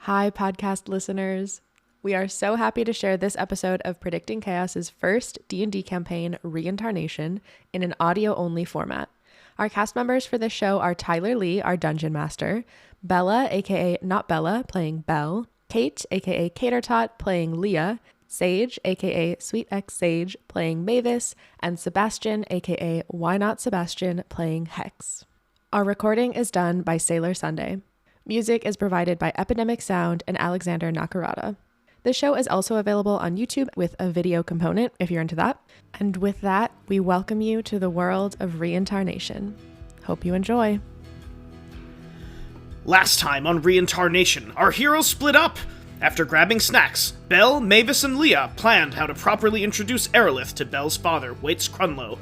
Hi, podcast listeners. We are so happy to share this episode of Predicting Chaos's first D&D campaign, Reincarnation, in an audio-only format. Our cast members for this show are Tyler Lee, our Dungeon Master, Bella, aka Not Bella, playing Belle, Kate, aka Catertot, playing Leah, Sage, aka Sweet X Sage, playing Mavis, and Sebastian, aka Why Not Sebastian, playing Hex. Our recording is done by Sailor Sunday. Music is provided by Epidemic Sound and Alexander Nakarada. The show is also available on YouTube with a video component if you're into that. And with that, we welcome you to the world of Reincarnation. Hope you enjoy. Last time on Reincarnation, our heroes split up. After grabbing snacks, Belle, Mavis, and Leah planned how to properly introduce Aerolith to Belle's father, Waits Krunloe.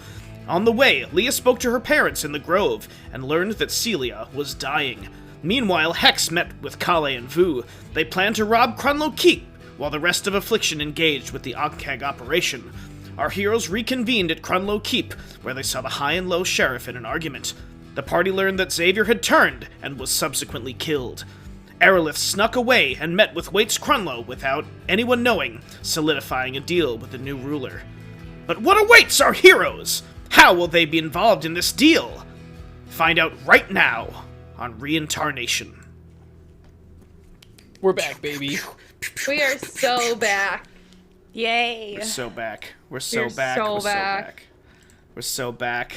On the way, Leah spoke to her parents in the Grove and learned that Celia was dying. Meanwhile, Hex met with Kale and Vu. They planned to rob Krunloe Keep, while the rest of Affliction engaged with the Ogkeg operation. Our heroes reconvened at Krunloe Keep, where they saw the High and Low Sheriff in an argument. The party learned that Xavier had turned and was subsequently killed. Aerolith snuck away and met with Waits Krunloe without anyone knowing, solidifying a deal with the new ruler. But what awaits our heroes? How will they be involved in this deal? Find out right now on Reincarnation. We're back, baby. We are so back. Yay! We're so back. We're so back. so We're so back. back. We're so back.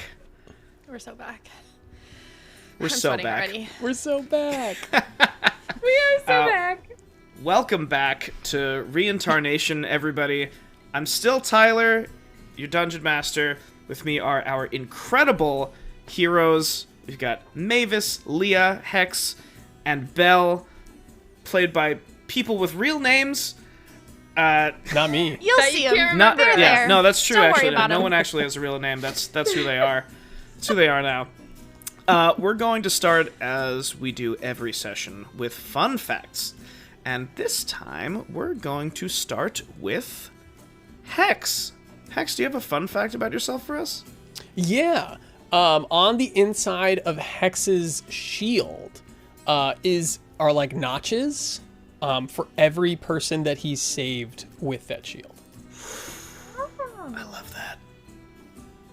We're so back. We're I'm so sweating back. already. We're so back. We are so back. Welcome back to Reincarnation, everybody. I'm still Tyler, your Dungeon Master. With me are our incredible heroes. We've got Mavis, Leah, Hex, and Belle, played by people with real names. Not me. You'll That see you them. can't Not, remember. yeah, there. no, that's true. Don't worry Actually, about no 'em. one actually has a real name. That's who they are. That's who they are now. We're going to start, as we do every session, with fun facts, and this time we're going to start with Hex. Hex, do you have a fun fact about yourself for us? Yeah. On the inside of Hex's shield are like notches for every person that he's saved with that shield. I love that.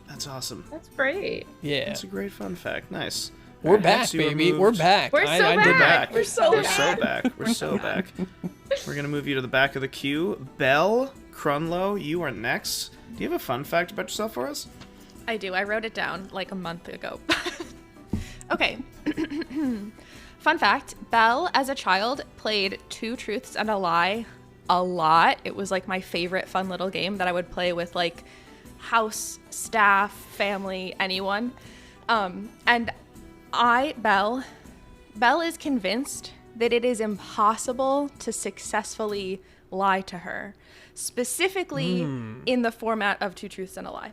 That's awesome. That's great. Yeah. That's a great fun fact. Nice. We're Alright, back, Hex, you were baby. moved- We're back. We're so I back. did that. We're so We're back. so back. We're so back. We're gonna move you to the back of the queue. Belle, Krunloe, you are next. Do you have a fun fact about yourself for us? I do. I wrote it down like a month ago. Okay. Fun fact, Belle, as a child, played Two Truths and a Lie a lot. It was like my favorite fun little game that I would play with like house, staff, family, anyone. And Belle is convinced that it is impossible to successfully lie to her, specifically in the format of Two Truths and a Lie.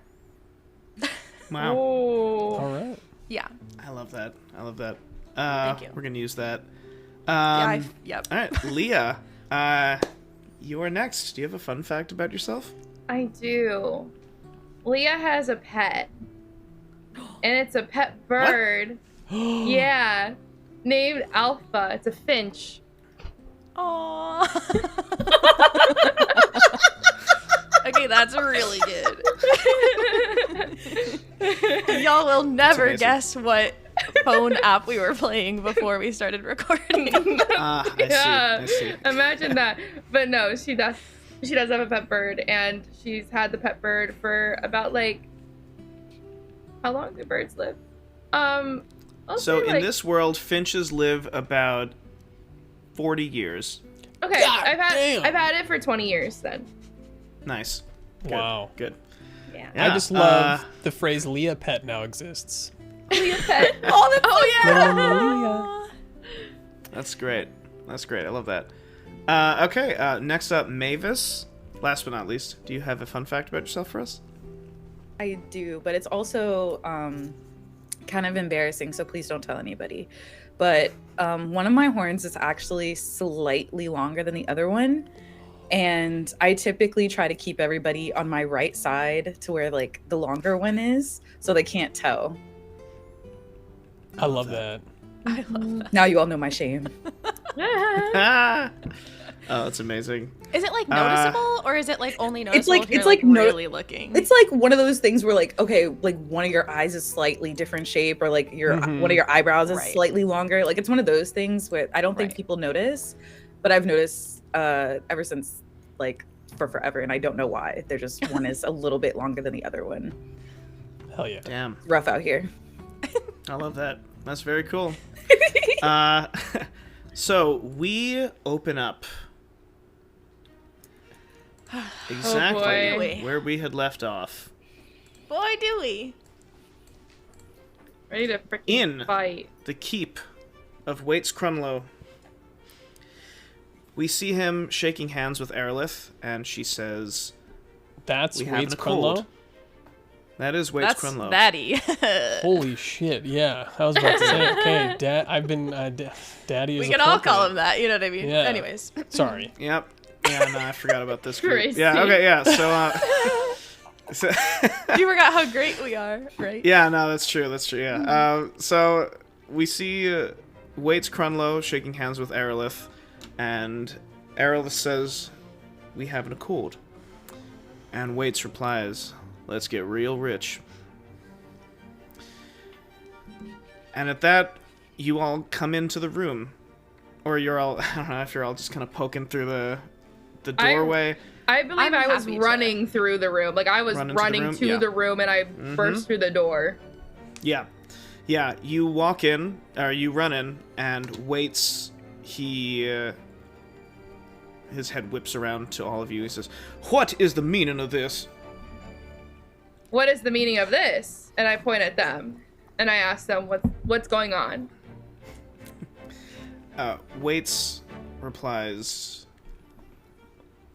Wow. Oh. All right. Yeah. I love that. I love that. Thank you. We're gonna use that. Yep. All right, Leah, you are next. Do you have a fun fact about yourself? I do. Leah has a pet. And it's a pet bird. Yeah. Named Alpha. It's a finch. Aww. Okay, that's really good. Y'all will never amazing. guess what phone app we were playing before we started recording. I see. Imagine that. But no, she does have a pet bird, and she's had the pet bird for about like, how long do birds live? I'll So say, in like- this world, finches live about 40 years. Okay, God I've damn. had it for 20 years then. Nice. Good. Wow. Good. Yeah. Yeah, I just love the phrase Leah Pet now exists. Leah pet. Oh, yeah. That's great. That's great. I love that. Okay, next up, Mavis. Last but not least, do you have a fun fact about yourself for us? I do, but it's also kind of embarrassing, so please don't tell anybody. But one of my horns is actually slightly longer than the other one. And I typically try to keep everybody on my right side to where like the longer one is, so they can't tell. I love that. I love that. Now you all know my shame. Oh, that's amazing. Is it like noticeable, or is it like only noticeable It's like if you're it's like really looking? It's like one of those things where like, okay, like one of your eyes is slightly different shape, or like your one of your eyebrows is Right. slightly longer. Like it's one of those things where I don't think Right. people notice, but I've noticed ever since like for forever, and I don't know why. They're just one is a little bit longer than the other one. Hell yeah. Damn. It's rough out here. I love that. That's very cool. So we open up exactly boy. where we had left off. Boy, do we. Ready to freaking In fight. the keep of Waits Krunloe. We see him shaking hands with Aerolith, and she says, That's "We having Wade's a cold." Krunloe? That is Waits That's Krunloe. Daddy. Holy shit, yeah. I was about to say, okay, Daddy is We a can all fucker. call him that. You know what I mean? Yeah. Anyways. Sorry. Yep. Yeah, no, I forgot about this group. Crazy. Yeah, okay, yeah. So, You forgot how great we are, right? yeah, no, that's true. That's true. Yeah. So we see Waits Krunloe shaking hands with Aerolith, and Aerolith says, "We have an accord." And Waits replies, "Let's get real rich." And at that, you all come into the room, or you're all, I don't know if you're all just kind of poking through the doorway. I believe I'm I was happy to- running through the room. Like I was Run into the running room? to Yeah. the room and I burst through the door. Yeah. Yeah, you walk in, or you run in, and Waits, his head whips around to all of you. He says, "What is the meaning of this?" What is the meaning of this? And I point at them and I ask them what's going on. Waits replies,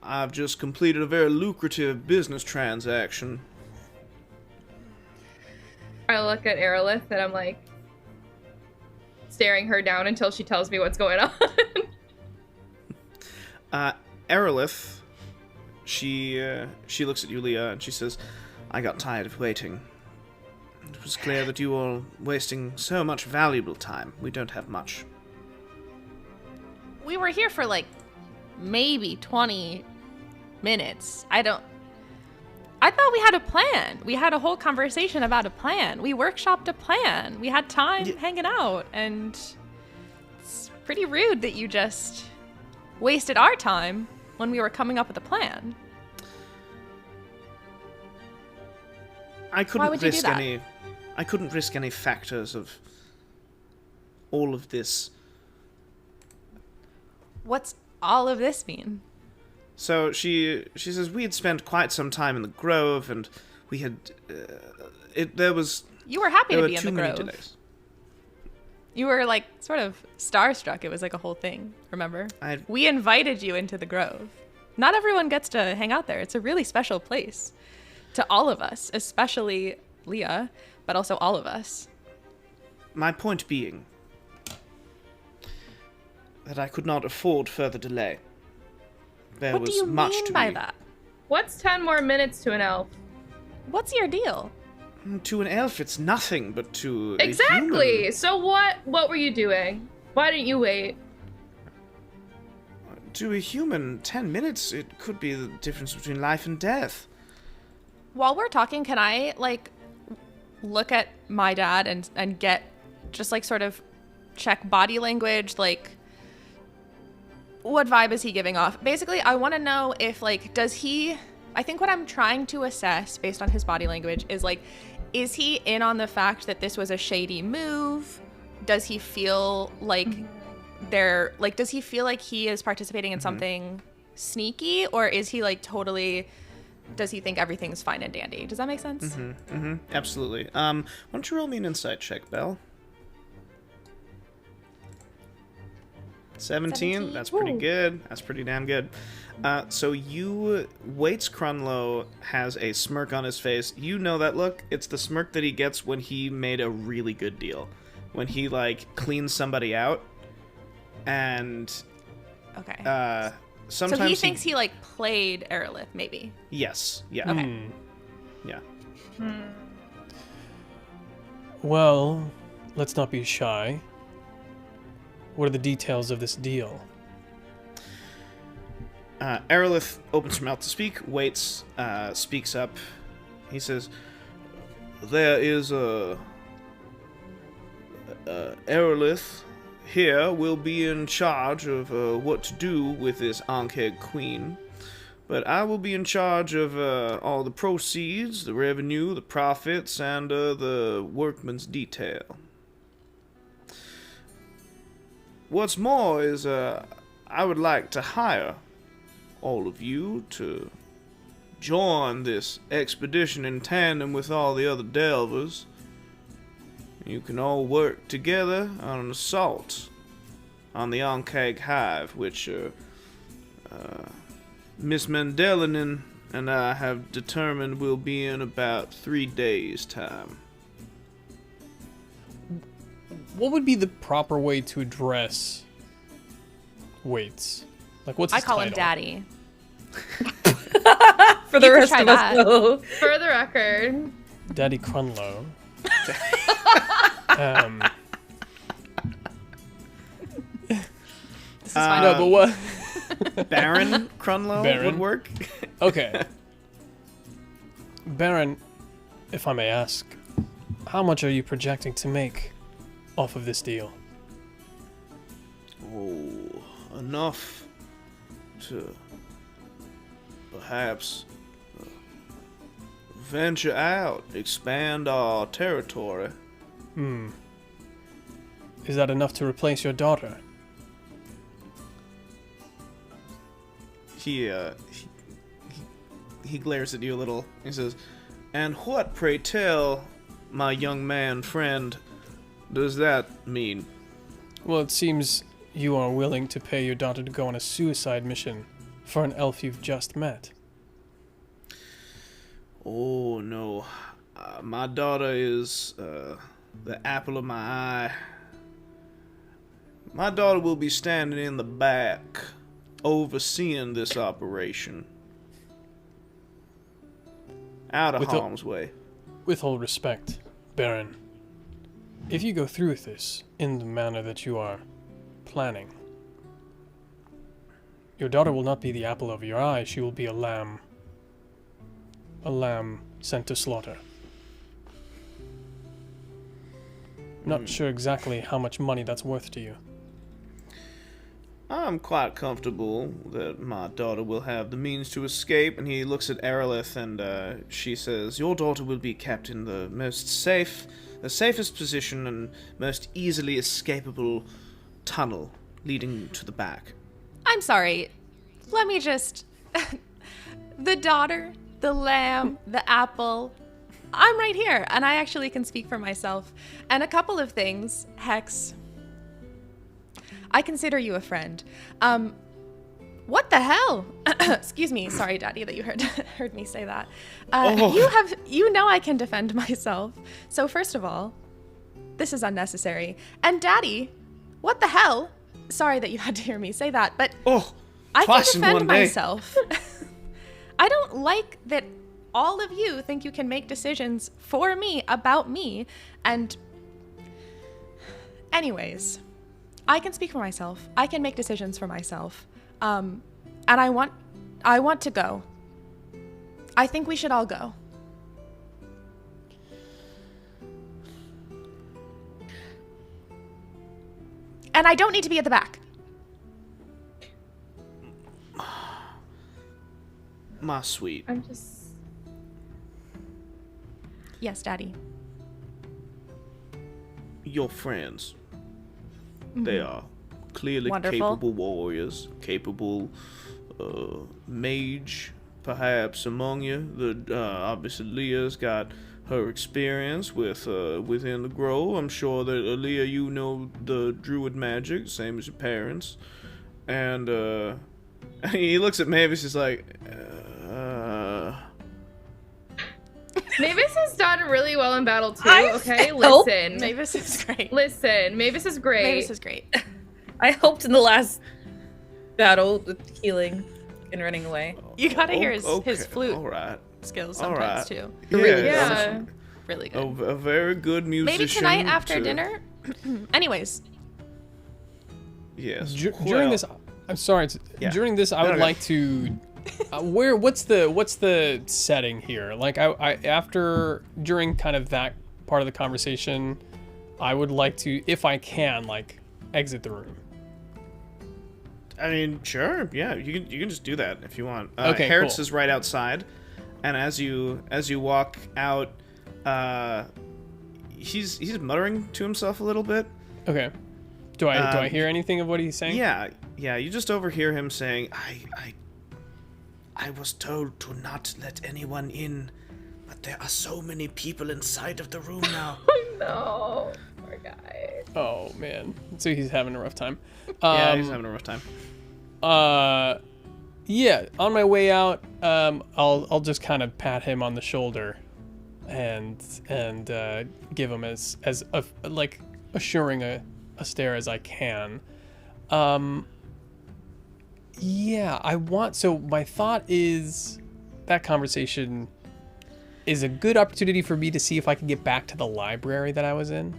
"I've just completed a very lucrative business transaction." I look at Aerolith and I'm like staring her down until she tells me what's going on. Aerolith, she looks at you, Leah, and she says, "I got tired of waiting. It was clear that you were wasting so much valuable time. We don't have much." We were here for like maybe 20 minutes. I thought we had a plan. We had a whole conversation about a plan. We workshopped a plan. We had time hanging out, and it's pretty rude that you just wasted our time when we were coming up with a plan. I couldn't would you do risk that? I couldn't risk any factors of all of this. What's all of this mean? So she says we had spent quite some time in the grove, and we had there You were happy to were be in too the many grove. delays. You were like sort of starstruck. It was like a whole thing, remember? We invited you into the grove. Not everyone gets to hang out there. It's a really special place to all of us, especially Leah, but also all of us. My point being that I could not afford further delay. There What was do you much mean to by be. that? What's 10 more minutes to an elf? What's your deal? To an elf, it's nothing, but to a Exactly. human, So what were you doing? Why didn't you wait? to a human, 10 minutes, it could be the difference between life and death. While we're talking, can I like look at my dad and get just like sort of check body language, like what vibe is he giving off? Basically, I want to know if like I think what I'm trying to assess based on his body language is like, is he in on the fact that this was a shady move? Does he feel like does he feel like he is participating in something sneaky, or is he like totally, does he think everything's fine and dandy? Does that make sense? Absolutely. Why don't you roll me an insight check, Belle? 17? That's pretty good. That's pretty damn good. So Waits Krunloe has a smirk on his face. You know that look? It's the smirk that he gets when he made a really good deal. When he, like, cleans somebody out. And, Okay. sometimes So he thinks he like played Aerolith, maybe. Yes. Yeah. Okay. Yeah. Well, let's not be shy. What are the details of this deal? Aerolith opens her mouth to speak. Waits speaks up. He says, "There is a Aerolith here will be in charge of what to do with this Ankh Queen. But I will be in charge of all the proceeds, the revenue, the profits, and the workman's detail. What's more is I would like to hire all of you to join this expedition in tandem with all the other Delvers. You can all work together on an assault on the Ankh Hive, which Miss Mendelinen and I have determined will be in about 3 days' time." What would be the proper way to address Waits? Like, what's I his call him title? Daddy. For the You could rest try of that. us, though. For the record, Daddy Krunloe. This is fine. No, but what? Baron Krunloe Baron? would work. Okay. Baron, if I may ask, how much are you projecting to make off of this deal? Oh, enough to perhaps venture out, expand our territory. Is that enough to replace your daughter? He glares at you a little. He says, "And what, pray tell, my young man friend, does that mean?" Well, it seems you are willing to pay your daughter to go on a suicide mission for an elf you've just met. Oh, no. My daughter is the apple of my eye. My daughter will be standing in the back, overseeing this operation. Out of With harm's way. With all respect, Baron, if you go through with this in the manner that you are planning, your daughter will not be the apple of your eye, she will be a lamb. A lamb sent to slaughter. Not sure exactly how much money that's worth to you. I'm quite comfortable that my daughter will have the means to escape. And he looks at Aerolith and she says, "Your daughter will be kept in the safest position and most easily escapable tunnel leading to the back." I'm sorry. Let me just... The daughter, the lamb, the apple. I'm right here, and I actually can speak for myself. And a couple of things, Hex. I consider you a friend. What the hell? Excuse me. Sorry, Daddy, that you heard me say that. You know I can defend myself. So first of all, this is unnecessary. And Daddy, what the hell? Sorry that you had to hear me say that, but I can twice in defend one day. myself. I don't like that all of you think you can make decisions for me about me. And anyways, I can speak for myself. I can make decisions for myself. And I want to go. I think we should all go. And I don't need to be at the back. My sweet. I'm just. Yes, Daddy. Your friends. They are clearly Wonderful. capable warriors, capable mage, perhaps among you. Obviously Leah's got her experience with within the grove. I'm sure that Leah, you know the druid magic, same as your parents. And he looks at Mavis, he's like, Mavis has done really well in battle too. I Okay, help. listen. Mavis is great. Listen, Mavis is great. Mavis is great. I helped in the last battle with healing and running away. You gotta hear his okay, flute all right. skills All sometimes right. too. Really Yeah. Really good. A very good musician. Maybe tonight after to- dinner. Anyways, Yes. During this, I'm sorry. Yeah. During this, I would like to. What's the setting here? Like, during kind of that part of the conversation, I would like to, if I can, like, exit the room. I mean, sure. Yeah, you can just do that if you want. Okay, Hertz cool. is right outside, and as you walk out, he's muttering to himself a little bit. Okay. Do I hear anything of what he's saying? Yeah. You just overhear him saying, I was told to not let anyone in, but there are so many people inside of the room now. No, poor guy. Oh man. So he's having a rough time. Yeah, he's having a rough time. Yeah. On my way out, I'll just kind of pat him on the shoulder, and give him as assuring a stare as I can. Yeah, so my thought is that conversation is a good opportunity for me to see if I can get back to the library that I was in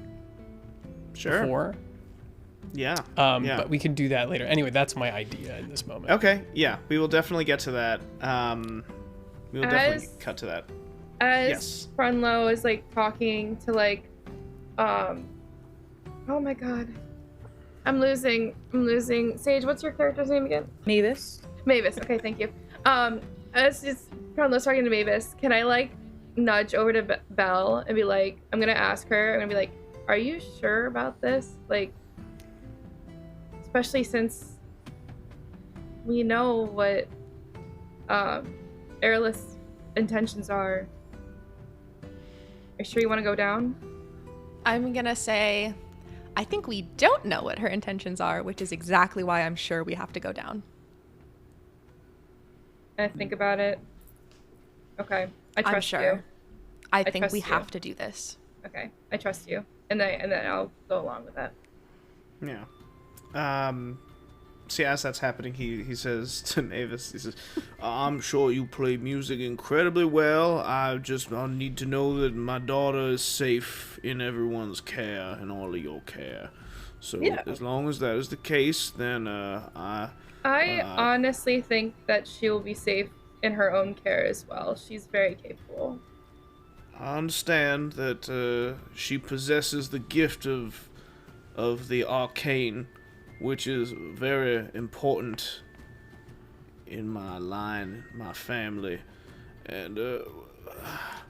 before. Yeah. But we can do that later. Anyway, that's my idea in this moment. Okay, yeah, we will definitely get to that. We will definitely cut to that. As Krunloe is like talking to like, oh my god, I'm losing. Sage, what's your character's name again? Mavis. Mavis. Okay, thank you. As Krunloe's talking to Mavis, can I like nudge over to Belle and be like, I'm gonna ask her. I'm gonna be like, are you sure about this? Like, especially since we know what Airlith's intentions are. Are you sure you want to go down? I'm gonna say, I think we don't know what her intentions are, which is exactly why I'm sure we have to go down. I think about it. Okay, I trust I'm sure. you. I think trust we you. have to do this. Okay, I trust you, and then I'll go along with that. Yeah. See, as that's happening, he says to Mavis, he says, I'm sure you play music incredibly well. I need to know that my daughter is safe in everyone's care and all of your care. So as long as that is the case, then I honestly think that she will be safe in her own care as well. She's very capable. I understand that she possesses the gift of the arcane, which is very important in my line, my family, and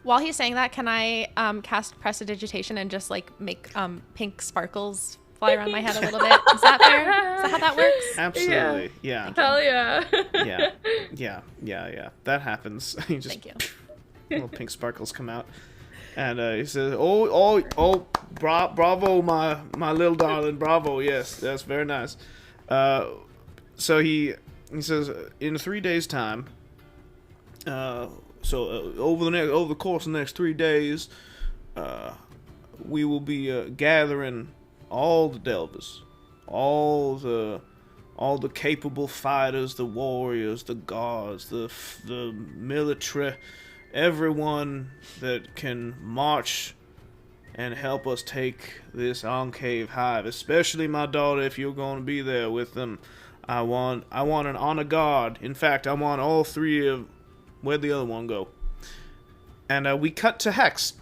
While he's saying that, can I cast Prestidigitation and just like make pink sparkles fly around my head a little bit? Is that fair? Is that how that works? absolutely, yeah. Hell yeah. Yeah. That happens. You just, Thank you. little pink sparkles come out, and he says, "Oh, bravo, my little darling, bravo. Yes, that's very nice." So he says, in 3 days' time. Over the course of the next 3 days, we will be gathering all the Delvers, all the capable fighters, the warriors, the guards, the military, everyone that can march and help us take this Enclave hive. Especially my daughter, if you're going to be there with them. I want an honor guard. In fact, I want all three of. Where'd the other one go? And we cut to Hex.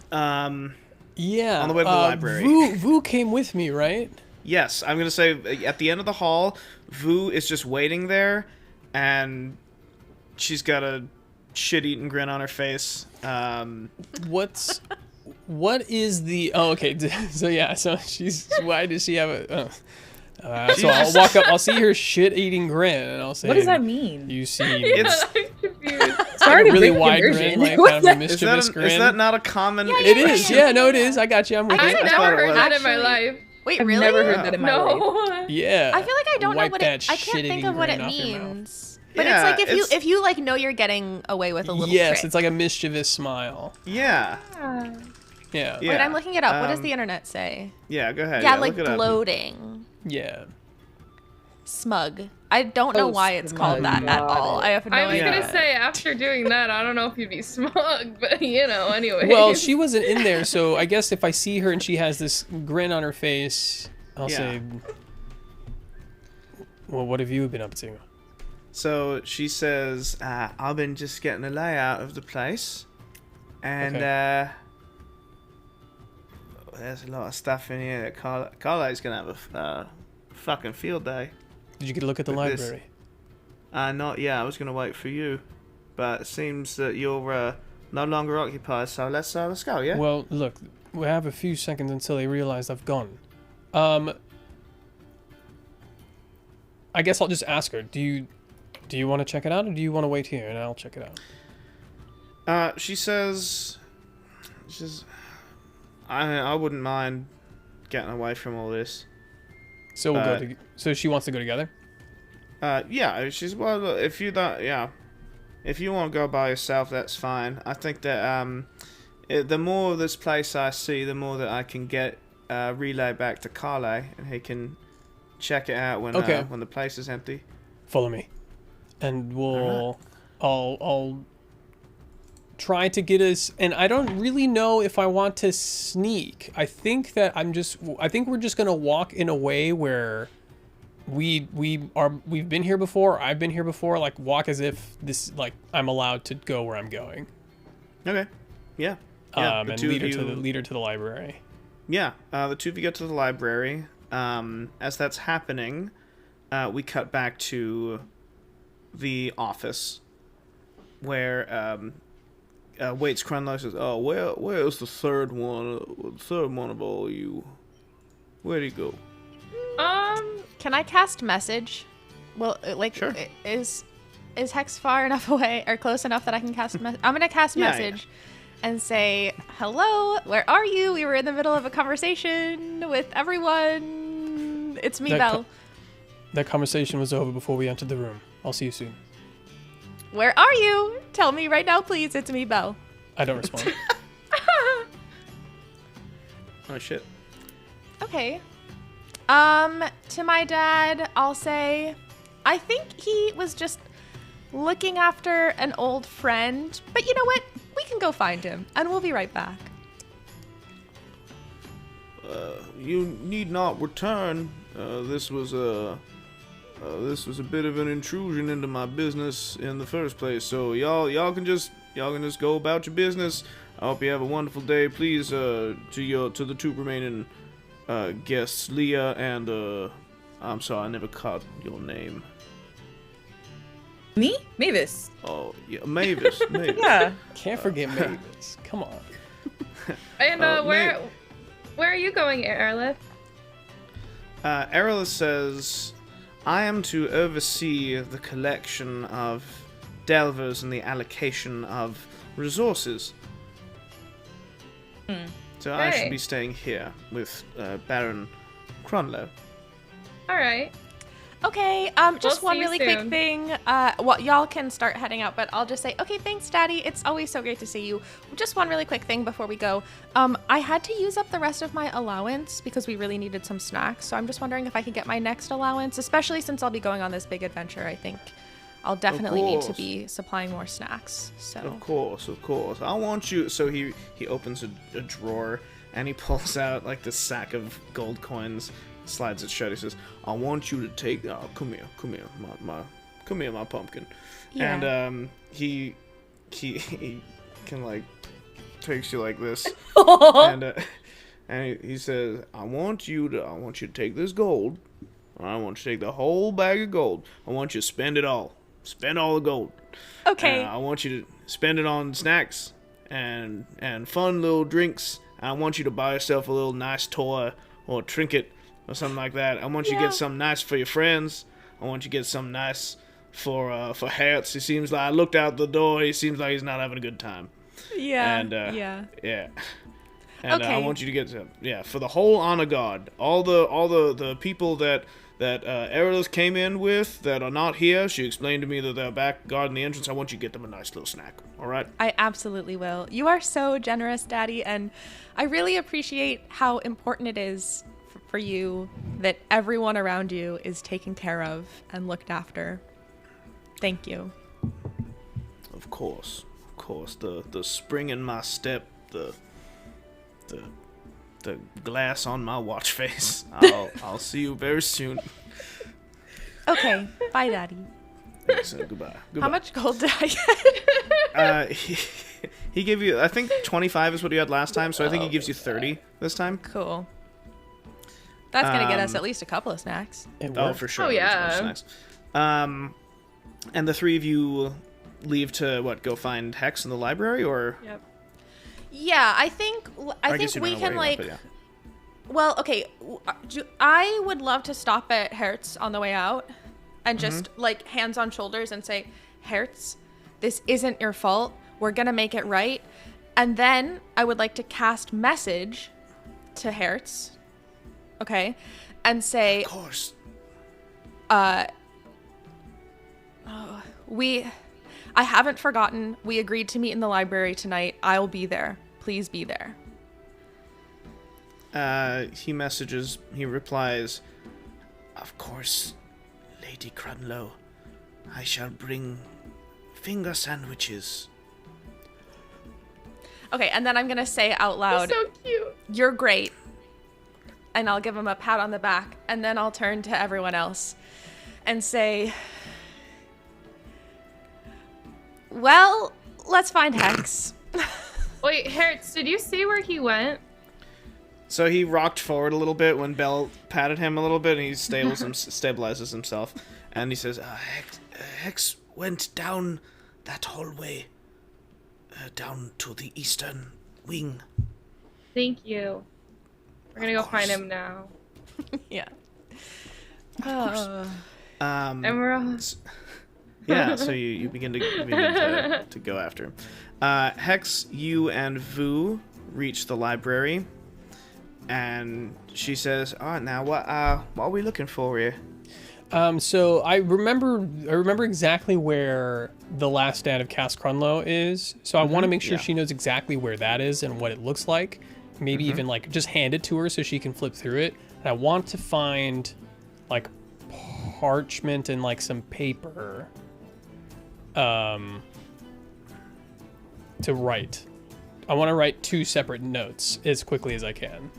Yeah. On the way to the library. Vu came with me, right? Yes, I'm going to say at the end of the hall, Vu is just waiting there, and she's got a shit-eating grin on her face. What is the... Oh, okay. So she's... Why does she have a... So I'll walk up, I'll see her shit-eating grin, and I'll say... What does that mean? You seem... It's I'm confused. It's like a really wide grin, like kind of a mischievous grin. Is that not a common... It is. Yeah, no, it is. I got you. I'm with I've you. I thought never it heard was. that in my life. Wait, I've really? never heard that in my life. No. Yeah. I feel like I don't know Wipe what that it... I can't think of what it shit-eating grin off your mouth. means. But Yeah, it's like if you like know you're getting away with a little Yes, trick. it's like a mischievous smile. Yeah. Yeah. Wait, I'm looking it up. What does um, the internet say? Yeah, go ahead. Yeah, like look it up. gloating. Yeah. Smug. I don't know why it's called that at all. I have no I was idea. gonna say, after doing that, I don't know if you'd be smug, but anyway. Well, she wasn't in there, so I guess if I see her and she has this grin on her face, I'll Yeah. say, well, what have you been up to? So she says, I've been just getting a layout of the place. And, Okay. there's a lot of stuff in here that Carly's gonna have a fucking field day. Did you get a look at the With this. library? Not yet. I was gonna wait for you. But it seems that you're, no longer occupied, so let's go, yeah? Well, look, we have a few seconds until they realize I've gone. I guess I'll just ask her. Do you want to check it out, or do you want to wait here and I'll check it out? She says, I wouldn't mind getting away from all this. So we'll go. So she wants to go together. Yeah, she's, well, look, if you don't, yeah. If you want to go by yourself, that's fine. I think that, the more of this place I see, the more that I can get, relay back to Carly, and he can check it out when, when the place is empty. Follow me, and we'll. I'll try to get us. And I don't really know if I want to sneak. I think that I think we're just gonna walk in a way where we've been here before. I've been here before. Like, walk as if this, like, I'm allowed to go where I'm going. Okay. Yeah. And lead her to the library. Yeah. The two of you get to the library. As that's happening, we cut back to the office where Waits Krunloe says, "Oh, where's the third one? The third one of all you? Where'd he go?" Can I cast message? Well, like, Sure. is Hex far enough away or close enough that I can cast message? I'm gonna cast message and say, "Hello, where are you? We were in the middle of a conversation with everyone. It's me, Belle. That conversation was over before we entered the room. I'll see you soon." Where are you? Tell me right now, please. It's me, Belle. I don't respond. Oh shit. Okay. To my dad, I'll say, I think he was just looking after an old friend, but you know what? We can go find him, and we'll be right back. You need not return. This was a bit of an intrusion into my business in the first place. So y'all can just go about your business. I hope you have a wonderful day. Please, to the two remaining guests, Leah and I'm sorry, I never caught your name. Me? Mavis. Oh yeah, Mavis. Mavis. Yeah. Can't forget Mavis. Come on. And where are you going, Aerolith? Aerolith says, "I am to oversee the collection of delvers and the allocation of resources. So I should be staying here with Baron Krunloe." All right. Okay, just We'll one see you really quick soon. thing. Well, y'all can start heading out, but I'll just say, okay, thanks, Daddy. It's always so great to see you. Just one really quick thing before we go. I had to use up the rest of my allowance because we really needed some snacks. So I'm just wondering if I could get my next allowance, especially since I'll be going on this big adventure. I think I'll definitely need to course. be supplying more snacks. So Of course. I want you. So he opens a drawer and he pulls out like this sack of gold coins, slides it shut. He says, "I want you to take. Oh, come here, my pumpkin." Yeah. And he can like takes you like this, and he says, "I want you to take this gold. I want you to take the whole bag of gold. I want you to spend it all. Spend all the gold. okay. I want you to spend it on snacks and fun little drinks. I want you to buy yourself a little nice toy or trinket or something like that. I want you to get something nice for your friends. I want you to get something nice for Hertz. He seems like, I looked out the door. He seems like he's not having a good time. Yeah. And yeah. yeah. And I Okay. want you to get some, for the whole honor guard, all the people that Aerolith came in with that are not here. She explained to me that they're back guarding the entrance. I want you to get them a nice little snack. All right? I absolutely will. You are so generous, Daddy, and I really appreciate how important it is for you that everyone around you is taken care of and looked after. Thank you. Of course. The spring in my step, the the glass on my watch face. I'll see you very soon. Okay, bye, Daddy. Thanks, goodbye. How much gold did I get? He gave you, I think 25 is what he had last time, so I think he gives you 30 this time. Cool. That's gonna get us at least a couple of snacks. Oh, for sure. Oh, yeah. Nice. And the three of you leave to go find Hex in the library, or? Yep. Yeah, I think guess you don't we know can where you went, but yeah. Well, okay. I would love to stop at Hertz on the way out, and just hands on shoulders and say, Hertz, this isn't your fault. We're gonna make it right. And then I would like to cast message to Hertz. Okay, and say, Of course. I haven't forgotten. We agreed to meet in the library tonight. I'll be there. Please be there. He replies, of course, Lady Krunloe. I shall bring finger sandwiches. Okay, and then I'm gonna say out loud, So cute. you're great. And I'll give him a pat on the back. And then I'll turn to everyone else and say, well, let's find Hex. Wait, Hertz, did you see where he went? So he rocked forward a little bit when Belle patted him a little bit, and he stabilizes himself. And he says, Hex went down that hallway, down to the eastern wing. Thank you. We're gonna go find him now. Yeah. Emerald. Yeah, so you begin to go after him. Hex, you and Vu reach the library, and she says, "All right, now what are we looking for here?" So I remember exactly where the last stand of Cass Krunloe is. So I want to make sure she knows exactly where that is and what it looks like. Maybe even just hand it to her so she can flip through it. And I want to find parchment and some paper to write. I want to write 2 separate notes as quickly as I can.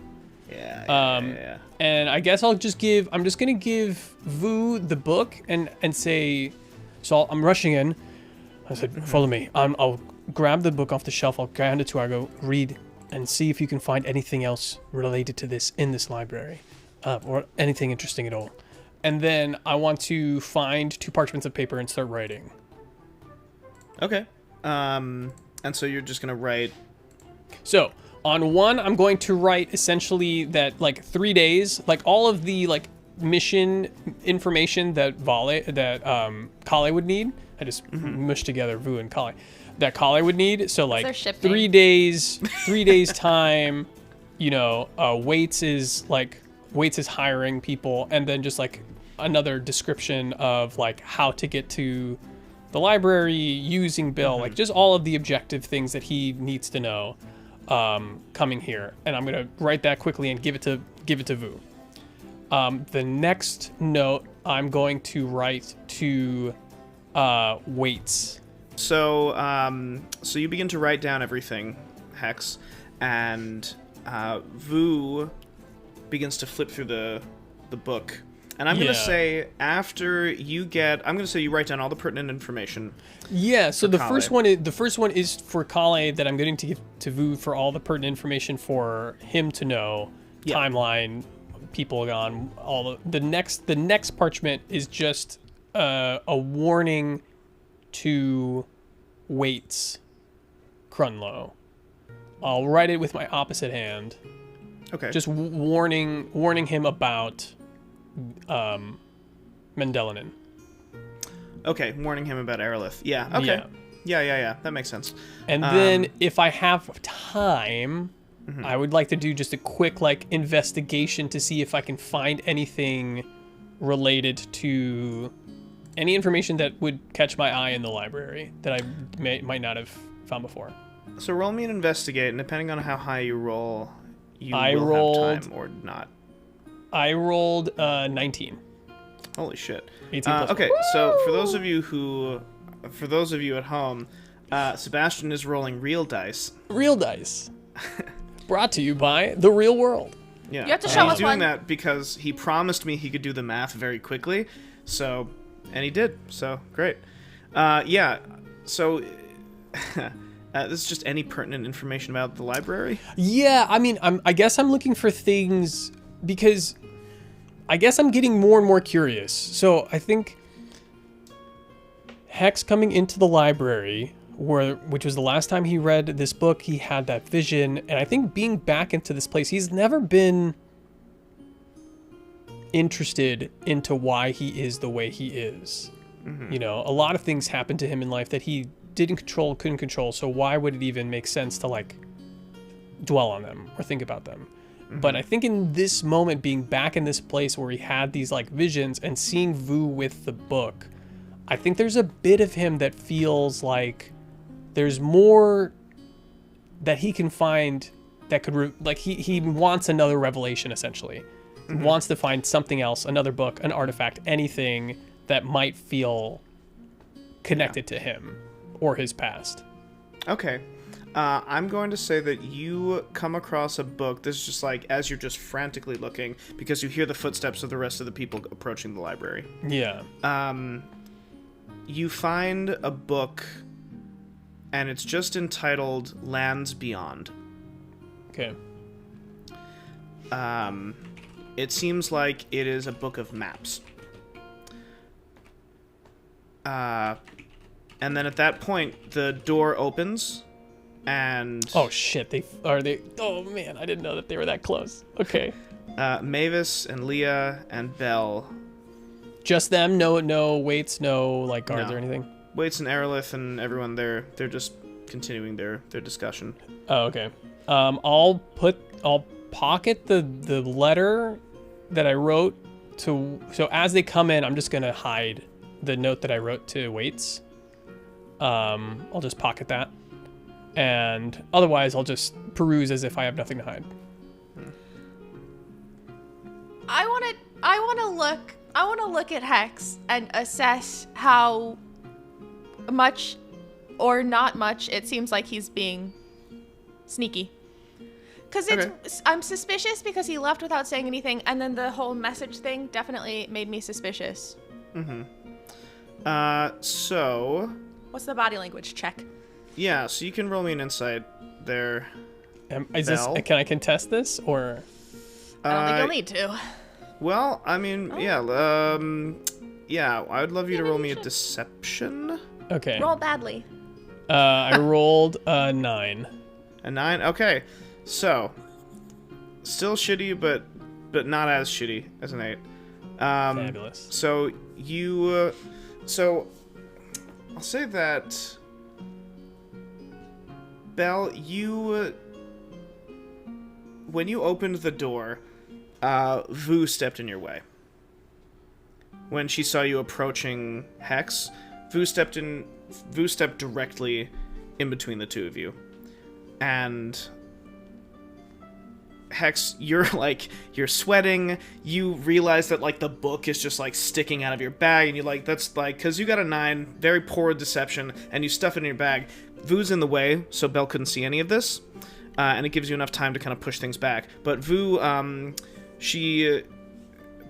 Yeah. And I guess I'm just gonna give Vu the book and say, so I'm rushing in. I said, follow me. I'll grab the book off the shelf. I'll hand it to her. I go, read and see if you can find anything else related to this in this library, or anything interesting at all. And then I want to find 2 parchments of paper and start writing. Okay. And so you're just gonna write. So on one, I'm going to write essentially that 3 days, all of the mission information that Kale would need. I just mushed together Vu and Kale. That Kale would need. So They're shipping. 3 days, 3 days time. Waits is hiring people, and then just another description of how to get to the library using Bill, just all of the objective things that he needs to know coming here. And I'm gonna write that quickly and give it to Vu. The next note I'm going to write to Waits. So you begin to write down everything, Hex, and Vu begins to flip through the book. And I'm going to say after you you write down all the pertinent information. Yeah, so the Kale. first one is for Kale that I'm going to give to Vu for all the pertinent information for him to know. Yeah. Timeline, people gone, the next parchment is just a warning to Waits Krunloe. I'll write it with my opposite hand. Okay. Just warning him about Mendelanin. Okay, warning him about Aerolith. Yeah, okay. Yeah. That makes sense. And then if I have time, I would like to do just a quick investigation to see if I can find anything related to any information that would catch my eye in the library that I might not have found before. So roll me an investigate, and depending on how high you roll, will have time or not. I rolled 19. Holy shit. 18 plus okay, one. so for those of you at home, Sebastian is rolling real dice. Real dice. Brought to you by The Real World. Yeah. You have to And show he's us doing one. that because he promised me he could do the math very quickly. So, and he did. So, great. Yeah. So, this is just any pertinent information about the library. Yeah, I mean, I guess I'm looking for things because I guess I'm getting more and more curious. So I think Hex coming into the library, which was the last time he read this book, he had that vision, and I think being back into this place, he's never been interested into why he is the way he is. You know, a lot of things happened to him in life that he couldn't control, so why would it even make sense to like dwell on them or think about them? But I think in this moment, being back in this place where he had these like visions and seeing Vu with the book, I think there's a bit of him that feels like there's more that he can find that could he wants another revelation, essentially. He wants to find something else, another book, an artifact, anything that might feel connected to him or his past. Okay. I'm going to say that you come across a book. This is just like as you're just frantically looking because you hear the footsteps of the rest of the people approaching the library. Yeah. You find a book, and it's just entitled Lands Beyond. Okay. It seems like it is a book of maps. And then at that point, the door opens, and Oh shit! Oh man, I didn't know that they were that close. Okay. Mavis and Leah and Belle, Just them? No waits, no like guards No. or anything. Waits and Aerolith and everyone there. They're just continuing their discussion. Oh, okay. I'll pocket the letter that I wrote so as they come in, I'm just gonna hide the note that I wrote to Waits. I'll just pocket that, and otherwise I'll just peruse as if I have nothing to hide. I want to look at Hex and assess how much or not much it seems like he's being sneaky. Cuz I'm suspicious because he left without saying anything, and then the whole message thing definitely made me suspicious. So What's the body language check? yeah, so you can roll me an insight there. Is Belle? this? Can I contest this or? I don't think you'll need to. Well, I mean, yeah, I would love you to maybe roll you me a should. deception. Okay. Roll badly. I rolled a 9. A 9. Okay, so still shitty, but not as shitty as an 8. Fabulous. So you, so I'll say that, Belle, you, when you opened the door, Vu stepped in your way. When she saw you approaching Hex, Vu stepped directly in between the two of you. And Hex, you're sweating. You realize that like the book is just like sticking out of your bag, and you like that's like because you got a 9, very poor deception, and you stuff it in your bag. Vu's in the way, so Belle couldn't see any of this, and it gives you enough time to kind of push things back. But Vu,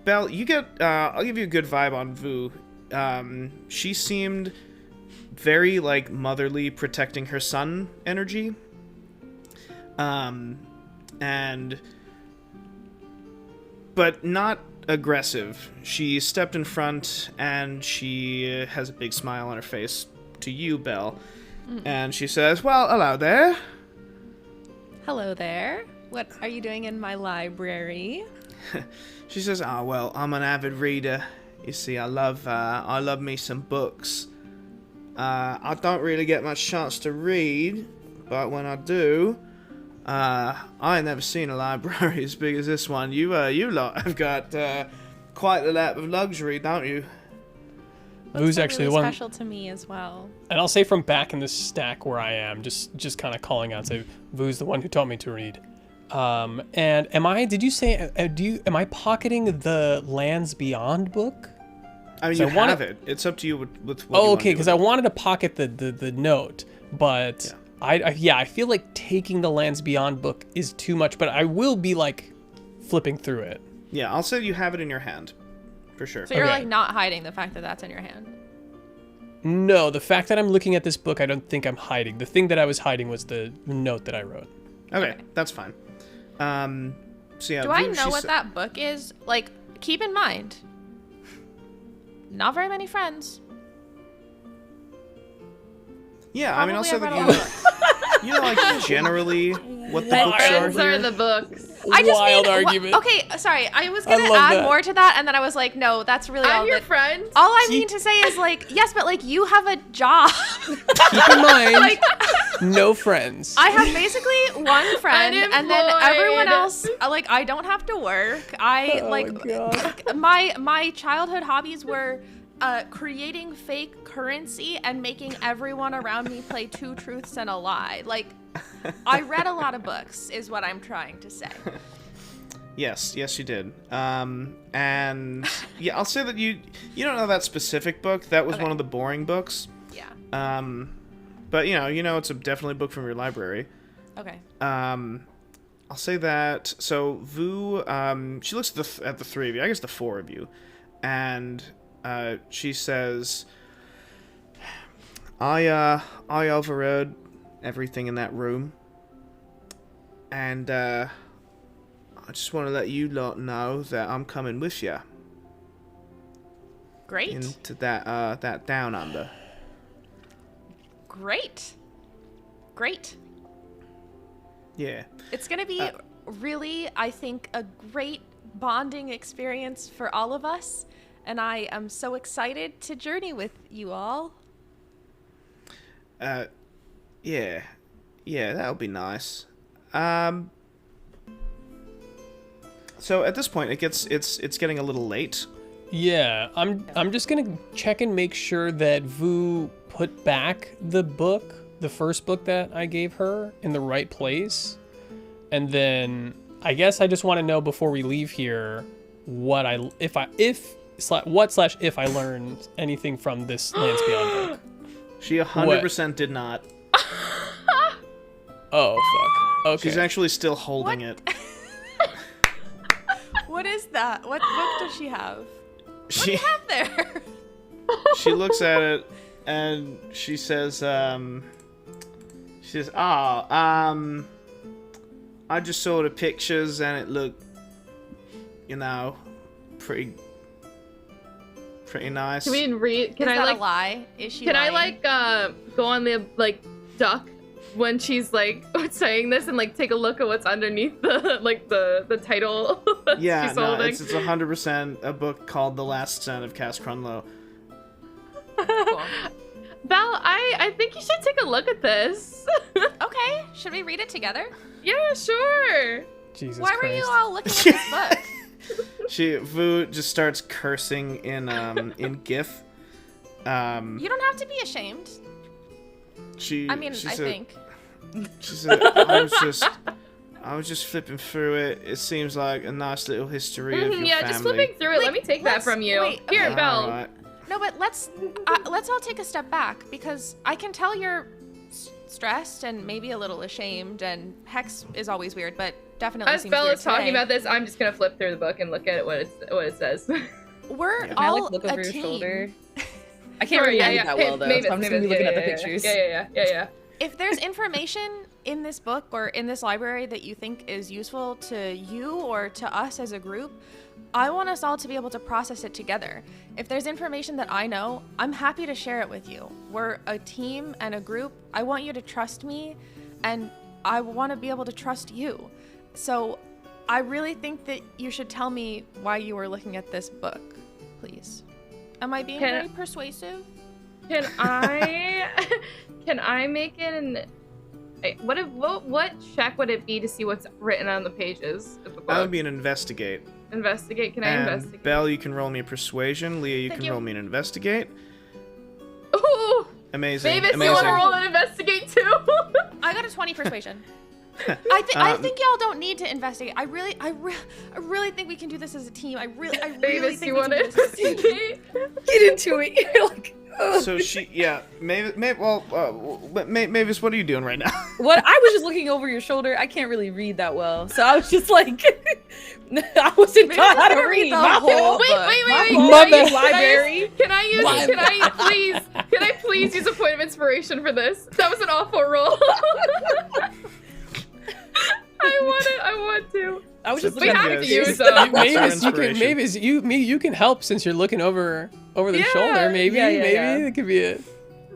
Belle, you get I'll give you a good vibe on Vu. She seemed very like motherly, protecting her son energy. But not aggressive. She stepped in front, and she has a big smile on her face to you, Belle. And she says, well, hello there. Hello there. What are you doing in my library? She says, oh, well, I'm an avid reader. You see, I love me some books. I don't really get much chance to read, but when I do, I ain't never seen a library as big as this one. You lot have got quite a lap of luxury, don't you? Vu's actually really the one, special to me as well. and I'll say from back in this stack where I am, just kind of calling out, say Vu's the one who taught me to read. And am I? Did you say? Am I pocketing the Lands Beyond book? I mean, So you I wanna- have it. It's up to you with what you Oh, wanna okay, do because with I it. wanted to pocket the note, but I feel like taking the Lands Beyond book is too much, but I will be like flipping through it. Yeah, I'll say you have it in your hand, for sure. So you're Okay. like not hiding the fact that that's in your hand. No, the fact that I'm looking at this book, I don't think I'm hiding. The thing that I was hiding was the note that I wrote. Okay, that's fine. So yeah, Do I Vu, know she what sa- that book is? Like, keep in mind, not very many friends. Yeah, I mean, I'll say Probably that I've read a lot. you know, like generally what the Wild. books are Friends are here. the books. I just Wild mean, argument. okay, sorry. I was gonna love add that. more to that, and then I was like, no, that's really all I'm your that. friend. All I mean to say is like, yes, but like you have a job. Keep in mind, Like, no friends. I have basically one friend, and then everyone Unemployed. else, like, I don't have to work. I Oh like my God. my childhood hobbies were creating fake currency and making everyone around me play two truths and a lie. Like, I read a lot of books, is what I'm trying to say. Yes, you did. And yeah, I'll say that you don't know that specific book. That was Okay. one of the boring books. Yeah. But you know, it's definitely a book from your library. Okay. I'll say that. So Vu, she looks at the three of you. I guess the four of you, and she says, I overrode everything in that room, and I just want to let you lot know that I'm coming with you Great. into that down under. Great. Yeah. It's going to be really, I think, a great bonding experience for all of us. And I am so excited to journey with you all. Yeah, that'll be nice. So at this point, it's getting a little late. Yeah, I'm just gonna check and make sure that Vu put back the book, the first book that I gave her, in the right place, and then I guess I just want to know before we leave here what if I learned anything from this Lands Beyond book. She 100% did not. Oh fuck. Okay. She's actually still holding it. What is that? What book does she have? She There. she looks at it and she says, I just saw the pictures and it looked, pretty nice. Can we read? Can Is I that like? a lie? Is she Can I lying? go on the duck when she's like saying this and like take a look at what's underneath the title? that Yeah, she's no, holding? it's 100% a book called The Last Son of Krunloe. Cool. Belle, I think you should take a look at this. Okay, should we read it together? Yeah, sure. Jesus Why Christ. were you all looking at this book? Vu just starts cursing in GIF. You don't have to be ashamed. She I mean, she I said, think. She said, I was just flipping through it. It seems like a nice little history of your Yeah, family. just flipping through it. Let me take that let's- from you. wait, Here, okay. Belle. Alright. No, but let's all take a step back because I can tell you're stressed and maybe a little ashamed. And Hex is always weird, but definitely As seems Belle weird is talking today. about this, I'm just gonna flip through the book and look at what it says. We're Yeah. Can I all like look over a your team. shoulder? I can't Sure, really read that well though, so I'm just gonna be looking at the pictures. Yeah. If there's information in this book or in this library that you think is useful to you or to us as a group, I want us all to be able to process it together. If there's information that I know, I'm happy to share it with you. We're a team and a group. I want you to trust me, and I want to be able to trust you. So I really think that you should tell me why you were looking at this book, please. Am I being very persuasive? Can I make an what check would it be to see what's written on the pages of the book? That would be an investigate. Investigate. Can I And investigate? Belle, you can roll me a persuasion. Leah, you Thank can you. roll me an investigate. Ooh, Amazing. Mavis, you amazing. want to roll an investigate too? I got a 20 persuasion. I think y'all don't need to investigate. I really think we can do this as a team. I really Mavis, think you we want can to do this as a team. investigate? Get into it. You're like, So she, yeah, Mavis, what are you doing right now? What? I was just looking over your shoulder. I can't really read that well, so I was just like, I wasn't taught how to read. the My whole fault. Wait. Mother library. Can I please use a point of inspiration for this? That was an awful roll. I want to. I was just We looking have at to you. use them. Mavis, you can help since you're looking over the Yeah. shoulder. Maybe Yeah. it could be it.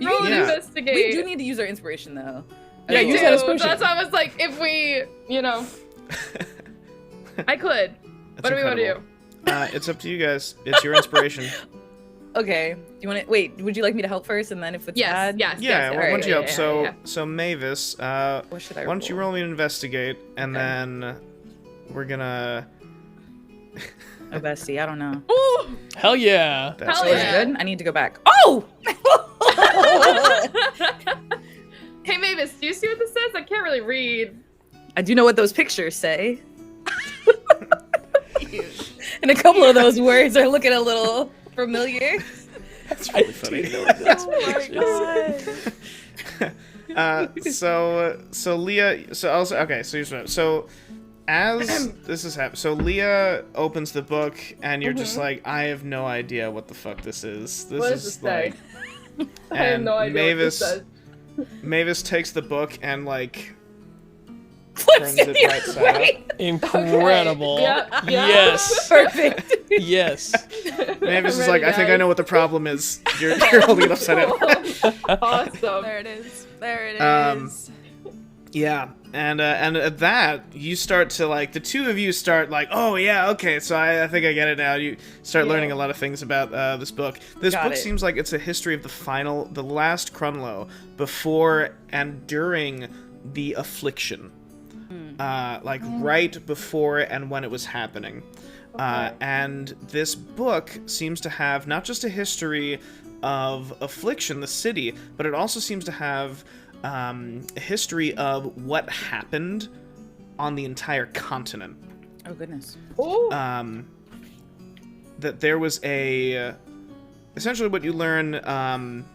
Roll and Yeah. investigate. We do need to use our inspiration though. Yeah, We use do. that inspiration. That's why I was like, if we, I could. What do we want to do? It's up to you guys. It's your inspiration. Okay. You want to wait? Would you like me to help first, and then if it's Yes, bad? yes. Yeah, why don't you help? yeah. So Mavis, What should I why don't you roll me an investigate, and Okay. then we're gonna. Oh, bestie, I don't know. Ooh! Hell yeah. That's Hell Oh, is great. it yeah. good? I need to go back. Oh! Hey Mavis, do you see what this says? I can't really read. I do know what those pictures say. And a couple of those words are looking a little familiar. That's really funny. So Leah, so as this is happening, so Leah opens the book, and you're just like, I have no idea what the fuck this is. This What is does it say? like, I have and no idea what this says. Mavis takes the book and like Flips turns it it the right other side up. way. Incredible. Yeah, yeah. Yes. Perfect. Yes. Mavis is Ready, like, I think I guys? know what the problem is. You're holding it upside down. Awesome. There it is. There it is. Yeah, and at that, you start to like, the two of you start like, oh yeah, okay, so I think I get it now. You start learning a lot of things about this book. This Got book it. seems like it's a history of the last Krunloe, before and during the affliction. Like right before and when it was happening. And this book seems to have not just a history of affliction, the city, but it also seems to have a history of what happened on the entire continent. Oh goodness. Ooh. That there was essentially what you learn, and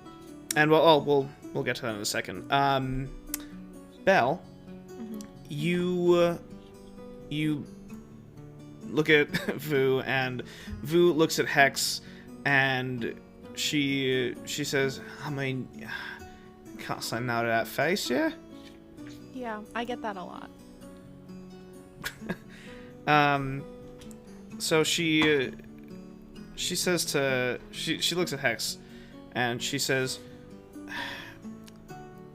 we'll get to that in a second. Belle, you look at Vu, and Vu looks at Hex, and she says, I mean, can't say no to that face, yeah? Yeah, I get that a lot. So she says she looks at Hex, and she says,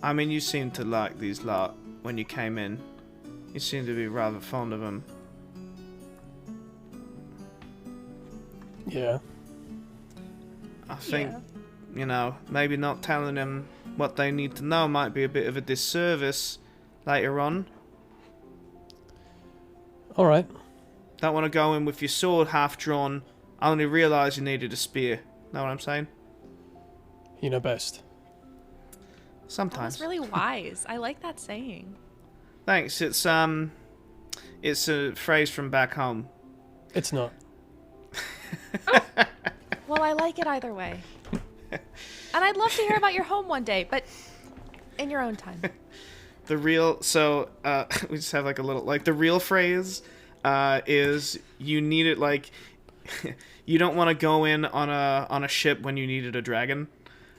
I mean, you seem to like these lot when you came in. You seem to be rather fond of them. Yeah. I think, maybe not telling them what they need to know might be a bit of a disservice later on. All right. Don't want to go in with your sword half drawn. I only realised you needed a spear. Know what I'm saying? You know best. Sometimes. That's really wise. I like that saying. Thanks. It's a phrase from back home. It's not. Well, I like it either way. And I'd love to hear about your home one day, but in your own time. The real we just have like a little the real phrase is you need it like you don't want to go in on a ship when you needed a dragon.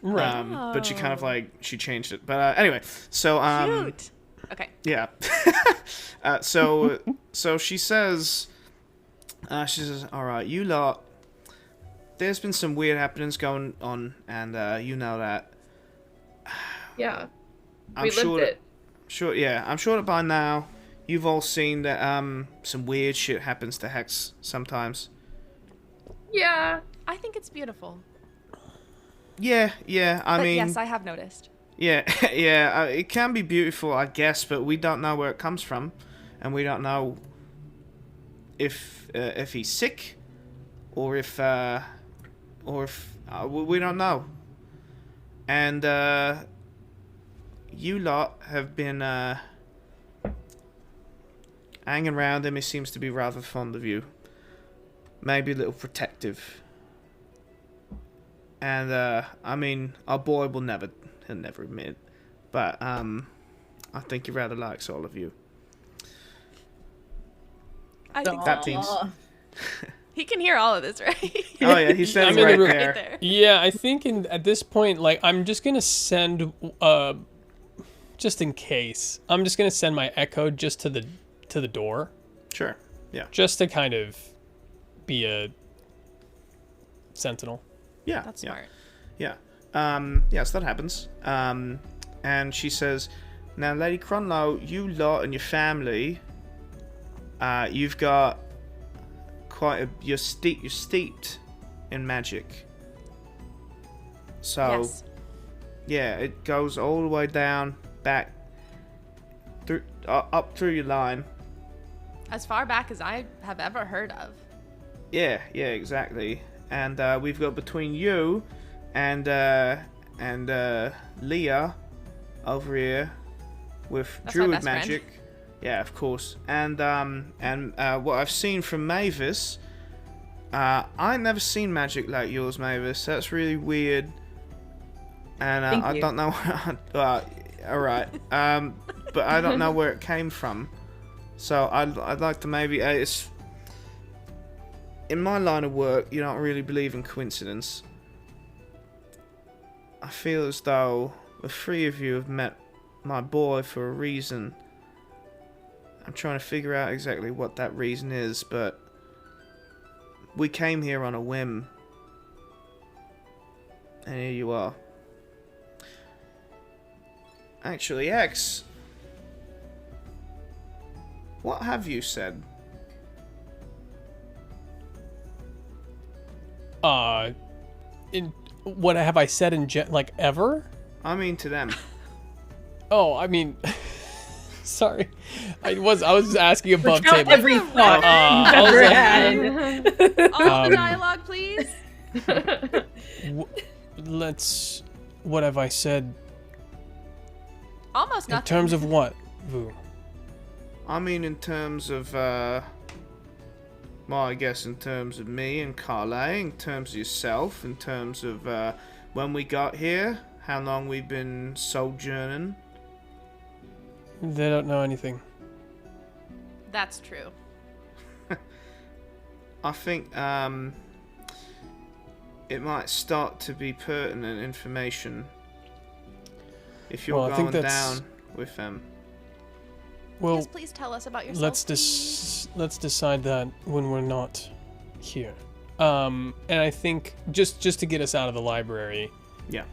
Right. But she kind of she changed it. But anyway, so Cute. Okay. yeah. So she says, all right, you lot, there's been some weird happenings going on, and you know that. Yeah. I'm We sure lived it. I'm sure that by now you've all seen that some weird shit happens to Hex sometimes. Yeah. I think it's beautiful. Yeah, I But mean, yes, I have noticed. yeah, yeah, it can be beautiful, I guess, but we don't know where it comes from, and we don't know if he's sick, or if we don't know. And you lot have been hanging around him. He seems to be rather fond of you. Maybe a little protective. And I mean, our boy he'll never admit it, but I think he rather likes all of you. I think That so. seems. He can hear all of this, right? Oh yeah, he's standing I'm in the right room. there. there. Yeah, I think at this point, like, I'm just gonna send, just in case, I'm just gonna send my echo just to the door, Sure. Yeah. just to kind of be a sentinel. Yeah. That's yeah. smart. Yeah. Yeah, so that happens. And she says, now, Lady Krunloe, you lot and your family, you've got you're steeped in magic. So, Yes. yeah, it goes all the way down, back, through, up through your line. As far back as I have ever heard of. Yeah, exactly. And we've got between you and Leah over here with That's my druid best friend. magic. Yeah, of course. And what I've seen from Mavis, I ain't never seen magic like yours, Mavis. That's really weird. And Thank I you. don't know. All right. But I don't know where it came from. So I'd like to maybe it's in my line of work. You don't really believe in coincidence. I feel as though the three of you have met my boy for a reason. I'm trying to figure out exactly what that reason is, but we came here on a whim. And here you are. Actually, X, what have you said? In what have I said like ever? I mean to them. Oh, I mean, sorry, I was asking above Recount table. every thought I you've was ever like- had. All the dialogue, please. Let's. What have I said Almost in nothing. terms of what? Vu? I mean in terms of, well, I guess in terms of me and Carle, in terms of yourself, in terms of when we got here, how long we've been sojourning. They don't know anything. That's true. I think it might start to be pertinent information if you're Well, I think going that's- down with them. Well, Yes, please tell us about yourself. let's decide that when we're not here. And I think just to get us out of the library. Yeah.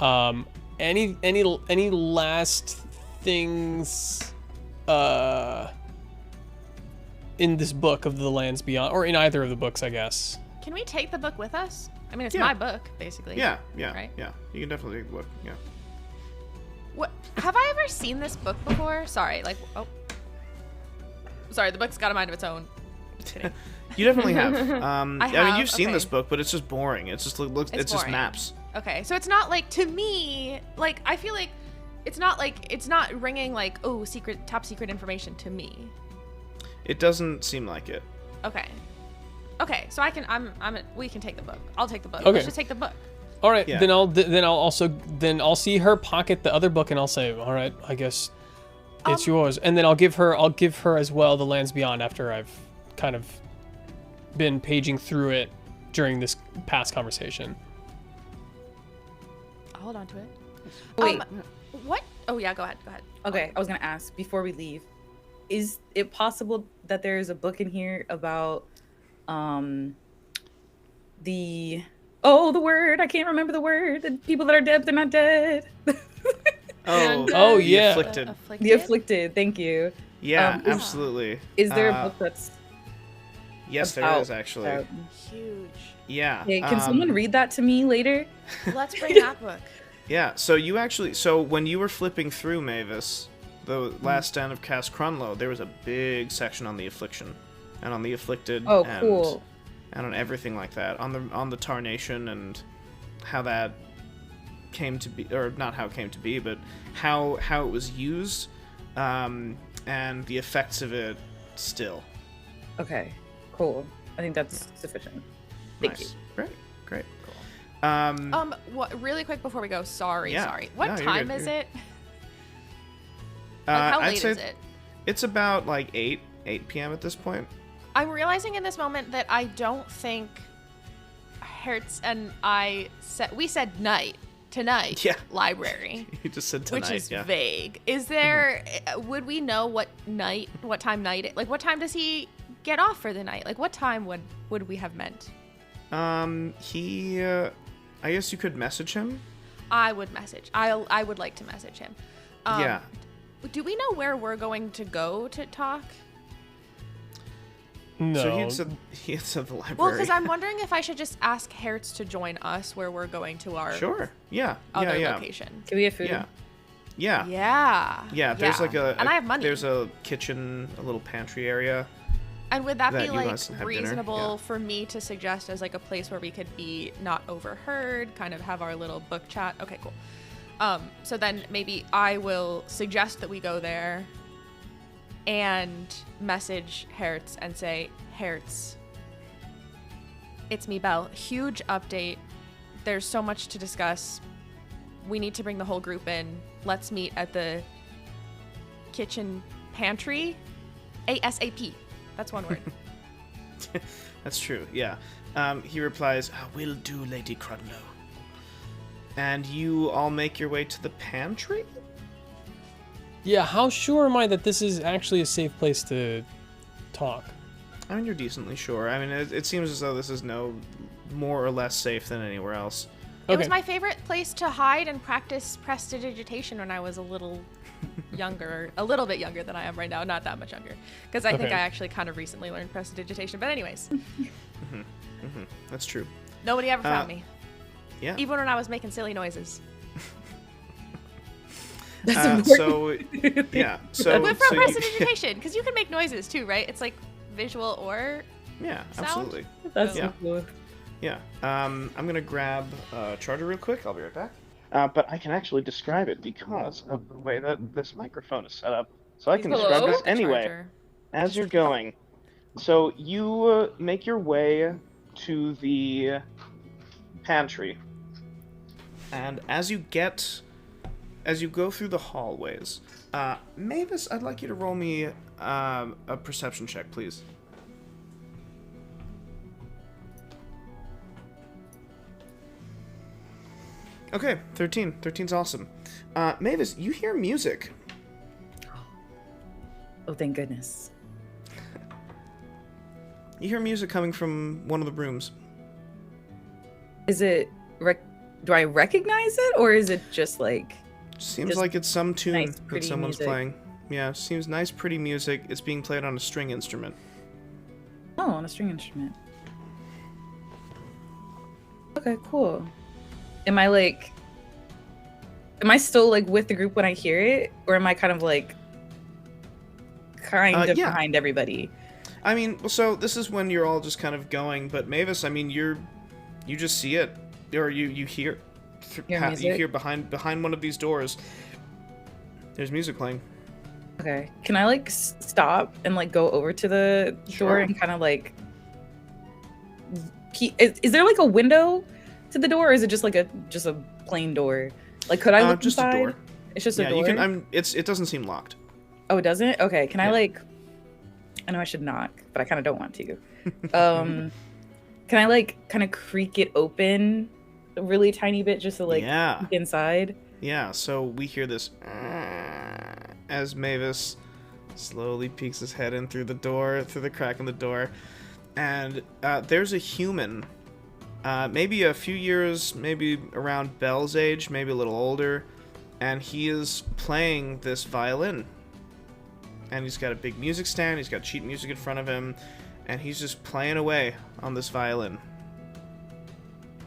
Any last things in this book of the Lands Beyond, or in either of the books, I guess. Can we take the book with us? I mean, it's Yeah. my book, basically. Yeah. Right? Yeah. You can definitely take the book. Yeah. What? Have I ever seen this book before? Sorry, Sorry, the book's got a mind of its own. Just kidding. You definitely have. I I mean, have, you've seen okay. this book, but it's just boring. It's just looks. It's just boring. maps. Okay, so it's not like, to me, like, I feel like it's not ringing like, oh, top secret information to me. It doesn't seem like it. Okay, so we can take the book. I'll take the book. Okay. Let's just take the book. All right, Yeah. then I'll see her pocket the other book, and I'll say, all right, I guess it's yours, and then I'll give her as well the Lands Beyond after I've kind of been paging through it during this past conversation. I'll hold on to it. Wait. What? Oh yeah, go ahead. Okay, I was gonna ask before we leave, is it possible that there is a book in here about the word, I can't remember the word, the people that are dead, they're not dead. Oh, the yeah. Afflicted. The afflicted, thank you. Yeah, Is- absolutely. Is there a book that's Yes, there about is actually. that? Huge. Yeah. Hey, can someone read that to me later? Let's bring that book. Yeah. So when you were flipping through Mavis, the last stand of Cast Krunloe, there was a big section on the affliction, and on the afflicted. Oh, and, cool. And on everything like that, on the tarnation and how that came to be, or not how it came to be, but how it was used, and the effects of it still. Okay, cool. I think that's sufficient. Thank you. Great. What? Really quick before we go. Sorry. Yeah. What No, you're time good, is you're- it? Like, how I'd late say is it? It's about like 8 p.m. at this point. I'm realizing in this moment that I don't think Hertz and I said we said night tonight. Yeah. Library. You just said tonight. Which is yeah. vague. Is there? Would we know what time night? Like, what time does he get off for the night? Like, what time would we have meant? He. I guess you could message him. I would message. I would like to message him. Yeah. Do we know where we're going to go to talk? No. So he had said the library. Well, because I'm wondering if I should just ask Hertz to join us where we're going to our Sure. Yeah. other yeah. location. Can we have food? Yeah. Yeah. Yeah. There's like a. And I have money. There's a kitchen, a little pantry area. And would that that be you like guys have dinner, reasonable yeah. for me to suggest as like a place where we could be not overheard, kind of have our little book chat? Okay, cool. So then maybe I will suggest that we go there and message Hertz and say, Hertz, it's me, Belle. Huge update. There's so much to discuss. We need to bring the whole group in. Let's meet at the kitchen pantry. ASAP. That's one word. That's true. Yeah. He replies, "Will do, Lady Krunloe." And you all make your way to the pantry? Yeah, how sure am I that this is actually a safe place to talk? I mean, you're decently sure. I mean, it seems as though this is no more or less safe than anywhere else. It was Okay. my favorite place to hide and practice prestidigitation when I was a little younger, a little bit younger than I am right now, not that much younger, because I think Okay. I actually kind of recently learned prestidigitation. But anyways, That's true. nobody ever found me, Yeah. even when I was making silly noises. That's important. So, yeah. So, But for so you, prestidigitation, because you can make noises too, right? It's like visual or yeah, sound? absolutely. That's Yeah. so cool. Yeah. I'm gonna grab a charger real quick. I'll be right back. But I can actually describe it because of the way that this microphone is set up. So I can Hello? describe this the anyway. charger. As you're going. So you make your way to the pantry. And as you go through the hallways, Mavis, I'd like you to roll me a perception check, please. Okay, 13. 13's awesome. Mavis, you hear music. Oh, thank goodness. You hear music coming from one of the rooms. Is it? Do I recognize it, or is it just like? Seems Just like it's some tune nice, that pretty someone's music. playing. Yeah, seems nice, pretty music. It's being played on a string instrument. Oh, on a string instrument. Okay, cool. Am I still like with the group when I hear it, or am I kind of Yeah. behind everybody? I mean, well, so this is when you're all just kind of going, but Mavis, I mean, you just see it, or you hear, Hear you music? hear behind one of these doors. There's music playing. Okay. Can I stop and go over to the Sure. door and kind of is there a window to the door, or is it just a plain door? Could I look Just inside? a door. It's just Yeah, a door. you can. It doesn't seem locked. Oh, it doesn't? Okay. Can Yeah. I know I should knock, but I kind of don't want to. Can I kind of creak it open a really tiny bit just to Yeah. peek inside? Yeah, so we hear this as Mavis slowly peeks his head in through the crack in the door, and there's a human, maybe a few years, maybe around Belle's age, maybe a little older, and he is playing this violin. And he's got a big music stand, he's got sheet music in front of him, and he's just playing away on this violin.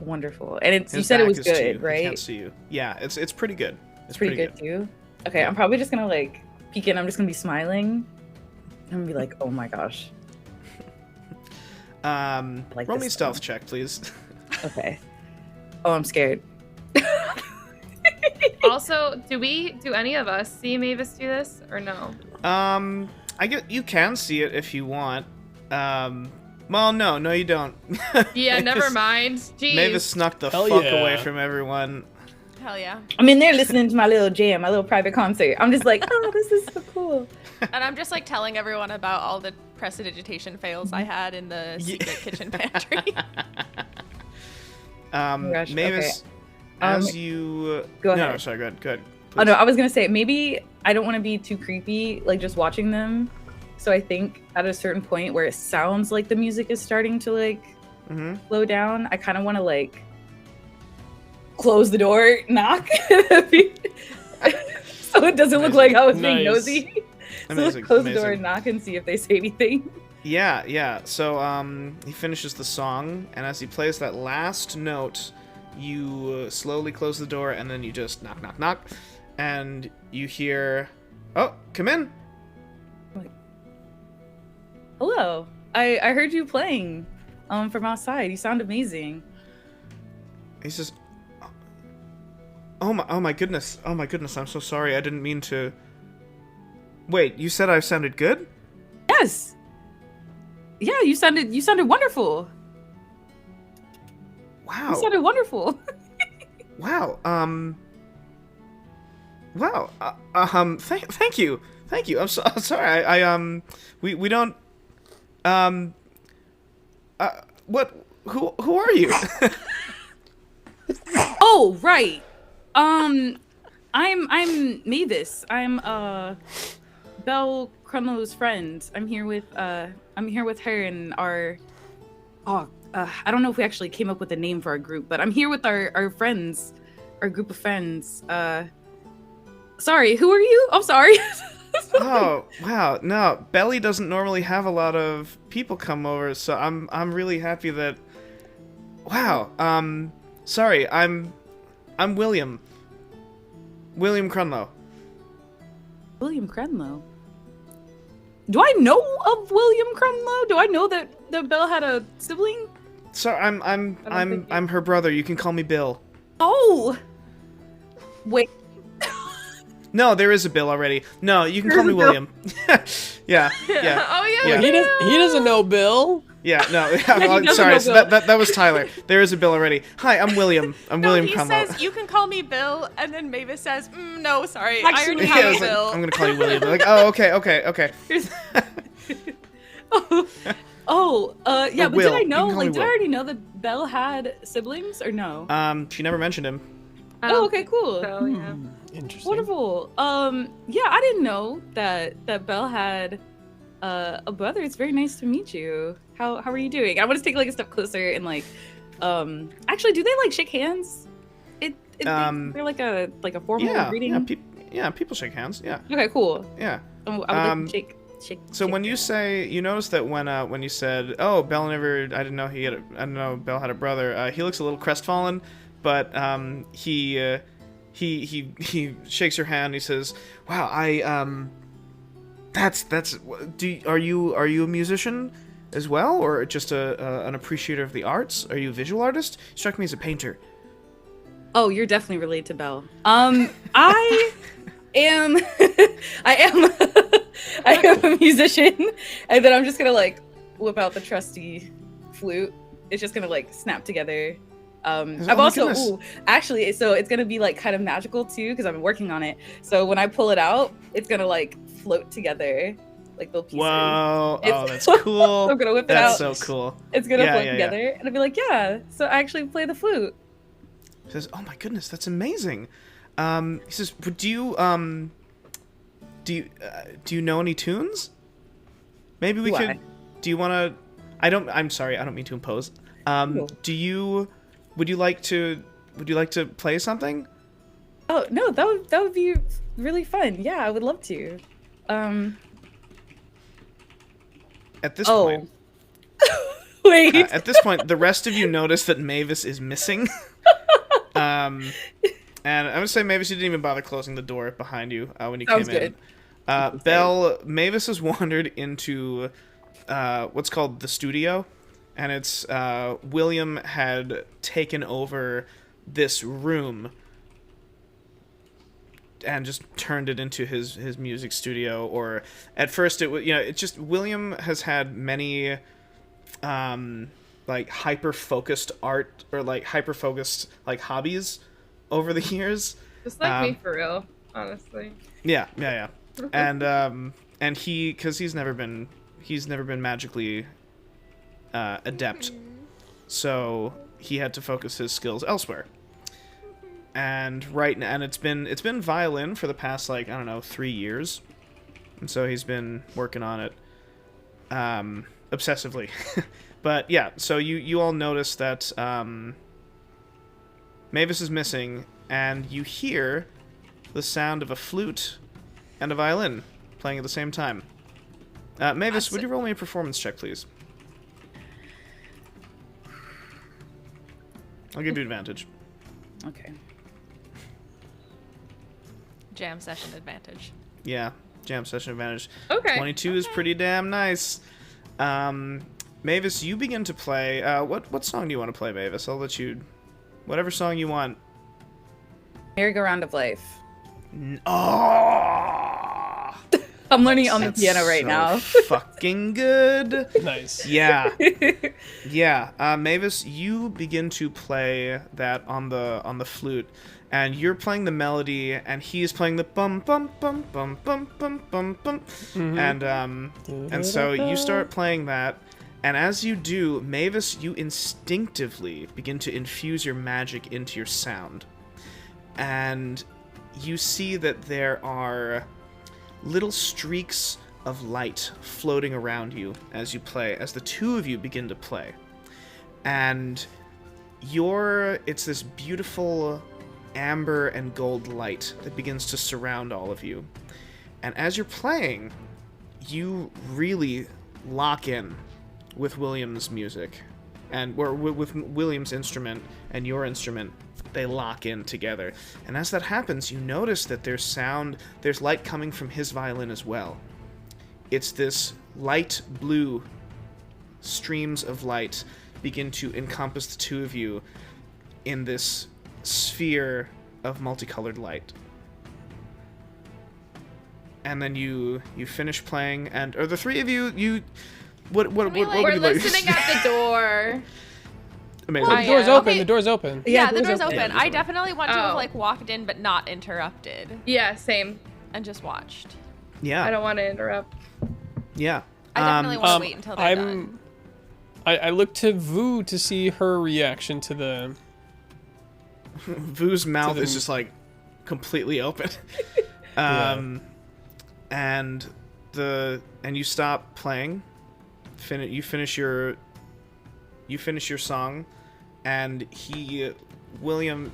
Wonderful. And you His said it back was is to you. good, He right? can't see you. Yeah, it's pretty good. It's pretty good too. Okay, Yeah. I'm probably just gonna peek in. I'm just gonna be smiling. I'm gonna be like, oh my gosh. Like Roll me this stealth one. check, please. Okay. Oh, I'm scared. Also, do any of us see Mavis do this or no? I get you can see it if you want. Well, no, you don't. Yeah, never mind. Jeez. Mavis snuck the Hell fuck yeah. away from everyone. Hell yeah. I'm in there listening to my little jam, my little private concert. I'm just like, oh, this is so cool. And I'm just like telling everyone about all the prestidigitation fails I had in the secret kitchen pantry. gosh, Mavis, okay. as you... Go No, ahead. sorry, go ahead. Oh no, I was gonna say maybe I don't want to be too creepy, like just watching them. So I think at a certain point where it sounds like the music is starting to like slow down, I kind of want to like close the door, knock, so it doesn't look like I was being Nice. nosy. So let's Amazing, close the door amazing. and knock and see if they say anything. Yeah. So he finishes the song, and as he plays that last note, you slowly close the door, and then you just knock, knock, knock, and you hear, "Oh, come in." Hello, I heard you playing from outside. You sound amazing. He says, oh my goodness, I'm so sorry. I didn't mean to. Wait, you said I sounded good? Yes. Yeah, you sounded wonderful. Wow. You sounded wonderful. Wow. Wow. Thank you. I'm sorry. We don't. What? Who are you? Oh, right. I'm Mavis. I'm Belle Krunloe's friend. I'm here with her and our I don't know if we actually came up with a name for our group, but I'm here with our friends, our group of friends. Sorry, who are you? I'm sorry. Oh, wow. No, Belly doesn't normally have a lot of people come over, so I'm really happy that. Wow. Sorry. I'm William. William Krunloe. William Krunloe. Do I know of William Krunloe? Do I know that Belle had a sibling? So I'm her brother. You can call me Bill. Oh. Wait. No, there is a Bill already. No, you can call me William. Yeah. Oh yeah. Yeah. He doesn't know Bill. Yeah, no, he I'm doesn't sorry. know So Bill. that was Tyler. There is a Bill already. Hi, I'm William. I'm William he Krunloe. says, you can call me Bill, and then Mavis says, no, sorry, Actually, I already Yeah, have I a was like, Bill. I'm gonna call you William. They're like, oh, okay. Yeah, but Will. did I You know? can call me Like, did I Will. already know that Belle had siblings or no? She never mentioned him. Oh, okay, cool. So yeah. Interesting. Wonderful. Yeah, I didn't know that Belle had a brother. It's very nice to meet you. How are you doing? I want to take like a step closer and like, actually, do they like shake hands? They're like a formal greeting. People shake hands. Yeah, Okay, cool. yeah. Oh, I would like to shake. So when you say, you notice that when you said, "Oh, Belle never," I didn't know Belle had a brother. He looks a little crestfallen, but he shakes your hand. And he says, "Wow, are you a musician as well, or just an appreciator of the arts? Are you a visual artist? You struck me as a painter." Oh, you're definitely related to Belle. I am I am a musician, and then I'm just gonna like whip out the trusty flute. It's just gonna like snap together. Oh I've my also goodness. actually, so it's gonna be like kind of magical too because I've been working on it. So when I pull it out, it's gonna like float together, like little pieces. Whoa! It's- Oh, that's cool. I'm gonna whip it That's out. so cool. It's gonna Yeah, float yeah, yeah. together, and I'll be like, yeah. So I actually play the flute. He says, "Oh my goodness, that's amazing." He says, "Do you know any tunes? Maybe we Do could. I? Do you want to? I'm sorry. I don't mean to impose. Cool. Would you like to play something? Oh no, that would be really fun. Yeah, I would love to. At this Oh. point, Wait. at this point, the rest of you notice that Mavis is missing. And I'm gonna say, Mavis, you didn't even bother closing the door behind you when you Sounds came good. in. Belle, Mavis has wandered into what's called the studio, and it's William had taken over this room and just turned it into his music studio. Or at first it was, it's just William has had many like hyper focused art or like hyper focused like hobbies over the years. Just like me for real, honestly. Yeah. And because he's never been magically adept, so he had to focus his skills elsewhere. And it's been violin for the past, like, I don't know, 3 years, and so he's been working on it obsessively. But yeah, so you all notice that Mavis is missing, and you hear the sound of a flute and a violin playing at the same time. Mavis, would you roll me a performance check, please? I'll give you advantage. Okay. Jam session advantage. Yeah, jam session advantage. Okay. 22 is pretty damn nice. Mavis, you begin to play. What song do you want to play, Mavis? I'll let you. Whatever song you want. Merry-Go-Round of Life. Oh! I'm learning it on the That's piano right so now. Fucking good. Nice. Yeah. Yeah. Mavis, you begin to play that on the flute, and you're playing the melody, and he's playing the bum bum bum bum bum bum bum bum, and so you start playing that, and as you do, Mavis, you instinctively begin to infuse your magic into your sound, and you see that there are little streaks of light floating around you as you play, as the two of you begin to play. And it's this beautiful amber and gold light that begins to surround all of you. And as you're playing, you really lock in with William's music, or with William's instrument and your instrument. They lock in together. And as that happens, you notice that there's light coming from his violin as well. It's this light blue streams of light begin to encompass the two of you in this sphere of multicolored light. And then you finish playing, or the three of you what would you We're like? listening at the door. Amazing. The door's yeah. open. Okay. The door's open. Yeah, the door's Yeah, open. the door's I open. definitely want to have Oh. like walked in but not interrupted Yeah, same. and just watched. Yeah. I don't want to interrupt. Yeah. I definitely want to wait until they're done. I look to Vu to see her reaction to the. Vu's mouth is just like completely open. And you stop playing. You finish your song, and William,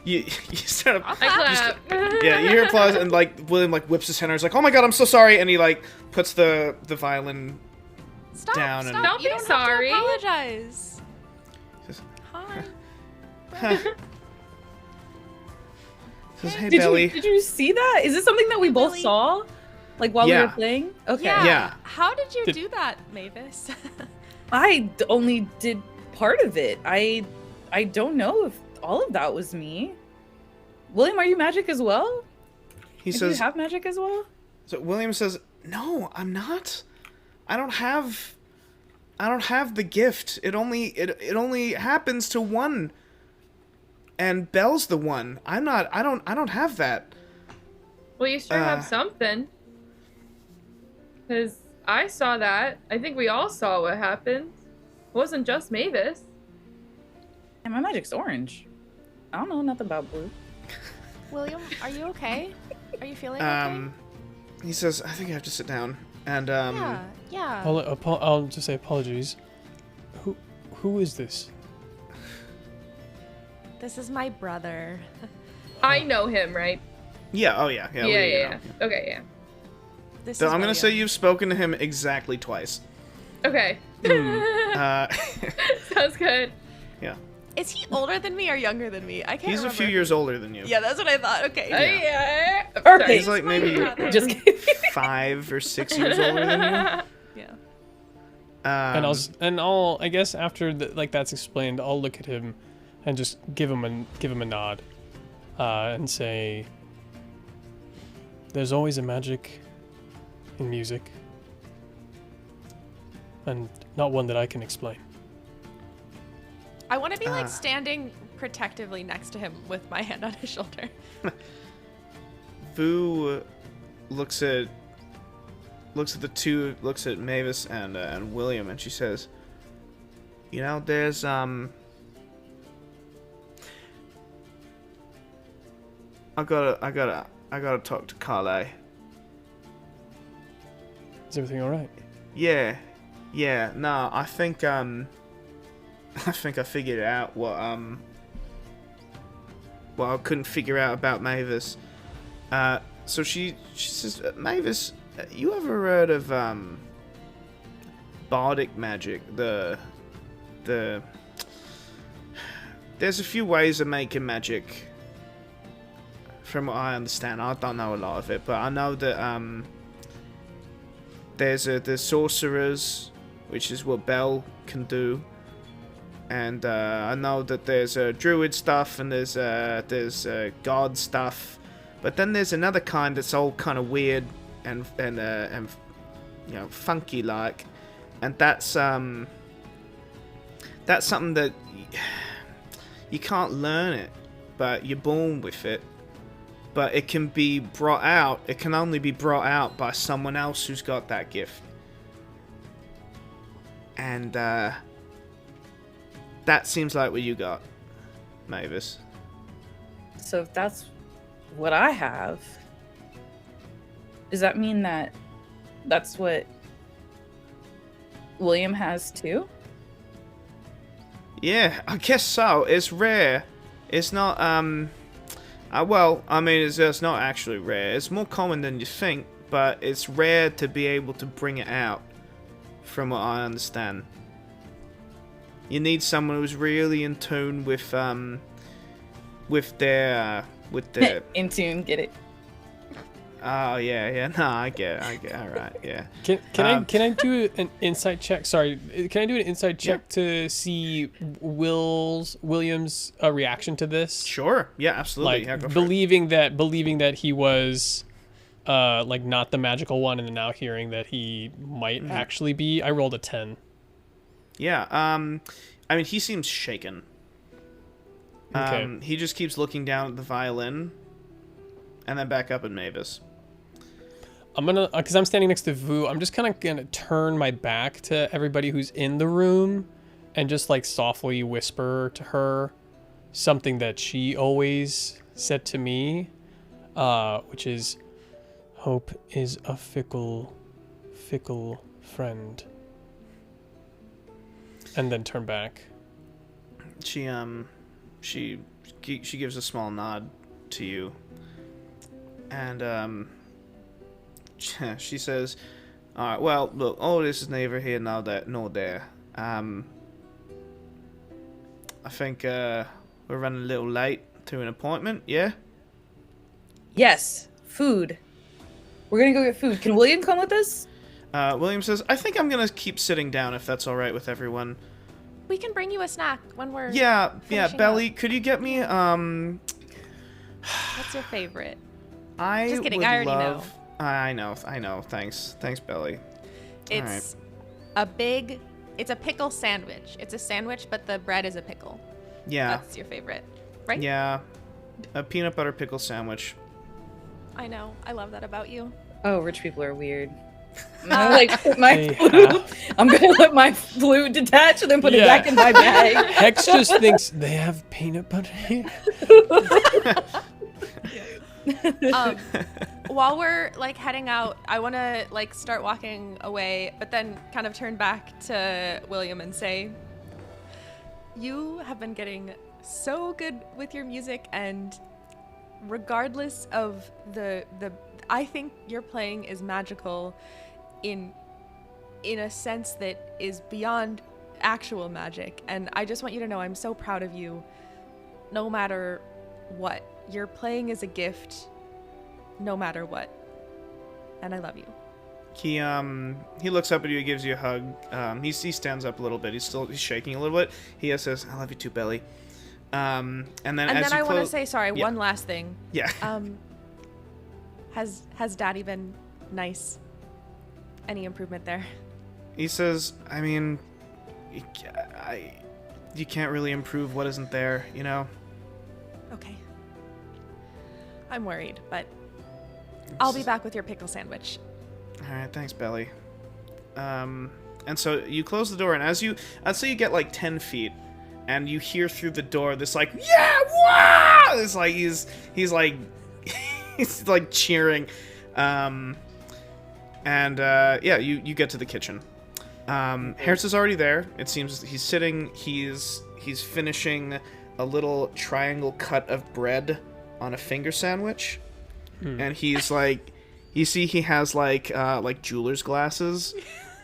you start up. I clap. Yeah, you hear applause, and like William like whips his hand. He's like, "Oh my god, I'm so sorry!" And he like puts the violin Stop, down stop. and- Don't You be don't sorry. have to apologize. Says, Hi. "Hey, Did Belly." you see that? Is this something that we both Billy. saw? Like while we Yeah. were playing? Okay. Yeah. How did you Did- do that, Mavis? Only did part of it. I don't know if all of that was me. William, are you magic as well? He Do says. you have magic as well? So William says, "No, I'm not. I don't have the gift. It only happens to one. And Belle's the one. I don't have that." Well, you sure have something. Because I saw that. I think we all saw what happened. It wasn't just Mavis. And my magic's orange. I don't know nothing about blue. William, are you okay? Are you feeling okay? He says, "I think I have to sit down." And Yeah. I'll just say apologies. Who is this? This is my brother. I know him, right? yeah, oh yeah, Yeah, we- yeah, you yeah. know. Okay, yeah. This So is I'm gonna say William. you've spoken to him exactly twice. Okay. Uh, Sounds good. yeah, Is he older than me or younger than me? I can't he's remember. a few years older than you. Yeah, that's what I thought. Okay. Oh, yeah. Perfect. He's like my maybe brother. Just kidding. 5 or 6 years older than you. Yeah. And I'll I guess after that's explained, I'll look at him and just give him a nod, and say, "There's always a magic in music. and not one that I can explain. I want to be like standing protectively next to him with my hand on his shoulder. Vu looks at the two, looks at Mavis and William, and she says, "You know, there's I gotta talk to Krunloe." Is everything all right? Yeah. No, I think I figured out what I couldn't figure out about Mavis. So she says, "Mavis, you ever heard of bardic magic? There's a few ways of making magic. From what I understand, I don't know a lot of it, but I know that there's sorcerers, which is what Belle can do, and I know that there's druid stuff and there's god stuff, but then there's another kind that's all kind of weird and funky like, and that's something that you can't learn it, but you're born with it. But it can be brought out. It can only be brought out by someone else who's got that gift. And that seems like what you got, Mavis. So if that's what I have, does that mean that that's what William has too? Yeah, I guess so. It's rare. It's not, well, I mean, it's not actually rare. It's more common than you think, but it's rare to be able to bring it out, from what I understand. You need someone who's really in tune with their In tune, get it? Oh yeah. No, I get. All right, yeah. Can I do an insight check? Sorry, can I do an insight check to see William's reaction to this? Sure. Yeah, absolutely. Like Yeah, go for believing that he was like not the magical one, and then now hearing that he might actually be. I rolled a 10. Yeah. I mean, he seems shaken. Okay. He just keeps looking down at the violin, and then back up at Mavis. I'm gonna, because I'm standing next to Vu, I'm just kind of gonna turn my back to everybody who's in the room and just like softly whisper to her something that she always said to me, which is, "Hope is a fickle friend." And then turn back. She gives a small nod to you, and she says, "All right, well, look, all this is neither here nor there. I think we're running a little late to an appointment. Yeah." Yes, food. We're gonna go get food. Can William come with us? William says, "I think I'm gonna keep sitting down if that's all right with everyone." We can bring you a snack when we're Yeah, finishing Belly, up. could you get me What's your favorite? I Just kidding, would I already love... I know. Thanks, Belly. It's it's a pickle sandwich. It's a sandwich, but the bread is a pickle. Yeah. That's your favorite, right? Yeah. A peanut butter pickle sandwich. I know. I love that about you. Oh, rich people are weird. I'm gonna like put my They flute. have- I'm gonna let my flute detach and then put it Yeah. back in my bag. Hex just thinks they have peanut butter here. While we're like heading out, I want to like start walking away, but then kind of turn back to William and say, "You have been getting so good with your music, and regardless of the I think your playing is magical in a sense that is beyond actual magic, and I just want you to know I'm so proud of you no matter what. Your playing is a gift no matter what, and I love you." He looks up at you, gives you a hug. He stands up a little bit. He's shaking a little bit. He says, "I love you too, Belly." And then I want to say, sorry, Yeah. one last thing. Yeah. Has Daddy been nice? Any improvement there? He says, I mean, you can't really improve what isn't there, you know? Okay. I'm worried, but I'll be back with your pickle sandwich. Alright, thanks, Belly. And so you close the door, and I'd say you get like 10 feet, and you hear through the door this like, yeah, wow! It's like, he's like, he's like cheering. Yeah, you get to the kitchen. Harris is already there. It seems he's sitting, he's finishing a little triangle cut of bread on a finger sandwich. And he's like, you see he has like jeweler's glasses,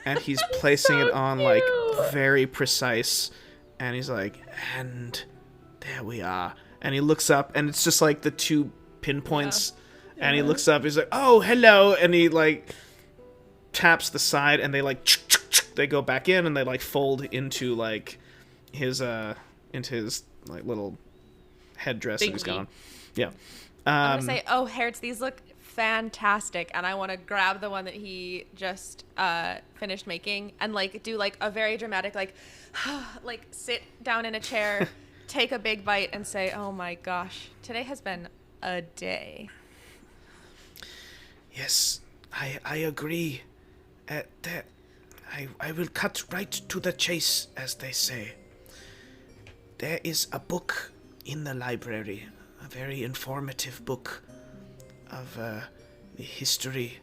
and he's placing it on like very precise, and he's like, and there we are. And he looks up, and it's just like the two pinpoints, and he looks up, he's like, oh, hello, and he like taps the side, and they like they go back in, and they like fold into like his like little headdress that he's got on. Yeah. I'm gonna say, oh, Hertz, these look fantastic, and I want to grab the one that he just finished making and like do like a very dramatic like like sit down in a chair, take a big bite, and say, oh my gosh, today has been a day. Yes, I agree. I will cut right to the chase, as they say. There is a book in the library, a very informative book of the history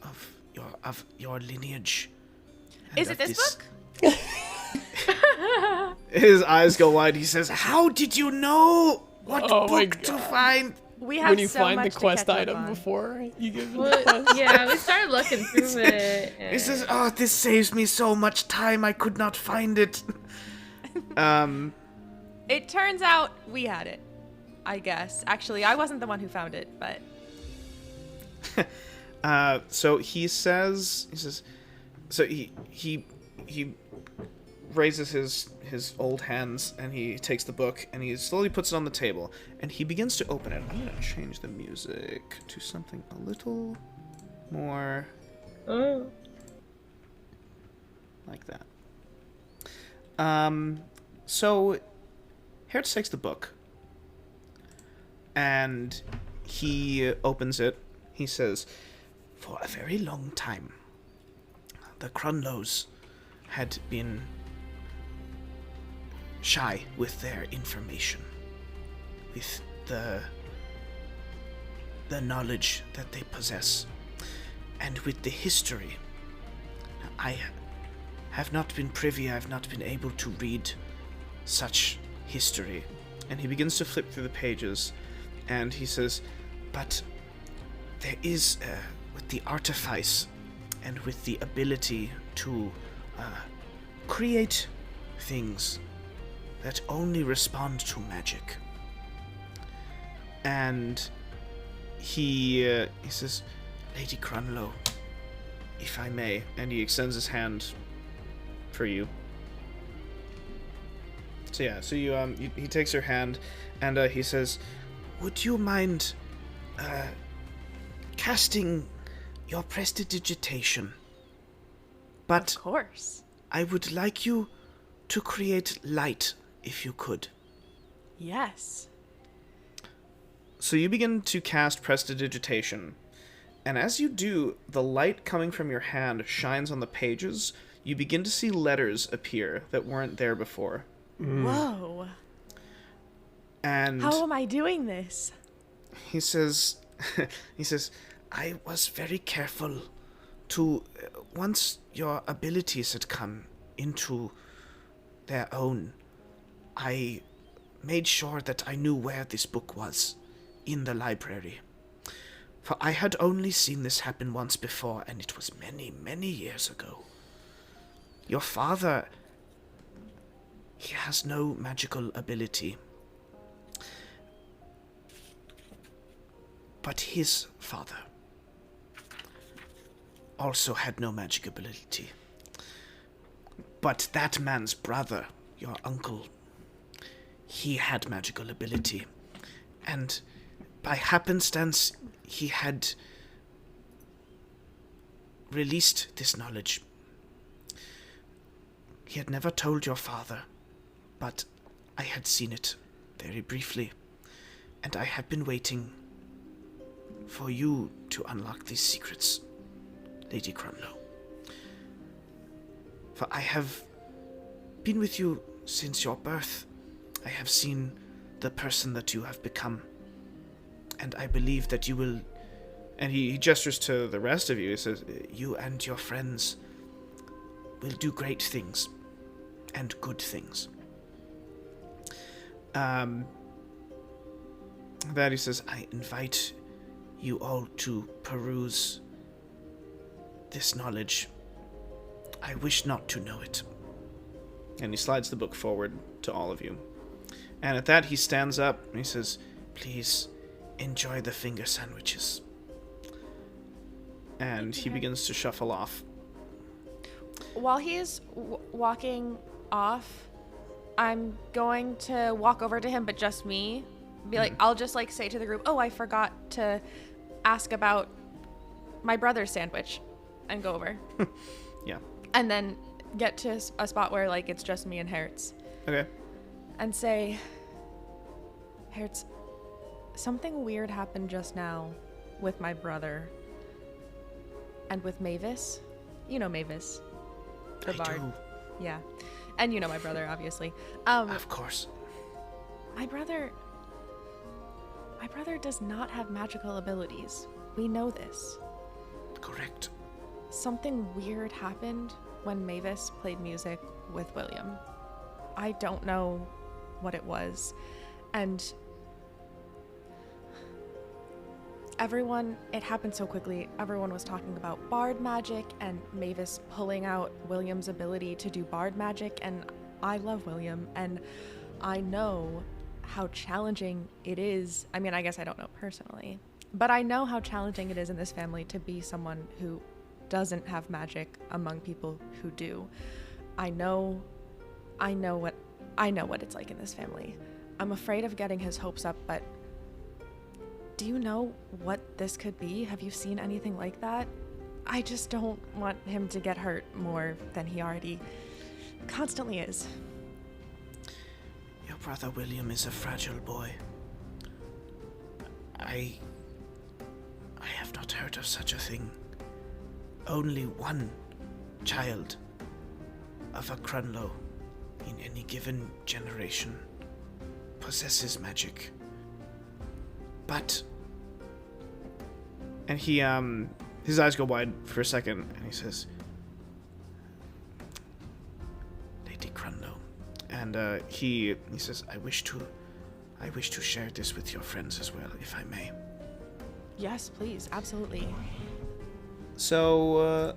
of your lineage. Is it this book? His eyes go wide. He says, "How did you know what book to find?" We have when you so find much the to quest catch up item on. before you give him the Well, quest. yeah, we started looking through it. He says, "Oh, this saves me so much time. I could not find it." It turns out we had it, I guess. Actually, I wasn't the one who found it, but So he says, so he raises his old hands, and he takes the book, and he slowly puts it on the table, and he begins to open it. I'm gonna change the music to something a little more like that. So Hertz takes the book, and he opens it. He says, for a very long time, the Krunloes had been shy with their information, with the knowledge that they possess, and with the history. I have not been privy, I have not been able to read such history. And he begins to flip through the pages, and he says, but there is, with the artifice and with the ability to create things that only respond to magic. And he says, Lady Krunloe, if I may, and he extends his hand for you. So yeah, so he takes your hand, and he says, would you mind casting your prestidigitation? But of course. I would like you to create light, if you could. Yes. So you begin to cast prestidigitation, and as you do, the light coming from your hand shines on the pages. You begin to see letters appear that weren't there before. Whoa. And How am I doing this? he says, I was very careful to, once your abilities had come into their own, I made sure that I knew where this book was in the library. For I had only seen this happen once before, and it was many, many years ago. Your father, he has no magical ability. But his father also had no magic ability. But that man's brother, your uncle, he had magical ability. And by happenstance, he had released this knowledge. He had never told your father, but I had seen it very briefly, and I have been waiting for you to unlock these secrets, Lady Krunloe. For I have been with you since your birth. I have seen the person that you have become, and I believe that you will... And he gestures to the rest of you. He says, you and your friends will do great things and good things. That he says, I invite you all to peruse this knowledge. I wish not to know it. And he slides the book forward to all of you. And at that, he stands up and he says, please enjoy the finger sandwiches. And he begins to shuffle off. While he's walking off, I'm going to walk over to him, but just me. Be like, I'll just like say to the group, oh, I forgot to ask about my brother's sandwich, and go over. Yeah. And then get to a spot where like it's just me and Hertz. Okay. And say, Hertz, something weird happened just now with my brother. And with Mavis. You know Mavis. The bard. do. Yeah. And you know my brother, obviously. Of course. My brother does not have magical abilities. We know this. Correct. Something weird happened when Mavis played music with William. I don't know what it was. And it happened so quickly. Everyone was talking about bard magic and Mavis pulling out William's ability to do bard magic, and I love William, and I know how challenging it is. I mean, I guess I don't know personally, but I know how challenging it is in this family to be someone who doesn't have magic among people who do. I know what it's like in this family. I'm afraid of getting his hopes up, but do you know what this could be? Have you seen anything like that? I just don't want him to get hurt more than he already constantly is. Your brother William is a fragile boy. I have not heard of such a thing. Only one child of a Krunloe in any given generation possesses magic. But... And he, his eyes go wide for a second, and he says, Lady Krunloe. And he says, I wish to share this with your friends as well, if I may. Yes, please, absolutely. So,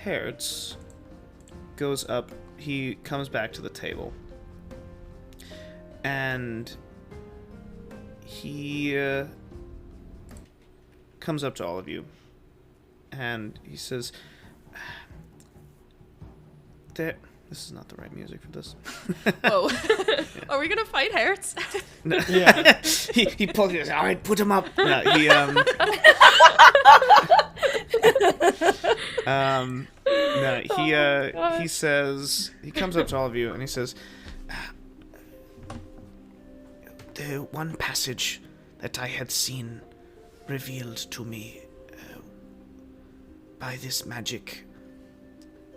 Hertz goes up, he comes back to the table, and he comes up to all of you, and he says, this is not the right music for this. Oh, are we gonna fight Hertz? No. Yeah. he pulls it. All right, put him up. No, he says, he comes up to all of you and he says, the one passage that I had seen revealed to me by this magic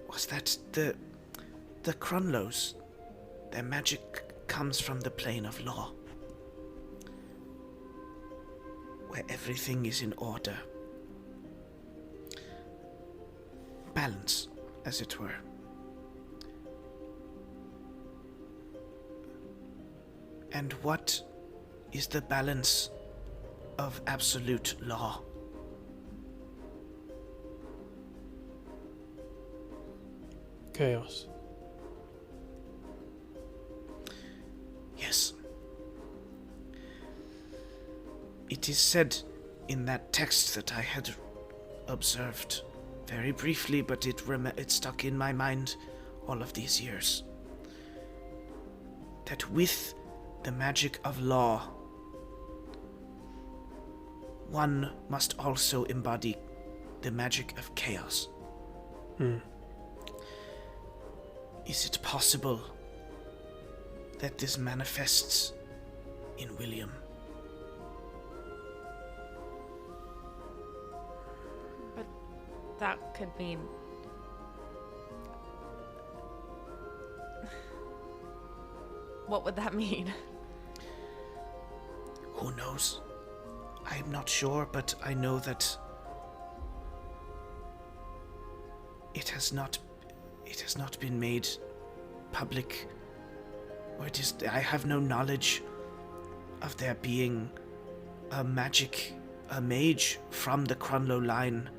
was that the Krunloes, their magic comes from the plane of law, where everything is in order. Balance, as it were. And what is the balance of absolute law? Chaos. Yes. It is said in that text that I had observed very briefly, but it stuck in my mind all of these years, that with the magic of law, one must also embody the magic of chaos. Is it possible that this manifests in William? But that could mean... What would that mean? Who knows? I am not sure, but I know that it has not been made public, or I have no knowledge of there being a mage from the Krunloe line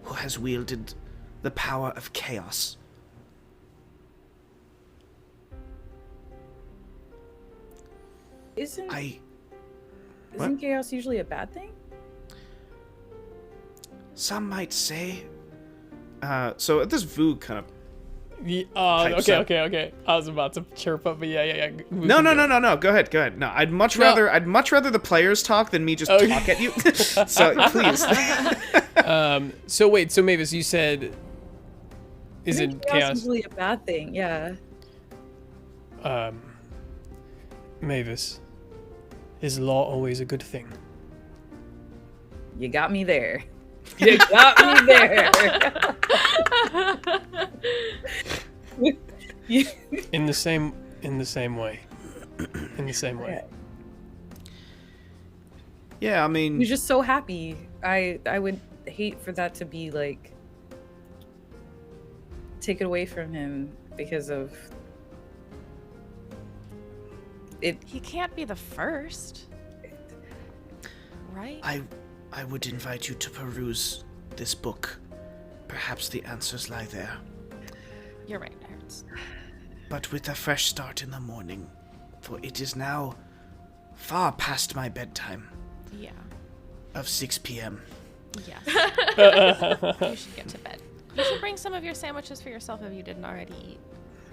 who has wielded the power of chaos. Isn't What? chaos usually a bad thing? Some might say. So this Voog kind of. Pipes up. Okay. I was about to chirp up, but yeah. No. Go ahead. No, I'd much rather the players talk than me just talk at you. So please. So wait, so Mavis, you said, isn't chaos usually a bad thing? Yeah. Mavis, is law always a good thing? You got me there. You got me there. In the same way. Yeah, I mean, You're just so happy. I would hate for that to be like taken away from him because of it. He can't be the first. Right? I would invite you to peruse this book. Perhaps the answers lie there. You're right, it hurts. But with a fresh start in the morning, for it is now far past my bedtime Yeah. of 6 p.m. Yes. You should get to bed. You should bring some of your sandwiches for yourself if you didn't already eat.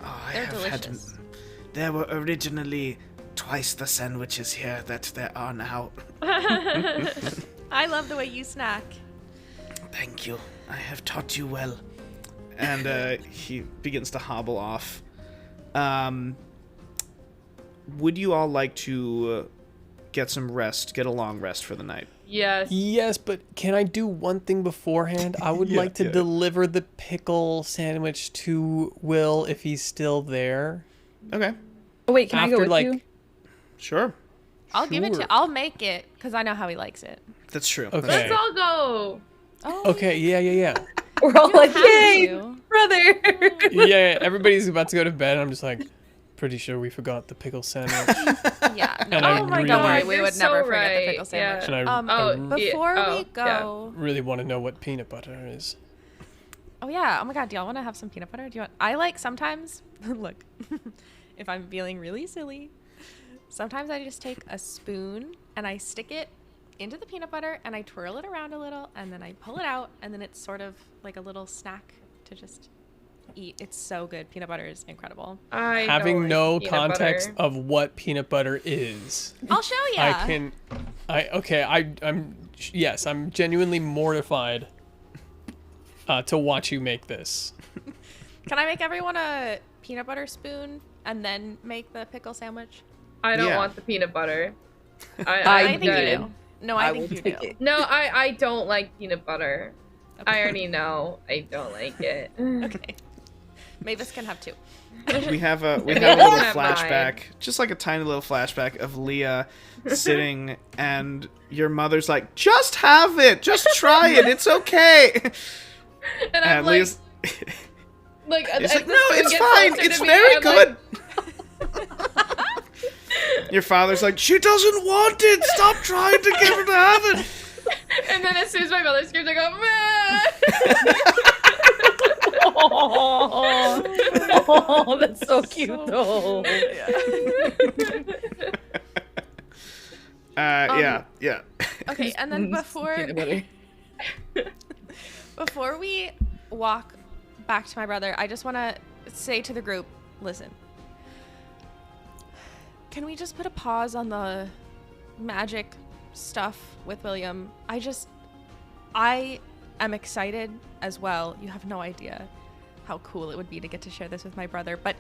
Oh, They're delicious. There were originally twice the sandwiches here that there are now. I love the way you snack. Thank you. I have taught you well. And he begins to hobble off. Would you all like to get some rest, get a long rest for the night? Yes. Yes, but can I do one thing beforehand? I would like to deliver the pickle sandwich to Will if he's still there. Okay. Oh wait, can I go with you? Sure. I'll give it to. I'll make it because I know how he likes it. That's true. Okay. Let's all go. Oh. Okay, yeah. We're all like, have yay, to. brother. Yeah, everybody's about to go to bed, and I'm just like, pretty sure we forgot the pickle sandwich. Yeah. No, And I Oh my really- don't worry. God, We you're would so never forget the right. pickle sandwich. And I Before we go. really want to know what peanut butter is. Oh yeah. Oh my God. Do y'all want to have some peanut butter? Do you want? I like sometimes. Look, if I'm feeling really silly, sometimes I just take a spoon and I stick it into the peanut butter and I twirl it around a little and then I pull it out and then it's sort of like a little snack to just eat. It's so good. Peanut butter is incredible. Having don't no like peanut context butter. of what peanut butter is, I'll show you. I'm genuinely mortified to watch you make this. Can I make everyone a peanut butter spoon and then make the pickle sandwich? I don't Yeah. want the peanut butter. I think good. you do. No, I think will you take do. it. No, I don't like peanut butter. I already know I don't like it. Okay. Mavis can have two. We have a I little don't have flashback, mine. just like a tiny little flashback of Leah sitting, and your mother's like, "Just have it, just try it, it's okay." And I'm And like, Leah's it's like, "No, it's fine, it's very good." Your father's like, "She doesn't want it. Stop trying to get her to have it." And then as soon as my mother screams, I go, Oh, that's so cute though. Yeah. Okay, and then Peanut butter. before we walk back to my brother, I just want to say to the group, listen. Can we just put a pause on the magic stuff with William? I am excited as well. You have no idea how cool it would be to get to share this with my brother, but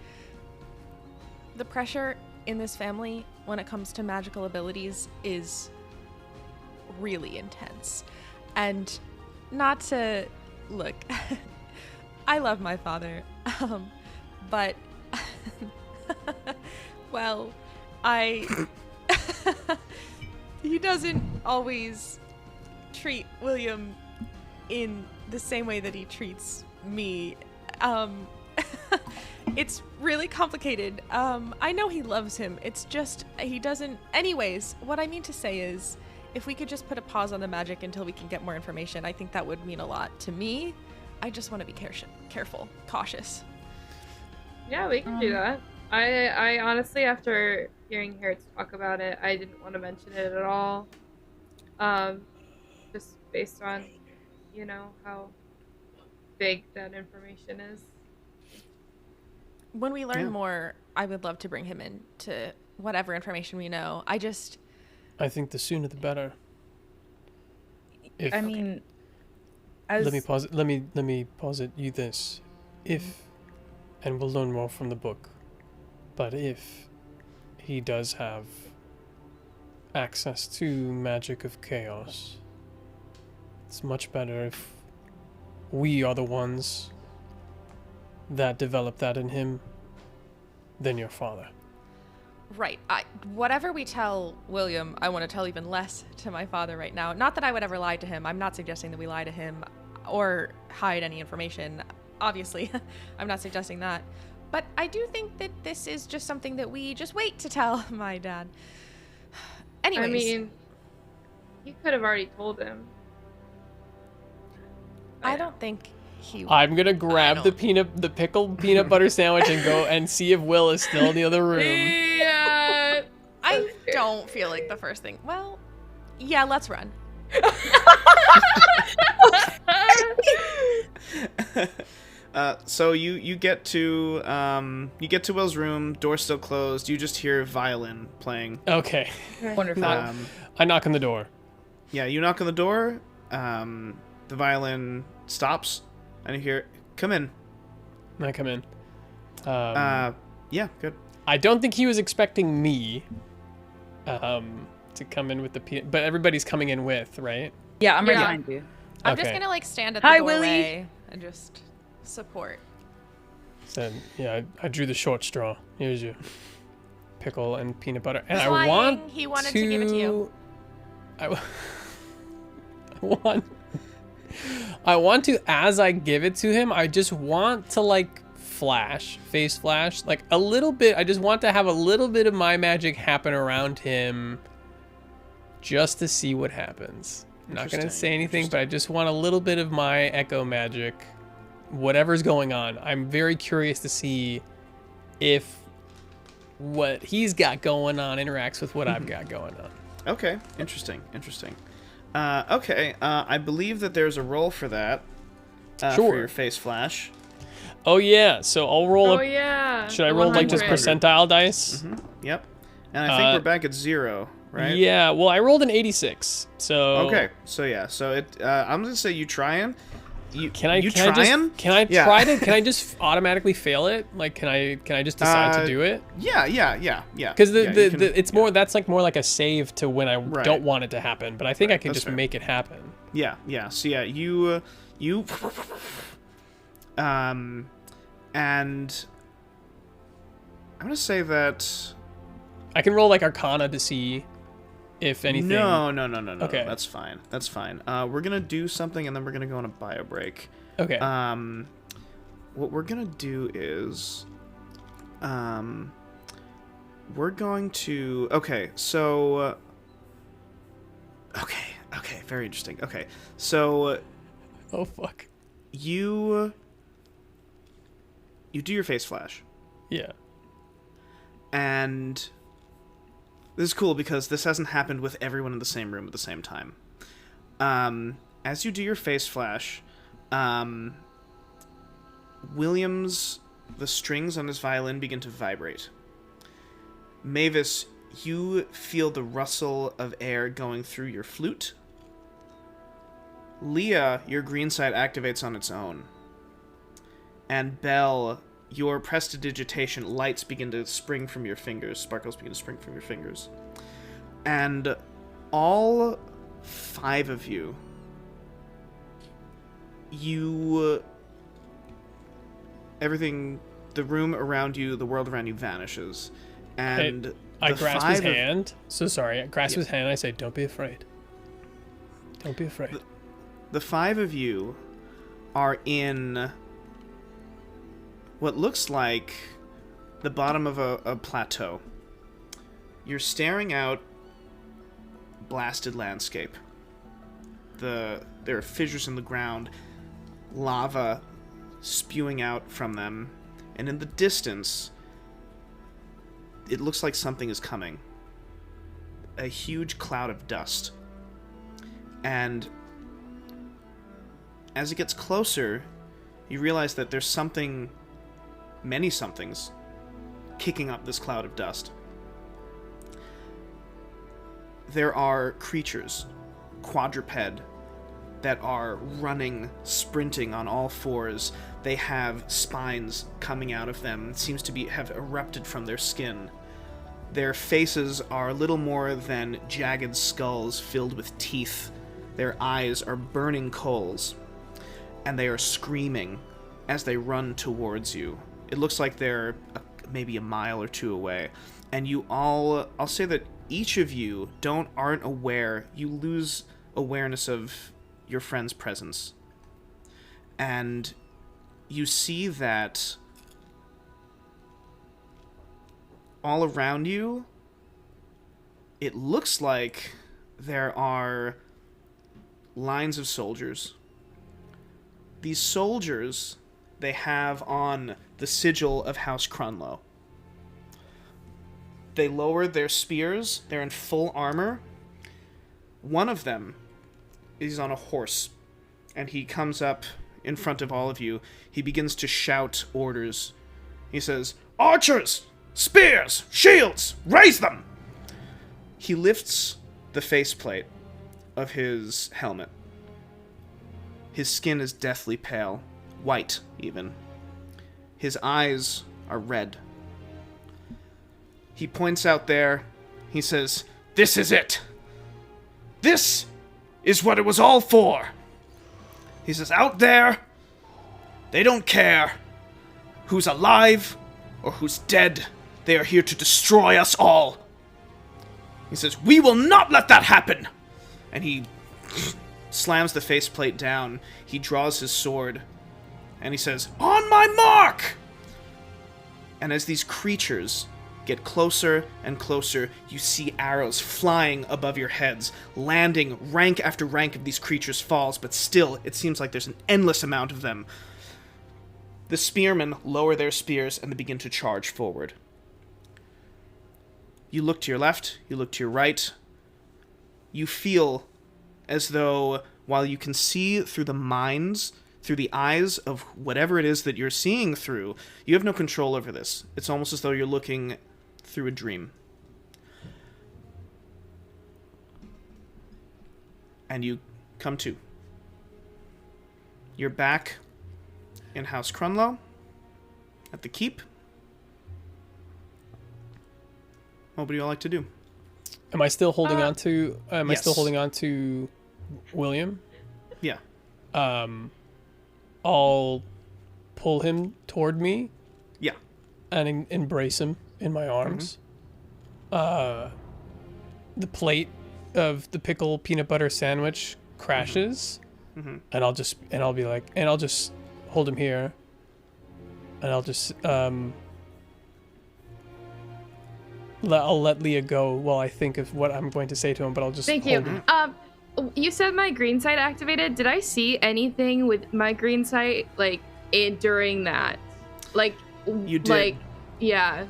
the pressure in this family when it comes to magical abilities is really intense. And not to look, I love my father, but well, he doesn't always treat William in the same way that he treats me. It's really complicated. I know he loves him. It's just he doesn't. Anyways, what I mean to say is, if we could just put a pause on the magic until we can get more information, I think that would mean a lot to me. I just want to be careful, cautious. Yeah, we can do that. I honestly, after hearing Harriet talk about it, I didn't want to mention it at all. Just based on, how big that information is. When we learn more, I would love to bring him in to whatever information we know. I think the sooner the better. Let me pause it. Let me posit you this. If, and we'll learn more from the book, but if he does have access to magic of chaos, it's much better if we are the ones that develop that in him than your father. Right. Whatever we tell William, I want to tell even less to my father right now. Not that I would ever lie to him. I'm not suggesting that we lie to him or hide any information. Obviously, I'm not suggesting that. But I do think that this is just something that we just wait to tell my dad. Anyways. I mean, you could have already told him. I don't think he... I'm gonna grab the pickled peanut butter sandwich and go and see if Will is still in the other room. Yeah. I don't feel like the first thing. Well, yeah, let's run. So you get to Will's room. Door's still closed. You just hear violin playing. Okay. Wonderful. I knock on the door. Yeah, you knock on the door. The violin stops, and you hear, "Come in." I come in. Yeah, good. I don't think he was expecting me to come in with the peanut, but everybody's coming in with, right? Yeah, I'm right Yeah. behind you. I'm just Okay. gonna stand at the Hi, doorway Willie. and just support. So yeah, I drew the short straw. Here's your pickle and peanut butter, and He's I lying. want He wanted to give it to you. I want to, as I give it to him, I just want to face flash, like a little bit. I just want to have a little bit of my magic happen around him, just to see what happens. I'm not gonna say anything, but I just want a little bit of my echo magic, whatever's going on. I'm very curious to see if what he's got going on interacts with what I've got going on. Okay, interesting. I believe that there's a roll for that. Sure. For your face flash. Oh yeah, so I'll roll Oh a. yeah. Should I The roll just 100. percentile dice? Mm-hmm. Yep. And I think we're back at 0, right? Yeah. Well, I rolled an 86. So. Okay. So yeah. So I'm gonna say you trying. Can I trying? Can I Yeah. try to? Can I just automatically fail it? Like, can I just decide to do it? Yeah. Because Yeah, it's more, that's more like a save to when I Right. don't want it to happen. But I think I can That's just fair. make it happen. Yeah. So yeah, you and I'm gonna say that. I can roll Arcana to see if anything. No. Okay. That's fine. We're gonna do something, and then we're gonna go on a bio break. Okay. What we're gonna do is, we're going to. Okay. So. Okay. Very interesting. Okay. So. Oh fuck. You do your face flash, Yeah. and this is cool because this hasn't happened with everyone in the same room at the same time. As you do your face flash, William's, the strings on his violin begin to vibrate. Mavis, you feel the rustle of air going through your flute. Leah, your green side activates on its own. And Belle, your prestidigitation, lights begin to spring from your fingers. Sparkles begin to spring from your fingers. And all 5 of you, everything, the room around you, the world around you vanishes. And I grasp his hand. So sorry. I grasp his hand and I say, don't be afraid. Don't be afraid. The 5 of you are in what looks like the bottom of a plateau. You're staring out blasted landscape. There are fissures in the ground, lava spewing out from them, and in the distance, it looks like something is coming. A huge cloud of dust. And as it gets closer, you realize that there's many somethings, kicking up this cloud of dust. There are creatures, quadruped, that are running, sprinting on all 4s. They have spines coming out of them. It seems to have erupted from their skin. Their faces are little more than jagged skulls filled with teeth. Their eyes are burning coals, and they are screaming as they run towards you. It looks like they're maybe a mile or 2 away. And I'll say that each of you aren't aware. You lose awareness of your friend's presence. And you see that all around you, it looks like there are lines of soldiers. These soldiers, they have on the sigil of House Krunloe. They lower their spears. They're in full armor. One of them is on a horse, and he comes up in front of all of you. He begins to shout orders. He says, "Archers! Spears! Shields! Raise them!" He lifts the faceplate of his helmet. His skin is deathly pale, white even. His eyes are red. He points out there. He says, "This is it. This is what it was all for." He says, "Out there, they don't care who's alive or who's dead. They are here to destroy us all." He says, "We will not let that happen." And he slams the faceplate down. He draws his sword, and he says, "On my mark!" And as these creatures get closer and closer, you see arrows flying above your heads, landing. Rank after rank of these creatures falls, but still, it seems like there's an endless amount of them. The spearmen lower their spears and they begin to charge forward. You look to your left, you look to your right. You feel as though, while you can see through the minds, through the eyes of whatever it is that you're seeing through, you have no control over this. It's almost as though you're looking through a dream. And you come to. You're back in House Krunloe, at the keep. What would you all like to do? Am I still holding on to? Am I yes. still holding on to William? Yeah. I'll pull him toward me. Yeah. And embrace him in my arms. The plate of the pickle peanut butter sandwich crashes, and I'll just hold him here, and I'll just I'll let Leah go while I think of what I'm going to say to him, but I'll just Thank hold you. him. You said my green sight activated. Did I see anything with my green sight during that? You did.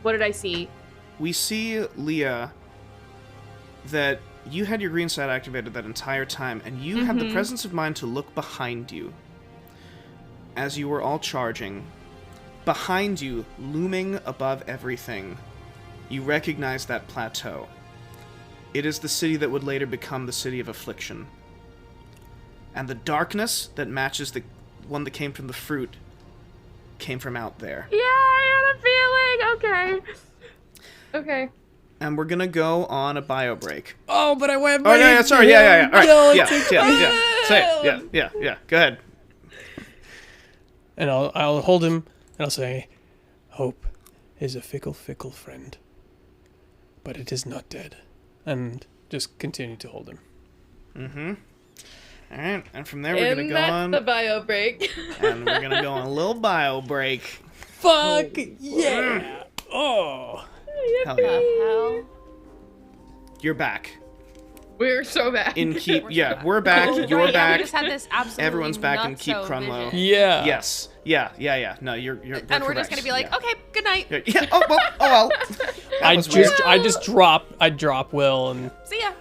What did I see? We see, Leah, that you had your green sight activated that entire time, and you had the presence of mind to look behind you as you were all charging. Behind you, looming above everything, you recognize that plateau. It is the city that would later become the City of Affliction. and the darkness that matches the one that came from the fruit came from out there. Yeah, I had a feeling. Okay. And we're gonna go on a bio break. Oh, but I went. Oh, yeah, sorry, yeah. All right, No, yeah, it's Say it. Yeah. Go ahead. And I'll hold him and I'll say, "Hope is a fickle friend, but it is not dead." And just continue to hold him. Mm-hmm. All right, and from there we're gonna go on. the bio break. And we're gonna go on a little bio break. Fuck yeah! Oh. Hell yeah. Hell. You're back. We're so bad. We're back. You're Right, back. We just had this absolutely Everyone's back in Keep nutso Krunloe. vision. Yeah. Yes. Yeah. No, you're And we're just correct. gonna be like, Yeah. okay, good night. Yeah. Oh well. I was weird. drop Will and See ya.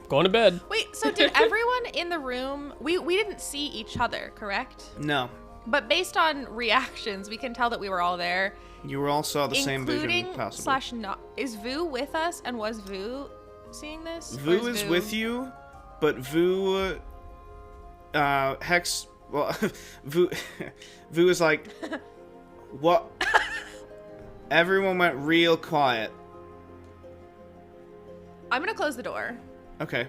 going to bed. Wait, so did everyone in the room? We didn't see each other, correct? No, But based on reactions, we can tell that we were all there. you all saw the same including vision, possibly. slash not. Is Vu with us? And was Vu seeing this? Or Vu is with you, but Vu, Hex. Well, Vu is like, what? Everyone went real quiet. I'm gonna close the door. Okay.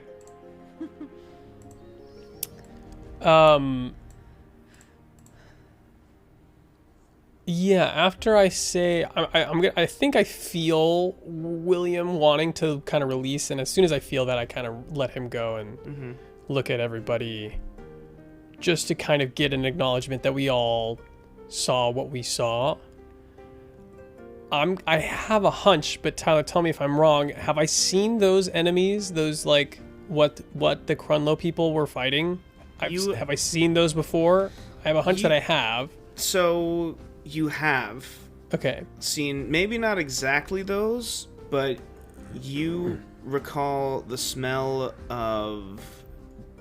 Yeah, after I say, I think I feel William wanting to kind of release, and as soon as I feel that, I kind of let him go and look at everybody, just to kind of get an acknowledgement that we all saw what we saw. I have a hunch, but Tyler, tell me if I'm wrong. Have I seen those enemies? Those like what the Krunloe people were fighting? Have I seen those before? I have a hunch that I have. So you have Okay. seen maybe not exactly those, but you recall the smell of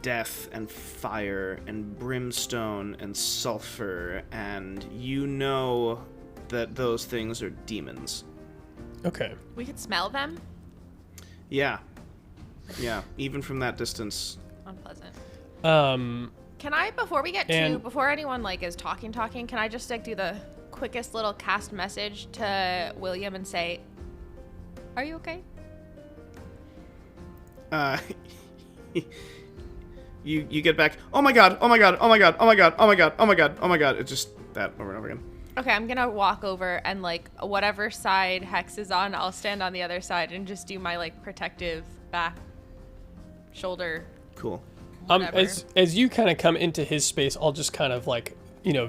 death and fire and brimstone and sulfur, and you know that those things are demons. Okay. We could smell them. Yeah, even from that distance. Unpleasant. Um. Can I, before we get And- before anyone like is talking, can I just like do the quickest little cast message to William and say, "Are you okay?" You get back. Oh my god. It's just that over and over again. Okay, I'm gonna walk over and like whatever side Hex is on, I'll stand on the other side and just do my like protective back, shoulder. Cool. Whatever. As you kind of come into his space, I'll just kind of like,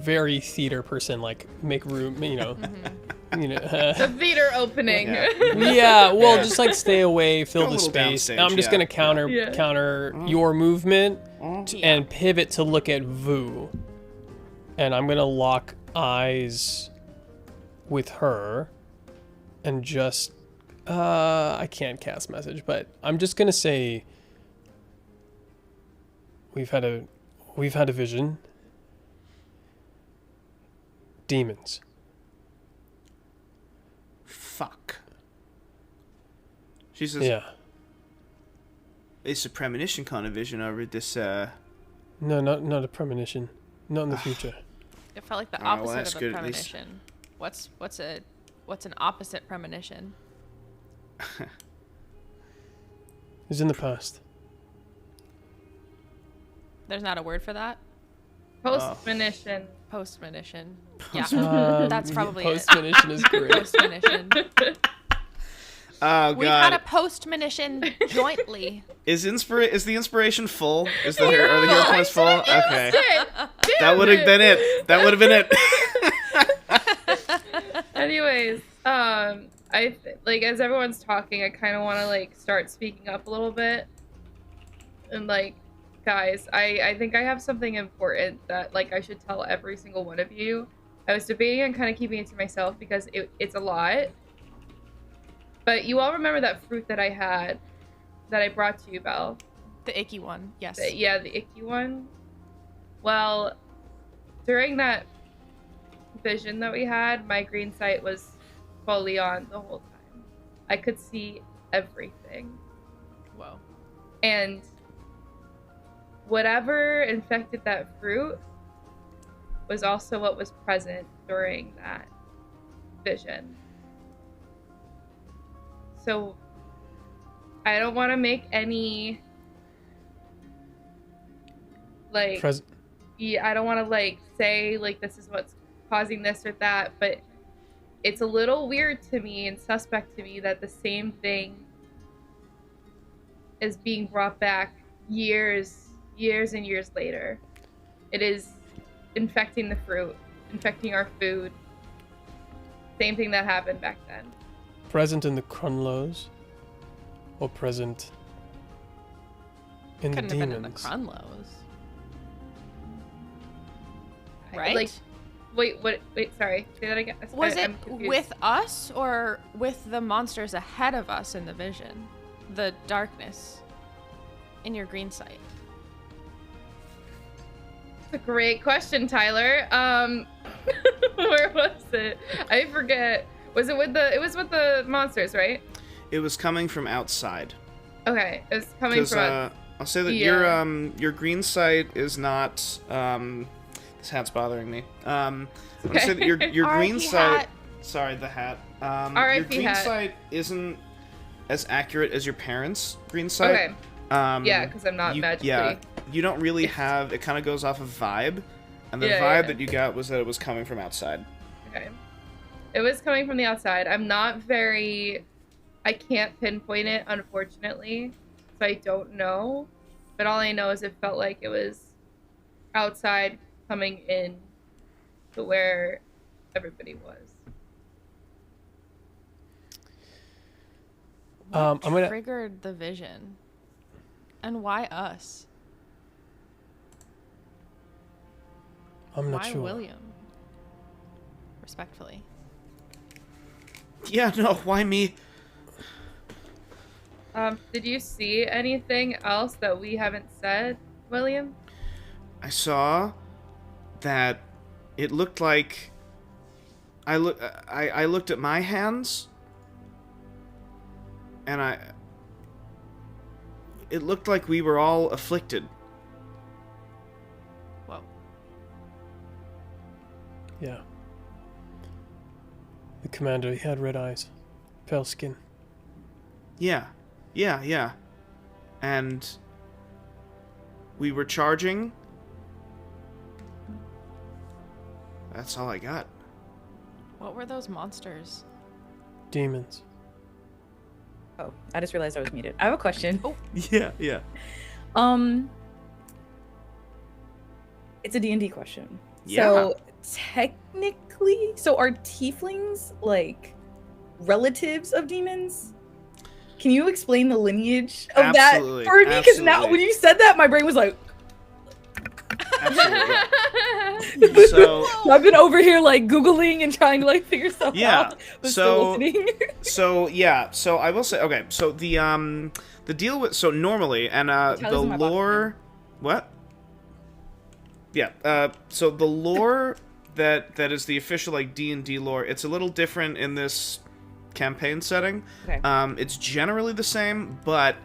very theater person, like make room, The theater opening. Yeah. just like stay away, fill Go a the little space. downstage, And I'm just gonna counter Yeah. your movement and pivot to look at Vu, and I'm gonna lock eyes with her, and just I can't cast message, but I'm just gonna say we've had a vision. Demons. Fuck. She says, Yeah. it's a premonition kind of vision over this, No, not a premonition. Not in the future. It felt like the Alright, well, opposite that's of a good, at least. premonition. What's an opposite premonition? It's in the past. There's not a word for that. Post-monition. Postmonition. Yeah, that's probably it. Post-monition is great. Postmonition. oh We've had a god. postmonition jointly. Is the inspiration full? Are the hero points full? Okay. That would have been it. Anyways, as everyone's talking, I kind of want to like start speaking up a little bit, and like, guys, I think I have something important that like I should tell every single one of you. I was debating on kind of keeping it to myself because it's a lot. But you all remember that fruit that I had, that I brought to you, Belle? The icky one, yes. The icky one. Well, during that vision that we had, my green sight was fully on the whole time. I could see everything. Whoa. And whatever infected that fruit was also what was present during that vision. So I don't want to make any like I don't want to like say like this is what's causing this or that, but it's a little weird to me and suspect to me that the same thing is being brought back years and years later. It is infecting the fruit, infecting our food. Same thing that happened back then. Present in the Krunloes, or present in Couldn't the have demons? been in the Krunloes. Right? Like, wait, sorry. Say that again. Was it I'm confused. with us or with the monsters ahead of us in the vision? The darkness in your green sight. That's a great question, Tyler. Where was it? I forget. Was it with the? It was with the monsters, right? It was coming from outside. Okay, it was coming from. I'll say that your green sight is not. This hat's bothering me. I'm gonna say that your green sight. Hat. Sorry, the hat. Your R.I.P. green hat. sight isn't as accurate as your parents' green sight. Okay. Yeah, because I'm not magically. Yeah, you don't really have. It kind of goes off of vibe, and the vibe that you got was that it was coming from outside. Okay. It was coming from the outside. I can't pinpoint it, unfortunately, so I don't know. But all I know is it felt like it was outside coming in to where everybody was. What I'm gonna. triggered the vision? And why us? I'm not Why sure. William? Respectfully. Yeah, no, why me? Did you see anything else that we haven't said, William? I saw that it looked like I looked at my hands and it looked like we were all afflicted. Whoa. Yeah. The commander, he had red eyes, pale skin. Yeah. And we were charging. That's all I got. What were those monsters? Demons. Oh, I just realized I was muted. I have a question. Oh. Yeah. It's a D&D question. Yeah. So technically, are tieflings like relatives of demons? Can you explain the lineage of Absolutely, that for me? Because now absolutely. when you said that, my brain was like, Absolutely. So I've been over here like Googling and trying to like figure stuff Yeah, out. But still listening. so I will say, okay, so the deal with, so normally, and the Tyler's in my box lore, what? Yeah, so the lore that is the official like D&D lore, it's a little different in this campaign setting. Okay. It's generally the same, but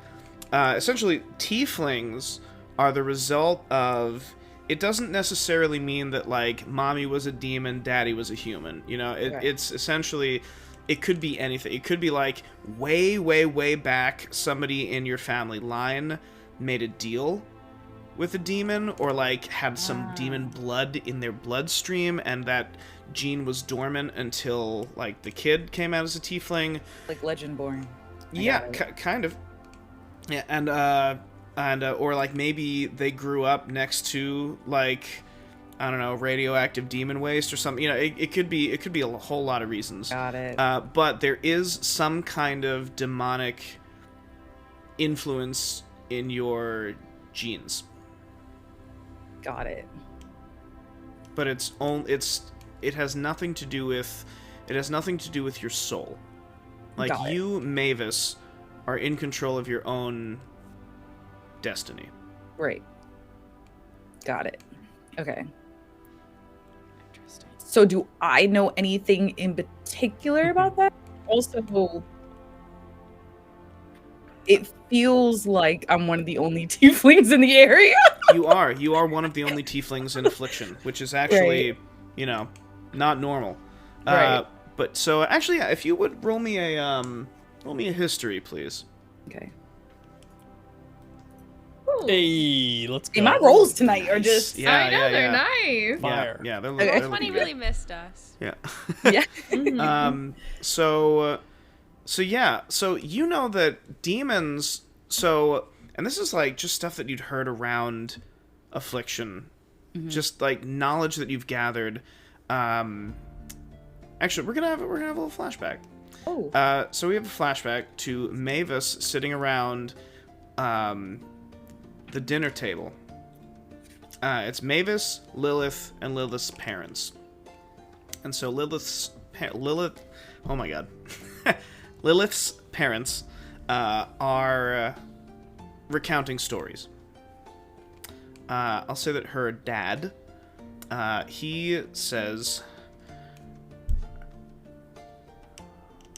essentially tieflings are the result of, it doesn't necessarily mean that like mommy was a demon, daddy was a human, you know. Right. It's essentially, it could be anything. It could be like way back somebody in your family line made a deal with a demon, or like had some demon blood in their bloodstream, and that gene was dormant until like the kid came out as a tiefling. Like Legendborn. Yeah, kind of. Yeah, and or like maybe they grew up next to like, I don't know, radioactive demon waste or something. You know, it could be a whole lot of reasons. Got it. But there is some kind of demonic influence in your genes. Got it. But it has nothing to do with your soul. Like, Got it. you, Mavis, are in control of your own destiny. Right. Got it. Okay. Interesting. So do I know anything in particular about that? Also, it feels like I'm one of the only tieflings in the area. You are one of the only tieflings in affliction, which is actually, not normal. Right. But so actually, yeah, if you would roll me a history, please. Okay. Ooh. Hey, let's go. Hey, my rolls tonight are just Yeah, I know, yeah, they're yeah. nice. Fire. Yeah, they're, Okay. they're Roll 20 looking really good. missed us. Yeah. yeah. So you know that demons. So, and this is like just stuff that you'd heard around affliction, just like knowledge that you've gathered. Actually, we're gonna have a little flashback. Oh. So we have a flashback to Mavis sitting around the dinner table. It's Mavis, Lilith, and Lilith's parents. And so Lilith's parents are recounting stories. I'll say that her dad, he says,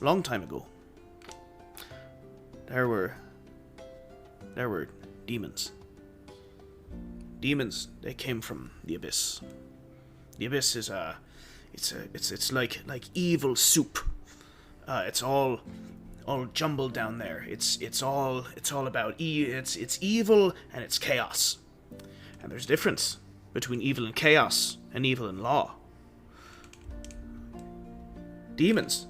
long time ago, there were demons. Demons, they came from the abyss. The abyss is it's like evil soup. It's all jumbled down there. It's all about it's evil and it's chaos. And there's a difference between evil and chaos and evil and law. Demons,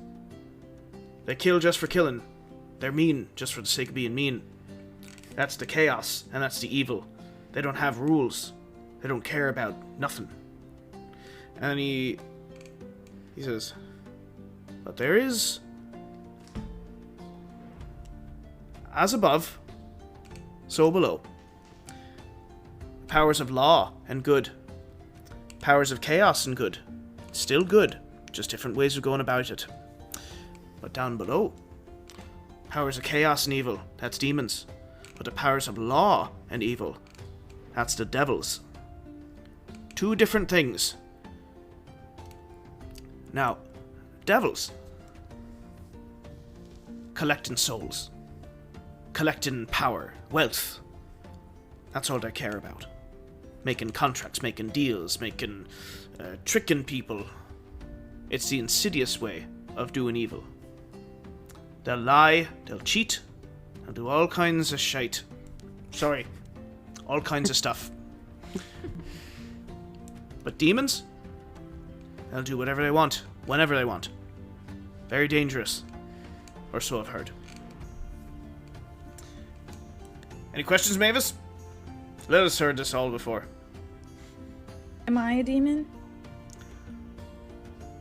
they kill just for killing. They're mean just for the sake of being mean. That's the chaos and that's the evil. They don't have rules. They don't care about nothing. And he says, but there is, as above, so below, powers of law and good, powers of chaos and good, still good, just different ways of going about it. But down below, powers of chaos and evil, that's demons. But the powers of law and evil, that's the devils. Two different things. Now, devils, collecting souls, collecting power, wealth, that's all they care about. Making contracts, making deals, tricking people. It's the insidious way of doing evil. They'll lie, they'll cheat, they'll do all kinds of shite. Sorry, all kinds of stuff. But demons, they'll do whatever they want, whenever they want. Very dangerous, or so I've heard. Any questions, Mavis? Let us heard this all before. Am I a demon?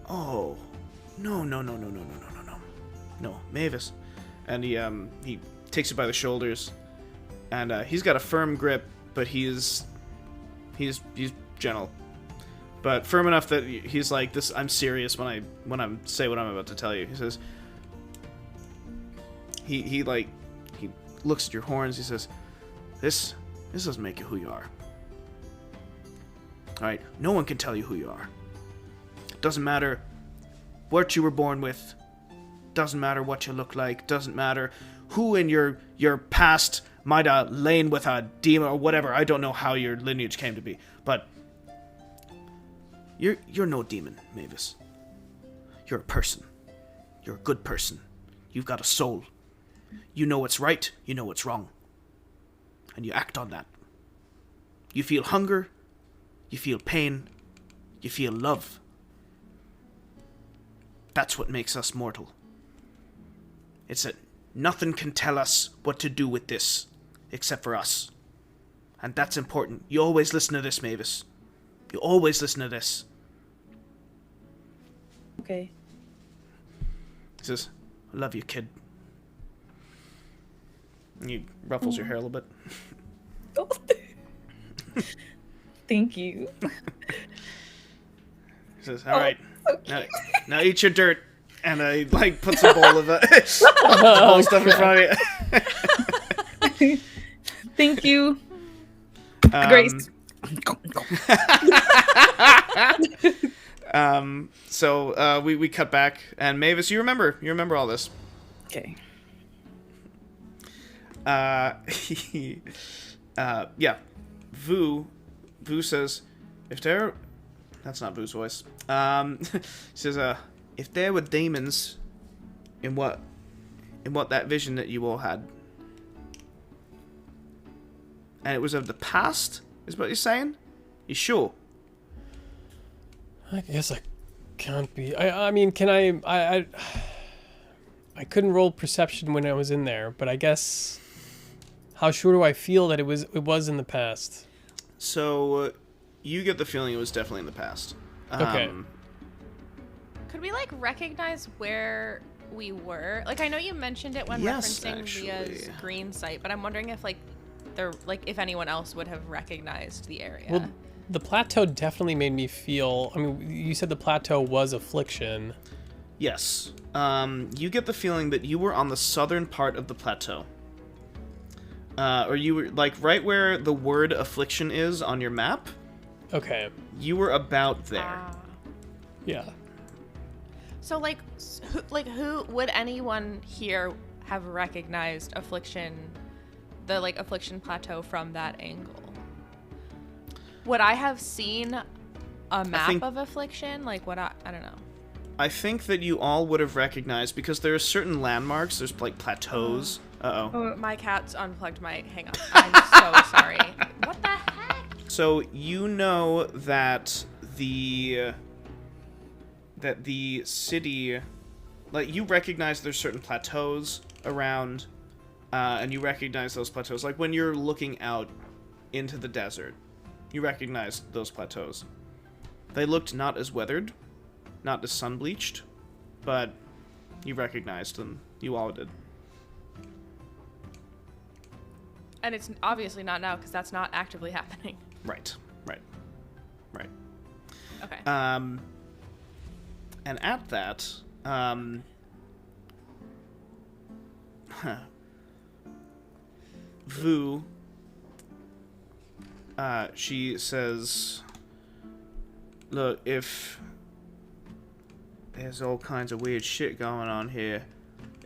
Oh, no, Mavis. And he takes you by the shoulders, and he's got a firm grip, but he's gentle, but firm enough that he's like, this. I'm serious when I say what I'm about to tell you. He says, he looks at your horns. He says, this doesn't make you who you are. All right, no one can tell you who you are. Doesn't matter what you were born with. Doesn't matter what you look like. Doesn't matter who in your past might have lain with a demon or whatever. I don't know how your lineage came to be, but you're no demon, Mavis. You're a person. You're a good person. You've got a soul. You know what's right. You know what's wrong, and you act on that. You feel hunger. You feel pain. You feel love. That's what makes us mortal. It's that nothing can tell us what to do with this, except for us. And that's important. You always listen to this, Mavis. You always listen to this. Okay. He says, I love you, kid. And he ruffles your hair a little bit. Oh. Thank you. He says, all right, now eat your dirt. And I puts a bowl of bowl of stuff in front of you. Thank you, Grace. So we cut back, and Mavis, you remember all this. Okay. Yeah. Vu says, if there... That's not Vu's voice. He says, if there were demons in what that vision that you all had, and it was of the past, is what you're saying? You sure? I guess I can't be. I mean, can I couldn't roll perception when I was in there, but I guess how sure do I feel that it was in the past? So you get the feeling it was definitely in the past. Okay. Could we like recognize where we were? Like, I know you mentioned it when Yes, referencing actually. Leah's green site, but I'm wondering if like if anyone else would have recognized the area. Well, the plateau definitely made me feel. I mean, you said the plateau was affliction. Yes. You get the feeling that you were on the southern part of the plateau. Or you were, like, right where the word affliction is on your map. Okay. You were about there. Yeah. So, like, who would anyone here have recognized affliction, the like affliction plateau from that angle? Would I have seen a map of affliction? Like, what I don't know. I think that you all would have recognized, because there are certain landmarks. There's like plateaus. Uh-oh. My cat's unplugged my. Hang on. I'm so sorry. What the heck? So you know that the city, like, you recognize there's certain plateaus around, and you recognize those plateaus. Like when you're looking out into the desert, you recognize those plateaus. They looked not as weathered, not as sun-bleached, but you recognized them. You all did. And it's obviously not now because that's not actively happening. Right. Okay. And at that, Vu, she says, look, if there's all kinds of weird shit going on here,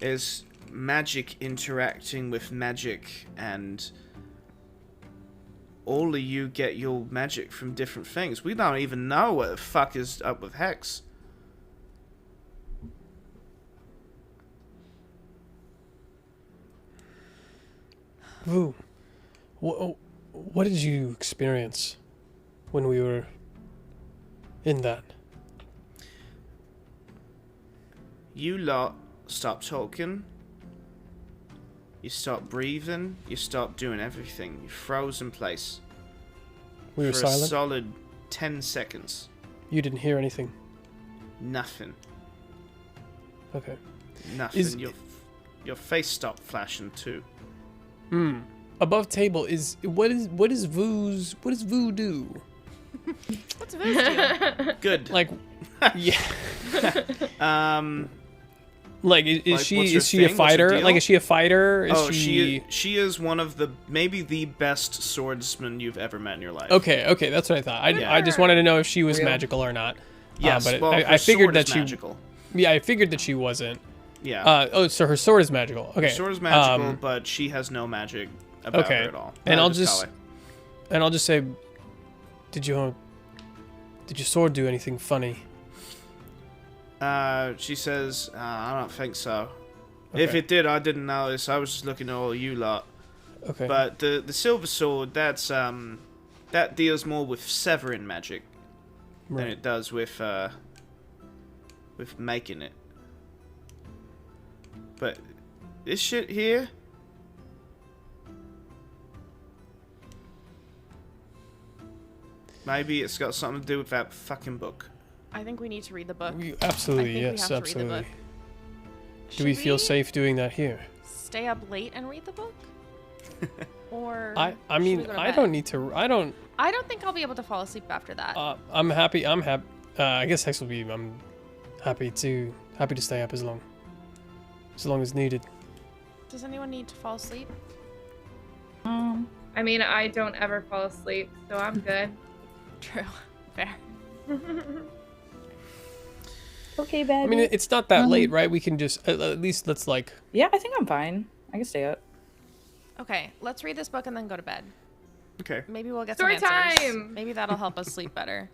there's magic interacting with magic, and all of you get your magic from different things. We don't even know what the fuck is up with Hex. Ooh. What did you experience when we were in that? You lot stop talking. You stop breathing. You stop doing everything. You froze in place. We were for silent? a solid 10 seconds. You didn't hear anything? Nothing. Okay. Nothing. Your face stopped flashing too. Above table is what is Vu do? What's Vu's deal? Good. Like, yeah. Like, is Like, she what's her is she a thing? What's her fighter? deal? Like, is she a fighter? Is Oh, she is one of the, maybe the best swordsman you've ever met in your life. Okay, that's what I thought. I just wanted to know if she was Real. magical or not. Yes, but well, I figured that she. magical. Yeah, I figured that she wasn't. Yeah. So her sword is magical. Okay. Her sword is magical, but she has no magic about her at all. And Neither does I'll just say, did your sword do anything funny? She says, I don't think so. Okay. If it did, I didn't notice. I was just looking at all you lot. Okay. But the silver sword, that deals more with severing magic than Right. it does with making it. But this shit here, maybe it's got something to do with that fucking book. I think we need to read the book. Absolutely, I think yes, we have to read the absolutely. book. Do we Should feel safe doing that here? Stay up late and read the book? Or I should we mean, go to I bed? don't need to. I don't. I don't think I'll be able to fall asleep after that. I'm happy. I guess Hex will be. I'm happy to stay up as long as needed. Does anyone need to fall asleep? I mean, I don't ever fall asleep, so I'm good. True. Fair. Okay, baby. I mean, it's not that late, right? We can just at least let's like. Yeah, I think I'm fine. I can stay up. Okay, let's read this book and then go to bed. Okay. Maybe we'll get Story some answers. time! Maybe that'll help us sleep better.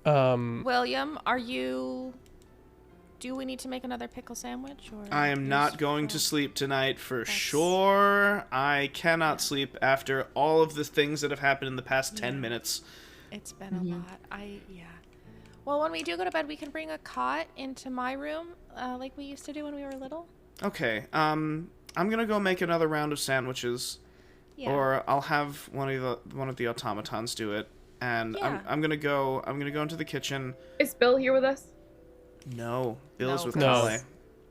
Um, William, do we need to make another pickle sandwich? Or I am not going to sleep tonight for sure. I cannot sleep after all of the things that have happened in the past 10 minutes. It's been a lot. Well, when we do go to bed, we can bring a cot into my room, like we used to do when we were little. Okay. I'm gonna go make another round of sandwiches, or I'll have one of the automatons do it, and I'm gonna go into the kitchen. Is Bill here with us? No, Bill's with No. Krunloe.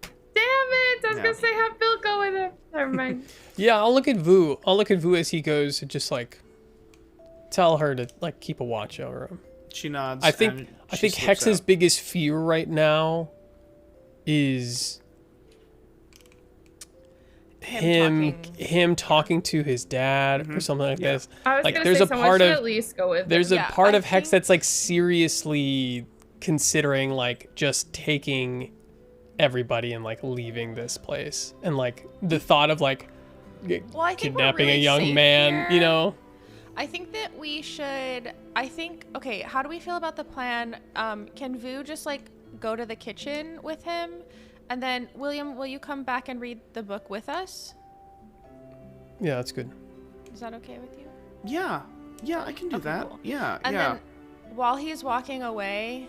Damn it! I was gonna say have Bill go with him. Never mind. yeah, I'll look at Vu. I'll look at Vu as he goes, and just like tell her to like keep a watch over him. She nods. I and think she slips Hex's out. biggest fear right now is him talking to his dad or something like this. I was Like gonna there's say a someone part should of at least go with there's him. a part I of Hex think- that's like seriously considering like just taking everybody and like leaving this place, and like the thought of like Well, I think we're kidnapping really a young safe man, here. you know. I think that we should. Okay, how do we feel about the plan? Can Vu just like go to the kitchen with him, and then William, will you come back and read the book with us? Yeah, that's good. Is that okay with you? Yeah, I can do Okay, that. cool. Yeah, And yeah. then while he's walking away,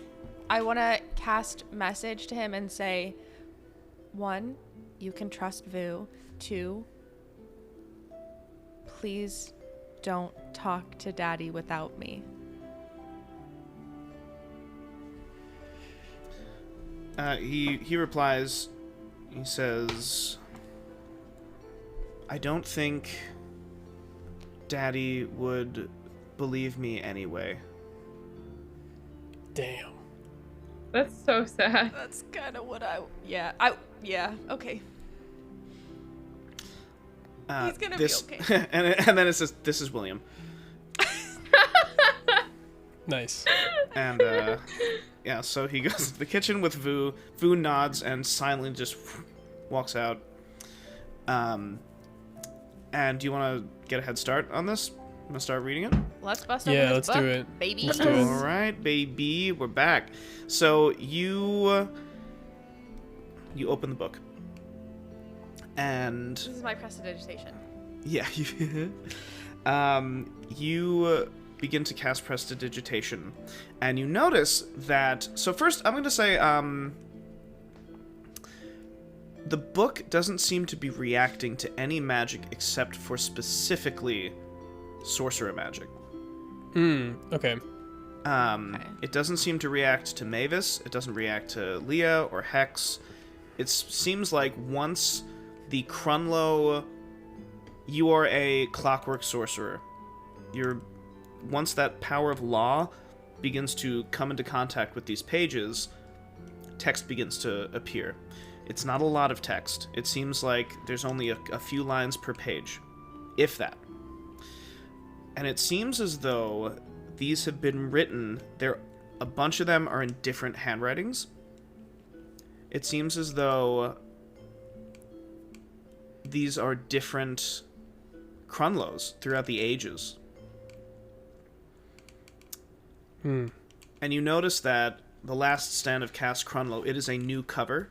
I want to cast message to him and say, 1, you can trust Vu. 2, please don't talk to Daddy without me. He replies. He says, "I don't think Daddy would believe me anyway." Damn. That's so sad. That's kind of what okay. He's gonna be okay. and then it says, "This is William." Nice. And yeah, so he goes to the kitchen with Vu. Vu nods and silently just walks out. And do you want to get a head start on this? I'm gonna start reading it. Let's bust Yeah, open this let's book, do it. baby. Let's do it. All right, baby, we're back. So you open the book, and This is my prestidigitation. yeah, you begin to cast prestidigitation, and you notice that. So first, I'm going to say the book doesn't seem to be reacting to any magic except for specifically sorcerer magic. Okay. It doesn't seem to react to Mavis. It doesn't react to Leah or Hex. It seems like once the Krunloe, you are a clockwork sorcerer. Once that power of law begins to come into contact with these pages, text begins to appear. It's not a lot of text. It seems like there's only a few lines per page, if that. And it seems as though these have been written, a bunch of them are in different handwritings. It seems as though these are different Krunloes throughout the ages. And you notice that the last stand of Cast Krunloe, it is a new cover.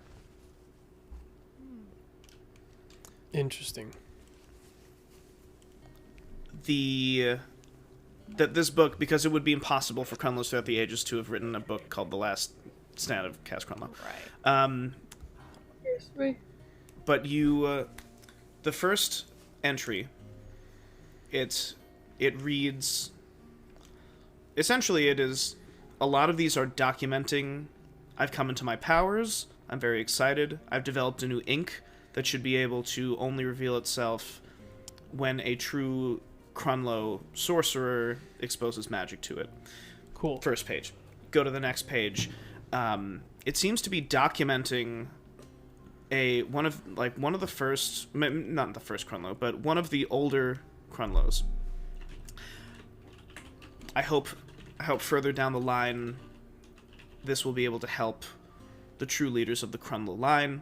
Interesting. That this book, because it would be impossible for Krunloes throughout the ages to have written a book called The Last Stand of Cast Krunloe. Right. But you, the first entry, it reads, essentially it is, a lot of these are documenting, I've come into my powers, I'm very excited, I've developed a new ink that should be able to only reveal itself when a true Krunloe sorcerer exposes magic to it. Cool. First page. Go to the next page. It seems to be documenting one of the first, not the first Krunloe, but one of the older Krunloes. I hope further down the line this will be able to help the true leaders of the Krunloe line.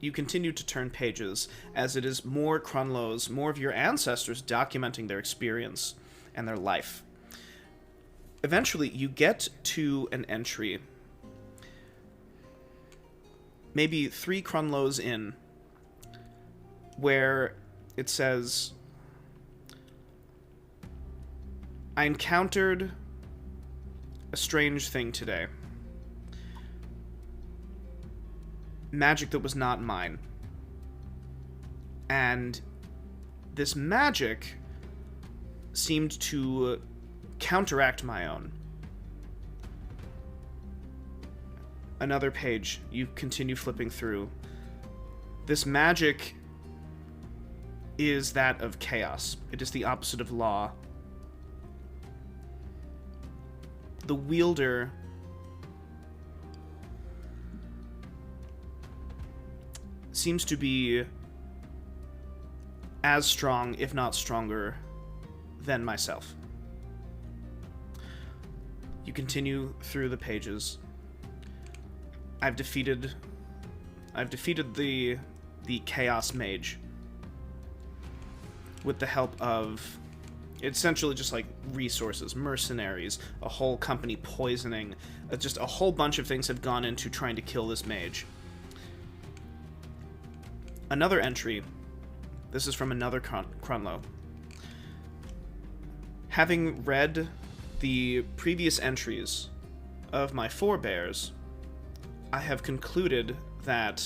You continue to turn pages as it is more Krunloes, more of your ancestors documenting their experience and their life. Eventually, you get to an entry, maybe 3 Krunloes in, where it says, I encountered a strange thing today. Magic that was not mine. And this magic seemed to counteract my own. Another page, you continue flipping through. This magic is that of chaos. It is the opposite of law. The wielder seems to be as strong, if not stronger, than myself. You continue through the pages. I've defeated the Chaos Mage with the help of essentially just like resources, mercenaries, a whole company poisoning, just a whole bunch of things have gone into trying to kill this mage. Another entry. This is from another Krunloe. Having read the previous entries of my forebears, I have concluded that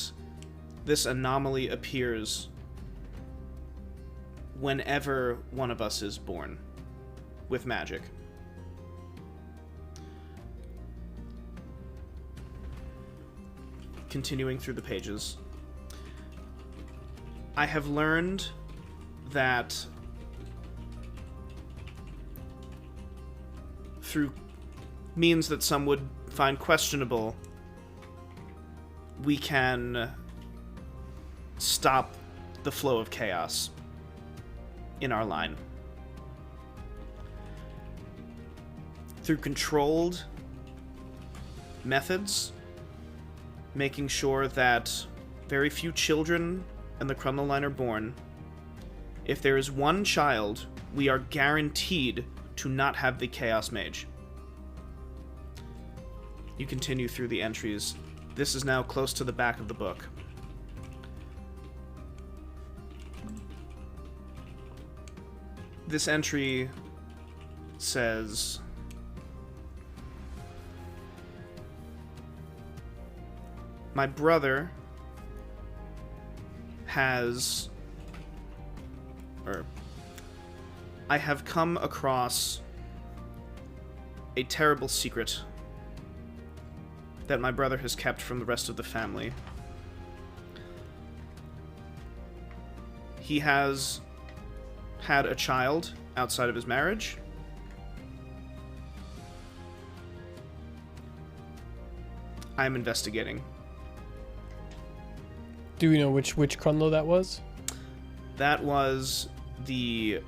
this anomaly appears whenever one of us is born with magic. Continuing through the pages, I have learned that through means that some would find questionable, we can stop the flow of chaos in our line. Through controlled methods, making sure that very few children in the Krunloe line are born. If there is one child, we are guaranteed to not have the Chaos Mage. You continue through the entries. This is now close to the back of the book. This entry says, my brother has, I have come across a terrible secret that my brother has kept from the rest of the family. He has had a child outside of his marriage. I'm investigating. Do we know which Krunloe that was? That was the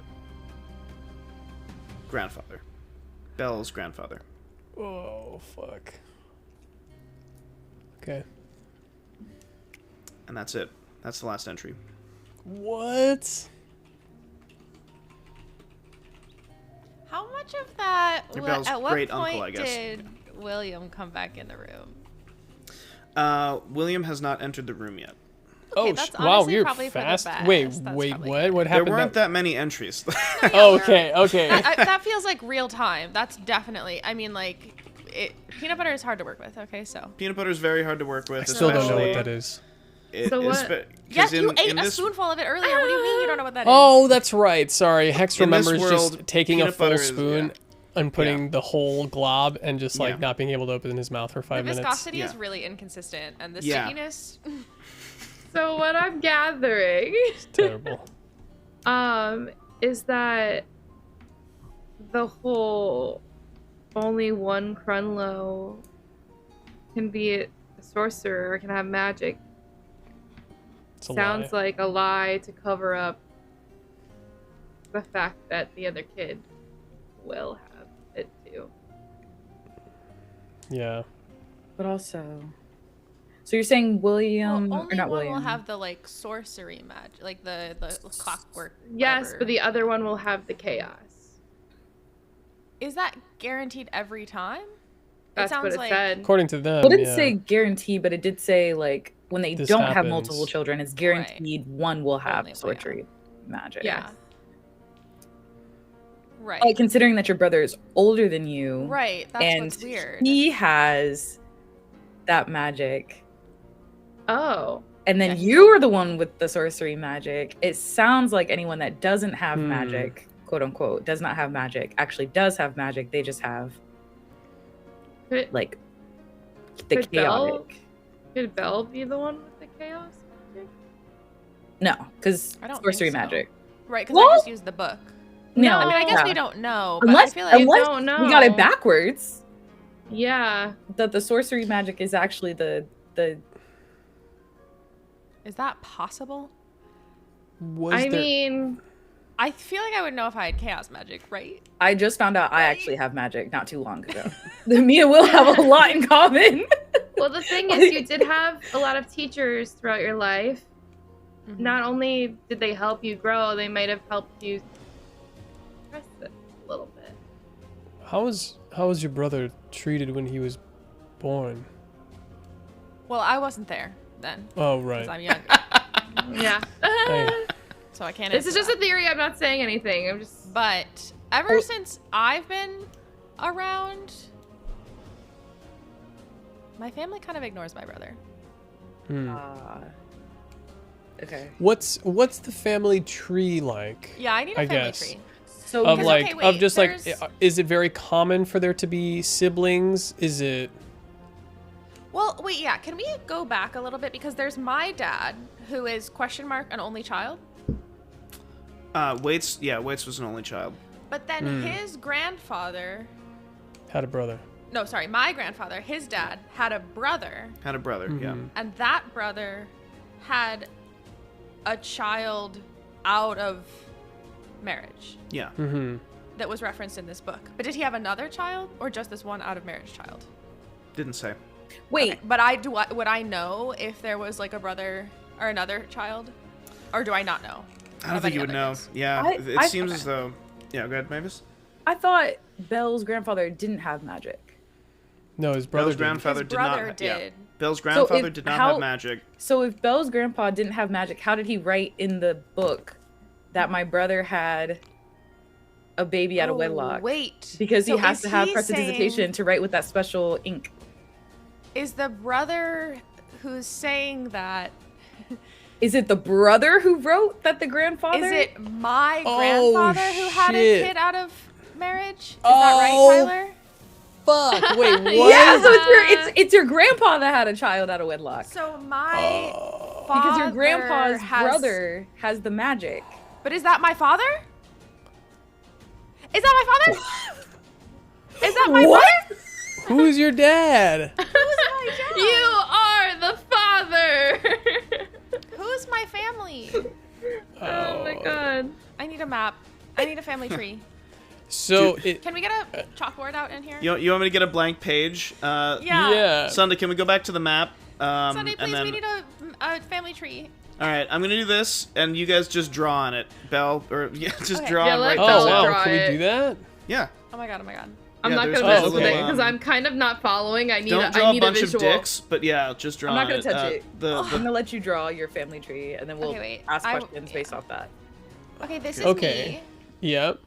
grandfather. Belle's grandfather. Oh, fuck. Okay. And that's it. That's the last entry. What? How much of that? Your Belle's At what great point uncle, I guess. did William come back in the room? William has not entered the room yet. Okay, Oh, that's wow, honestly you're probably for the fast. best. Wait, That's wait, probably what? good. What There happened? weren't that many entries. Oh, okay, okay. That feels like real time. That's definitely. I mean, like, peanut butter is hard to work with. Okay, so. Peanut butter is very hard to work with. I still don't know especially- what that is. So what? Yes, you ate a spoonful of it earlier. What do you mean you don't know what that is? Oh, that's right. Sorry. Hex In this remembers world, just taking a peanut full butter is- spoon yeah. and putting Yeah. the whole glob and just like Yeah. not being able to open his mouth for 5 The minutes. viscosity is Yeah. really inconsistent, and the Yeah. stickiness. So what I'm gathering It's terrible. is that the whole only one Krunloe can be a sorcerer or can have magic It's a sounds lie. like a lie to cover up the fact that the other kid will have it too. Yeah. But also, So you're saying William, Well, or only not one William? will have the like sorcery magic, like the clockwork. Yes, whatever. but the other one will have the chaos. Is that guaranteed every time? That's what it said. According to them, Well, it didn't yeah. say guarantee, but it did say like when they This don't have happens. multiple children, it's guaranteed one will have Only one. sorcery magic. Yeah. Right. Like, considering that your brother is older than you, Right. That's and what's weird. he has that magic, Oh. and then Yeah, you are the one with the sorcery magic. It sounds like anyone that doesn't have magic, quote unquote, does not have magic, actually does have magic. They just have Could, like the Could Belle- chaotic. could Belle be the one with the chaos magic? No, because I don't sorcery think so. magic. Right, because Well, I just used the book. No, I mean, I guess yeah. we don't know, but Unless, I feel like unless don't know. we got it backwards. Yeah. That the sorcery magic is actually the is that possible? Was there... mean, I feel like I would know if I had chaos magic, right? I just found out I actually have magic not too long ago. Me and Will have a lot in common. well, the thing is, you did have a lot of teachers throughout your life. Mhm. Not only did they help you grow, they might have helped you progress it a little bit. How was your brother treated when he was born? Well, I wasn't there then, Oh, because right. I'm young, Yeah. Hey. so I can't. This is answer just a that. theory. I'm not saying anything. I'm just. But ever since I've been around, my family kind of ignores my brother. Hmm. Okay. What's the family tree like? Yeah, I need a I family guess. tree. So Of Because, like okay, of wait, just like there's- is it very common for there to be siblings? Is it Well, wait, yeah. Can we go back a little bit because there's my dad who is question mark an only child, Waits was an only child. but then his grandfather. had a brother? No, sorry, my grandfather, his dad had a brother, Had a brother, yeah. Mhm. and that brother had a child out of marriage Yeah. Mm-hmm. that was referenced in this book. But did he have another child or just this one out of marriage child? Didn't say. wait, Okay, but would I know if there was like a brother or another child, or do I not know? I don't Have think any you would other know. guess? Yeah. It I- seems okay. as though. Yeah, go ahead, Mavis. I thought Belle's grandfather didn't have magic. No, his brother Bell's didn't. grandfather His did brother not. did. Yeah. Bell's grandfather if- did not how- have magic. So if Belle's grandpa didn't have magic, how did he write in the book that my brother had a baby out of Oh, wedlock? Wait, Because he so has is to have he prestidigitation saying- to write with that special ink. Is the brother who's saying that? Is it the brother who wrote that the grandfather? Is it my Oh, grandfather who had a shit. kid out of marriage? Is that right, Oh, Tyler? Fuck! Wait, what? Yeah, so it's your grandpa that had a child out of wedlock. So my father Because your grandpa's has- brother has the magic. But is that my father? Is that my father? Is that my What? brother? Who's your dad? Who's my dad? You are the father. Who's my family? Oh my god. I need a map. I need a family tree. So Dude. it. Can we get a chalkboard out in here? You want me to get a blank page? Yeah. Yeah. Sunday, can we go back to the map? Sunday, and please, then, we need a family tree. All right, I'm gonna do this, and you guys just draw on it, Belle, or yeah, just Okay. draw Yeah, on let right Oh Belle there. wow! draw Can we it. do that? Yeah. Oh my god, oh my god. I'm Yeah, not there's gonna mess this with little, it because I'm kind of not following. I need Don't a, draw I a need bunch a of visual. dicks, but yeah, just draw I'm not on gonna it. touch it. I'm The gonna let you draw your family tree, and then we'll Okay, wait. ask I- questions based off that. Okay, this is Okay. me. Yep.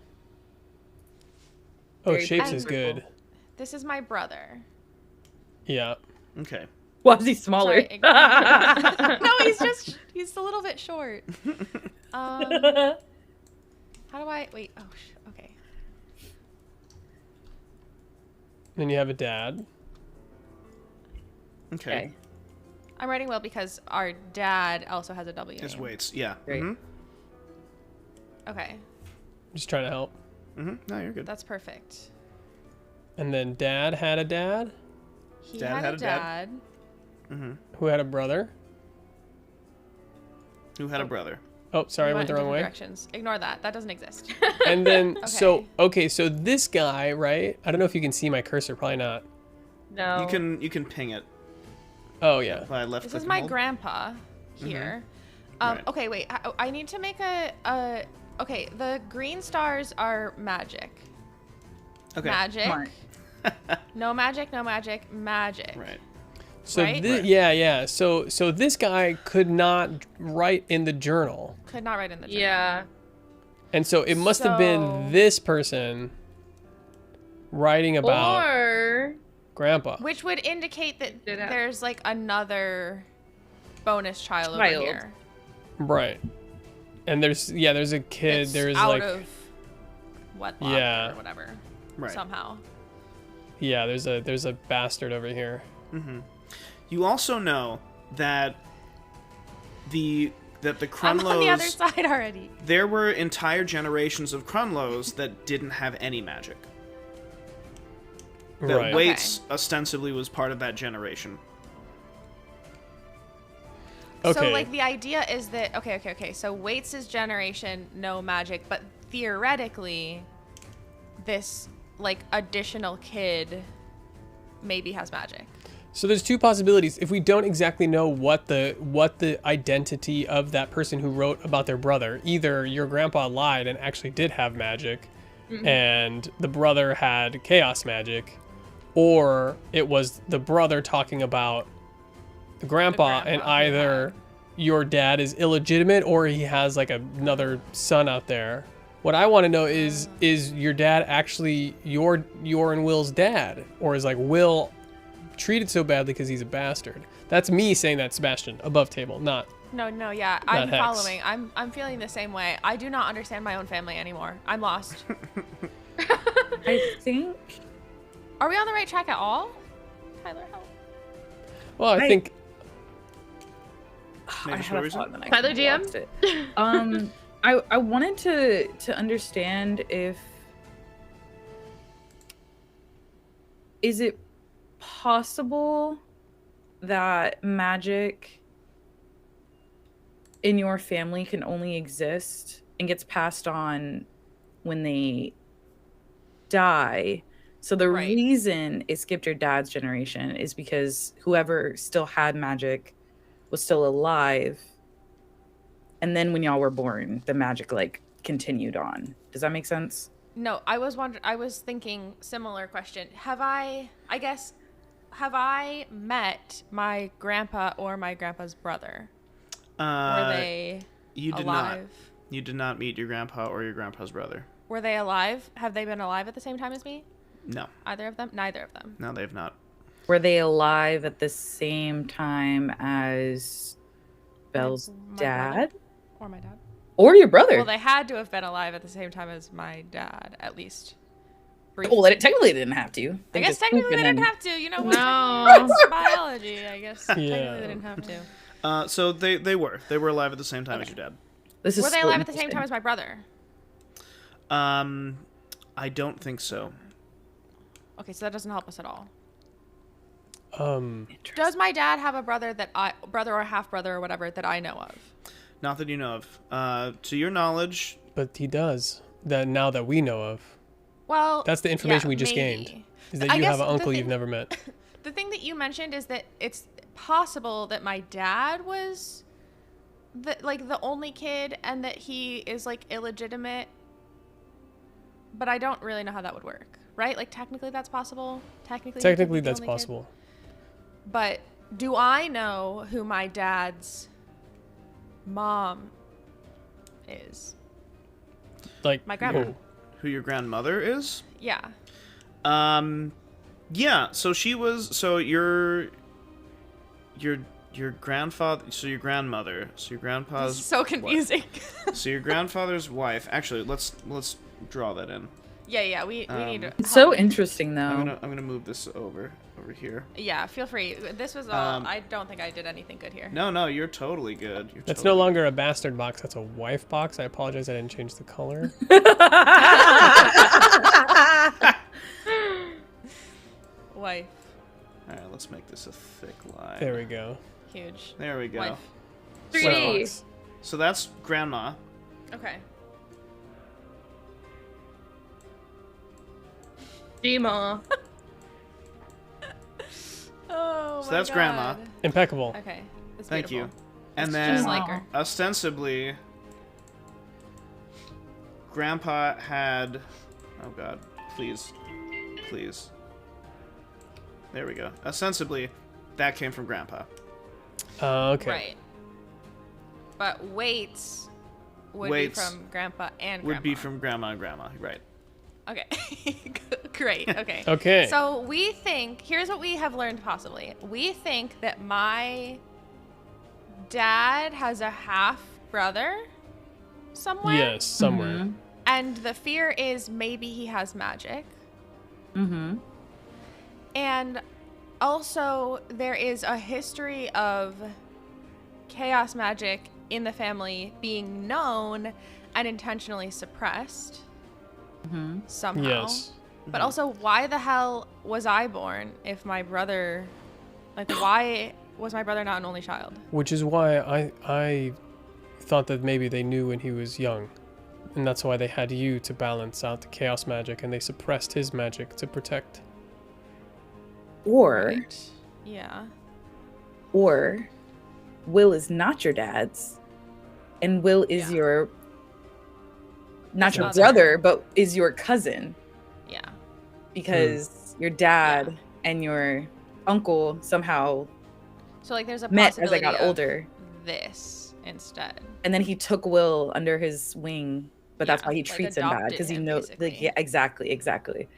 Oh, Very shapes is beautiful. good. This is my brother. Yeah. okay. Why is he smaller? Sorry, no, he's a little bit short. How do I wait? Oh, okay. Then you have a dad. Okay. Okay. I'm writing well because our dad also has a W. His name. weights. Yeah. Great. Okay, Just trying to help. No, you're good. that's perfect. And then dad had a dad He Dad had a dad. who had a brother. Who had a brother? Oh, sorry, I We went the in wrong different way. Directions. Ignore that. That doesn't exist. And then Okay. so this guy, right? I don't know if you can see my cursor, probably not. No. You can ping it. Oh yeah. By left This click is and my hold. grandpa here. Right. Okay, wait. I need to make a. Okay, the green stars are magic. Okay. Magic. Smart. No magic. No magic. Magic. Right. So Right? Right. yeah. So this guy could not write in the journal, Could not write in the journal. Yeah. and so it must have So- been this person writing about Or Grandpa. Which would indicate that Did it- there's like another bonus child over Child. here. Right. And there's a kid. That's There's out like of wedlock Yeah. or whatever. Right. Somehow. there's a bastard over here. You also know that the I'm on the other Krunloes, side already. there were entire generations of Krunloes that didn't have any magic. That Right. Waits ostensibly was part of that generation. Okay. So like the idea is that okay. So Waits' generation, no magic, but theoretically, this like additional kid maybe has magic. So there's two possibilities. If we don't exactly know what the identity of that person who wrote about their brother, either your grandpa lied and actually did have magic, and the brother had chaos magic, or it was the brother talking about the grandpa, grandpa and who either your dad is illegitimate or he has like another son out there. What I want to know is your dad actually your and Will's dad, or is like Will treated so badly because he's a bastard? That's me saying that, Sebastian, above table, not. No, yeah, I'm Hex. following. I'm feeling the same way. I do not understand my own family anymore. I'm lost. I think Are we on the right track at all? Tyler, help. Well, I I- think I Maybe had a reason? thought and then I Tyler kinda GM? lost it. I wanted to understand if is it possible that magic in your family can only exist and gets passed on when they die. So the Right. reason it skipped your dad's generation is because whoever still had magic was still alive. And then when y'all were born, the magic like continued on. Does that make sense? No, I was thinking similar question. Have I met my grandpa or my grandpa's brother? Were they You did alive? not. You did not meet your grandpa or your grandpa's brother. Were they alive? Have they been alive at the same time as me? No. Either of them? Neither of them. No, they've not. Were they alive at the same time as Belle's My dad brother? Or my dad? or your brother? Well, they had to have been alive at the same time as my dad, at least. Briefly. Well, technically they didn't have to. I They guess just technically poop they and didn't then- have to. You know, No. it's biology. I guess technically Yeah. they didn't have to. So they were alive at the same time as your dad. This is Were they so alive at the same interesting. time as my brother? I don't think so. Okay, so that doesn't help us at all. Interesting. Does my dad have a brother brother or half brother or whatever that I know of? Not that you know of. To your knowledge, but he does. That now that we know of. Well, That's the information yeah, we just maybe. gained. Is that I you guess have an the uncle thing- you've never met. The thing that you mentioned is that it's possible that my dad was the only kid and that he is like illegitimate, but I don't really know how that would work, right? Like technically that's possible. Technically he could be Technically, the that's only kid. possible. But do I know who my dad's mom is? Like My grandma. oh, who your grandmother is? Yeah. Yeah. So she was. So your grandfather. So your grandmother. So your grandpa's. This is so confusing. So your grandfather's wife. Actually, let's draw that in. Yeah, we need to. It's so interesting though. I'm gonna move this over here. Yeah, feel free. This was all. I don't think I did anything good here. No, you're totally good. You're that's totally no longer a bastard box. That's a wife box. I apologize. I didn't change the color. Wife. All right, let's make this a thick line. There we go. Huge. There we go. Wife. 3D. Box. So that's grandma. Okay. Gma. Oh, So that's grandma. Impeccable. Okay. That's Thank you. beautiful. And It's then just like her. ostensibly, Grandpa had. Oh God! Please, please. There we go. Ostensibly, that came from Grandpa. Okay. Right. But weights would Weights be from Grandpa and Would be Grandma. from Grandma and Grandma, right? Okay. Great. Okay. Okay. So we think, here's what we have learned possibly. We think that my dad has a half brother somewhere. Yes, somewhere. Mm-hmm. And the fear is maybe he has magic. Mm-hmm. And also, there is a history of chaos magic in the family being known and intentionally suppressed somehow. Yes. But also, why the hell was I born if my brother, like, why was my brother not an only child? Which is why I thought that maybe they knew when he was young. And that's why they had you to balance out the chaos magic, and they suppressed his magic to protect. Or Yeah. Will is not your dad's, and Will is Yeah. your not your Brother. brother, but is your cousin, Yeah. because your dad and your uncle somehow So, like, there's a met as I possibility got of older, this instead. and then he took Will under his wing, but that's Yeah, why he like treats him bad, adopted because he him, knows, basically. like, yeah, exactly.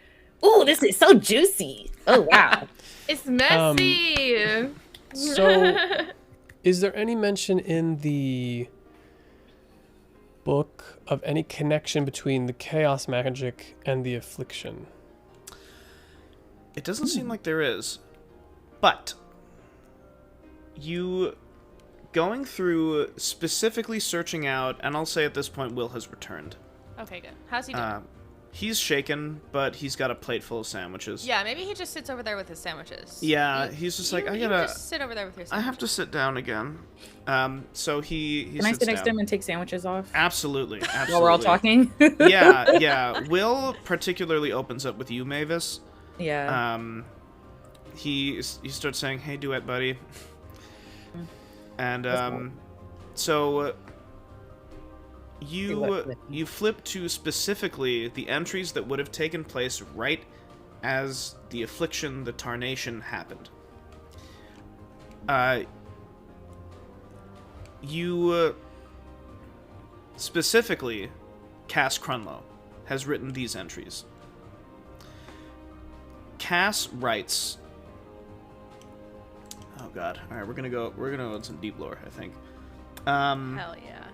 Oh, this is so juicy. Oh wow. It's messy. So, is there any mention in the book of any connection between the chaos magic and the affliction? It doesn't seem like there is, but you going through specifically searching out, and I'll say at this point, Will has returned. Okay, good. How's he doing? He's shaken, but he's got a plate full of sandwiches. Yeah, maybe he just sits over there with his sandwiches. Yeah, he's just like, I you gotta. just sit over there with your I sandwiches. have to sit down again. So he Can I sits sit next to down. him and take sandwiches off Absolutely, absolutely. while we're all talking? Yeah. Will particularly opens up with you, Mavis. Yeah. He starts saying, "Hey, duet buddy," and That's so Duet. you flip to specifically the entries that would have taken place right as the affliction, the tarnation happened. You specifically, Cass Krunloe has written these entries. Cass writes. Oh God! All right, we're gonna go on some deep lore, I think. Hell yeah.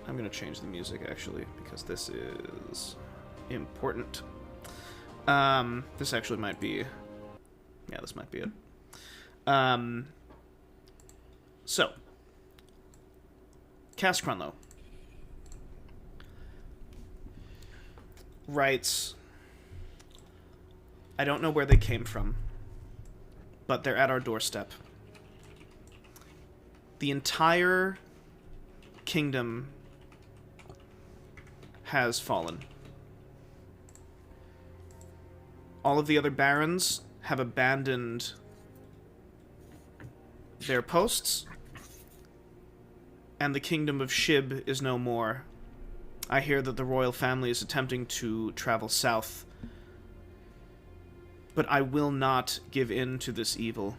I'm gonna change the music actually because this is important. This actually might be. Yeah, this might be it. So, Cass Krunloe writes. I don't know where they came from, but they're at our doorstep. The entire kingdom has fallen. All of the other barons have abandoned their posts, and the kingdom of Shib is no more. I hear that the royal family is attempting to travel south, but I will not give in to this evil.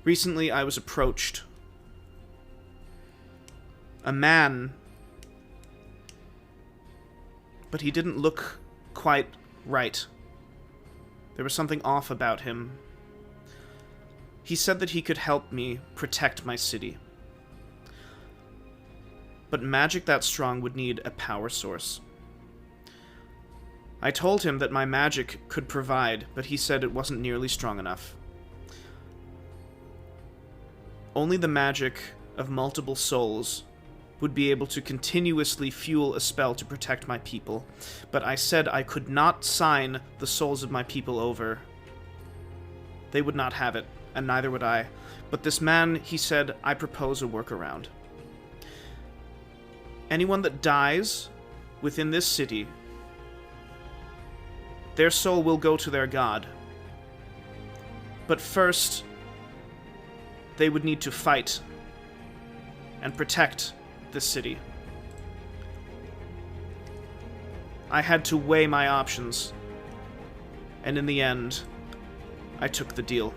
Recently, I was approached. A man, but he didn't look quite right. There was something off about him. He said that he could help me protect my city. But magic that strong would need a power source. I told him that my magic could provide, but he said it wasn't nearly strong enough. Only the magic of multiple souls would be able to continuously fuel a spell to protect my people, but I said I could not sign the souls of my people over. They would not have it, and neither would I. But this man, he said, I propose a workaround. Anyone that dies within this city, their soul will go to their god. But first, they would need to fight and protect this city. I had to weigh my options, and in the end, I took the deal.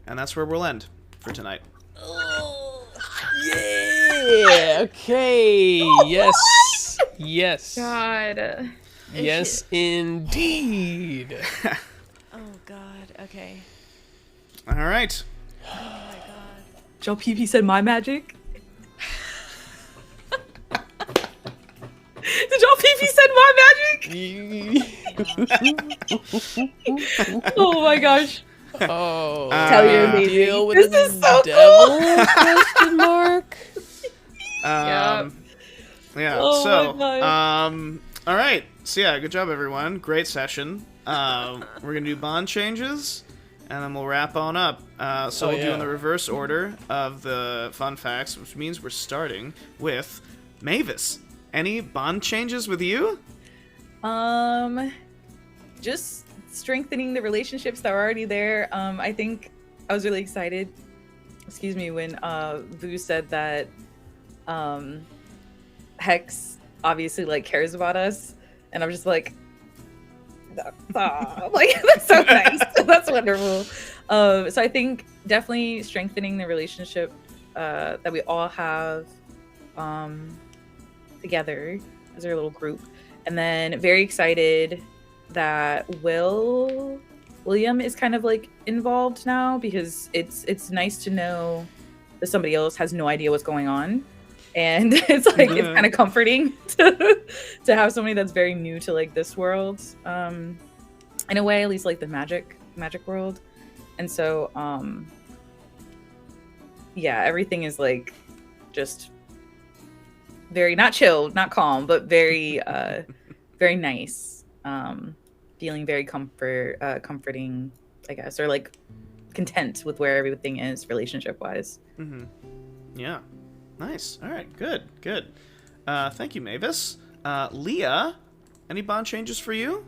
And that's where we'll end for tonight. Yeah. Okay. Yes. Yes. God. Yes, indeed. Oh God. Okay. All right. Oh my God. Joe PP said my magic. Did Joe PP said my magic? Oh my gosh. Oh, Tell your baby. deal with This the is so devil? Question mark. Yeah. Oh so, my God. all right. So yeah, good job, everyone. Great session. We're gonna do bond changes, and then we'll wrap on up. So we'll do in the reverse order of the fun facts, which means we're starting with Mavis. Any bond changes with you? Just strengthening the relationships that are already there. I think I was really excited. Excuse me, when Vu said that Hex obviously like cares about us, and I'm just like, like that's so nice. That's wonderful. So I think definitely strengthening the relationship that we all have together as our little group, and then very excited that William is kind of like involved now, because it's nice to know that somebody else has no idea what's going on, and it's like it's kind of comforting to have somebody that's very new to like this world, in a way, at least like the magic world. And so yeah, everything is like just very not chill, not calm, but very very nice. Feeling very comforting, I guess, or like content with where everything is relationship wise. Mm-hmm. Yeah. Nice. All right. Good. Thank you, Mavis. Leah, any bond changes for you?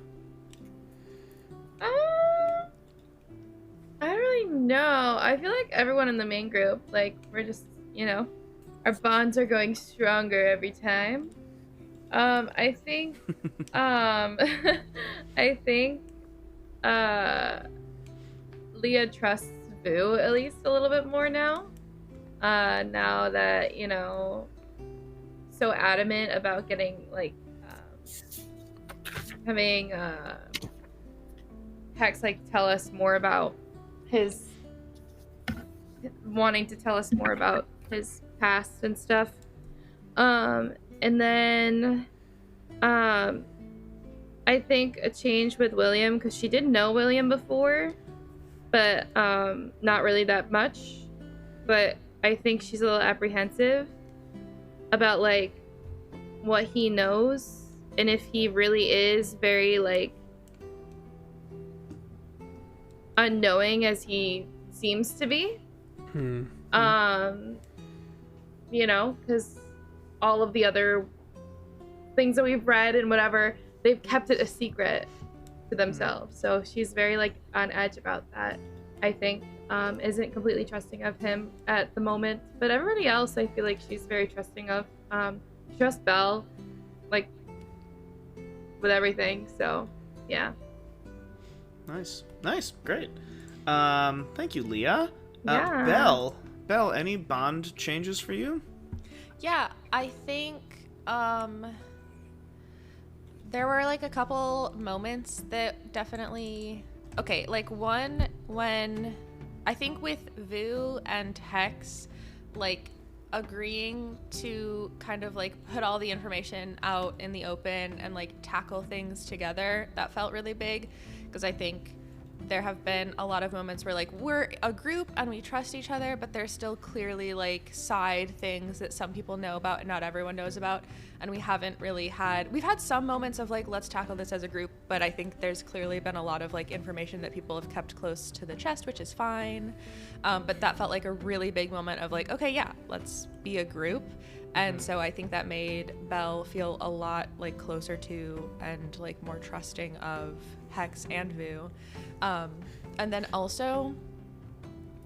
I don't really know. I feel like everyone in the main group, like, we're just, our bonds are going stronger every time. I think, Leah trusts Vu at least a little bit more now. Now that, so adamant about getting, like, having, Hex, like, tell us more about wanting to tell us more about his past and stuff. And then, I think a change with William, because she did know William before, but not really that much. But I think she's a little apprehensive about like what he knows, and if he really is very like unknowing as he seems to be. Because all of the other things that we've read and whatever, they've kept it a secret to themselves. So she's very like on edge about that, I think. Isn't completely trusting of him at the moment, but everybody else I feel like she's very trusting of. She trusts Belle like with everything, so yeah. Nice, great. Thank you, Leah. Yeah. Belle, any bond changes for you? Yeah, I think there were like a couple moments that definitely like one when I think with Vu and Hex like agreeing to kind of like put all the information out in the open and like tackle things together, that felt really big, because I think there have been a lot of moments where like we're a group and we trust each other, but there's still clearly like side things that some people know about and not everyone knows about, and we've had some moments of like, let's tackle this as a group, but I think there's clearly been a lot of like information that people have kept close to the chest, which is fine, but that felt like a really big moment of like, okay, yeah, let's be a group. And so I think that made Belle feel a lot like closer to and like more trusting of Hex and Vu. And then also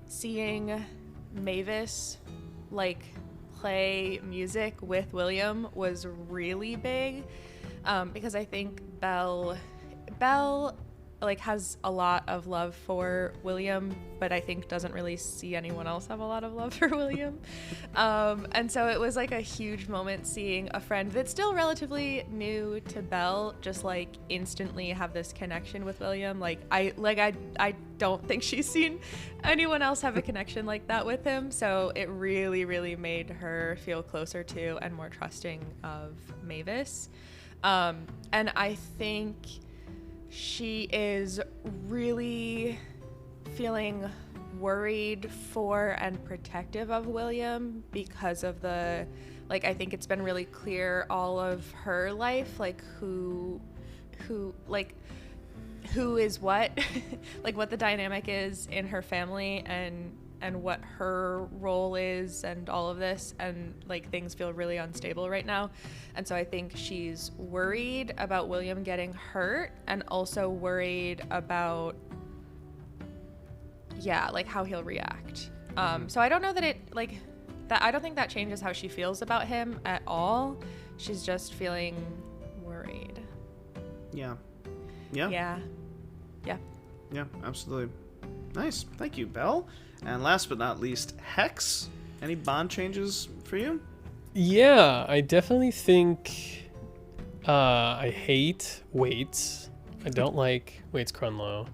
seeing Mavis like play music with William was really big, because I think Belle like has a lot of love for William, but I think doesn't really see anyone else have a lot of love for William. And so it was like a huge moment seeing a friend that's still relatively new to Belle just like instantly have this connection with William. I don't think she's seen anyone else have a connection like that with him. So it really, really made her feel closer to and more trusting of Mavis. And I think she is really feeling worried for and protective of William because of the, like, I think it's been really clear all of her life, like who is what, like what the dynamic is in her family and what her role is and all of this, and like things feel really unstable right now. And so I think she's worried about William getting hurt and also worried about like how he'll react. So I don't know that it like that, I don't think that changes how she feels about him at all. She's just feeling worried. Yeah, absolutely. Nice. Thank you, Belle. And last but not least, Hex. Any bond changes for you? Yeah, I definitely think I hate Waits. I don't like Waits Krunloe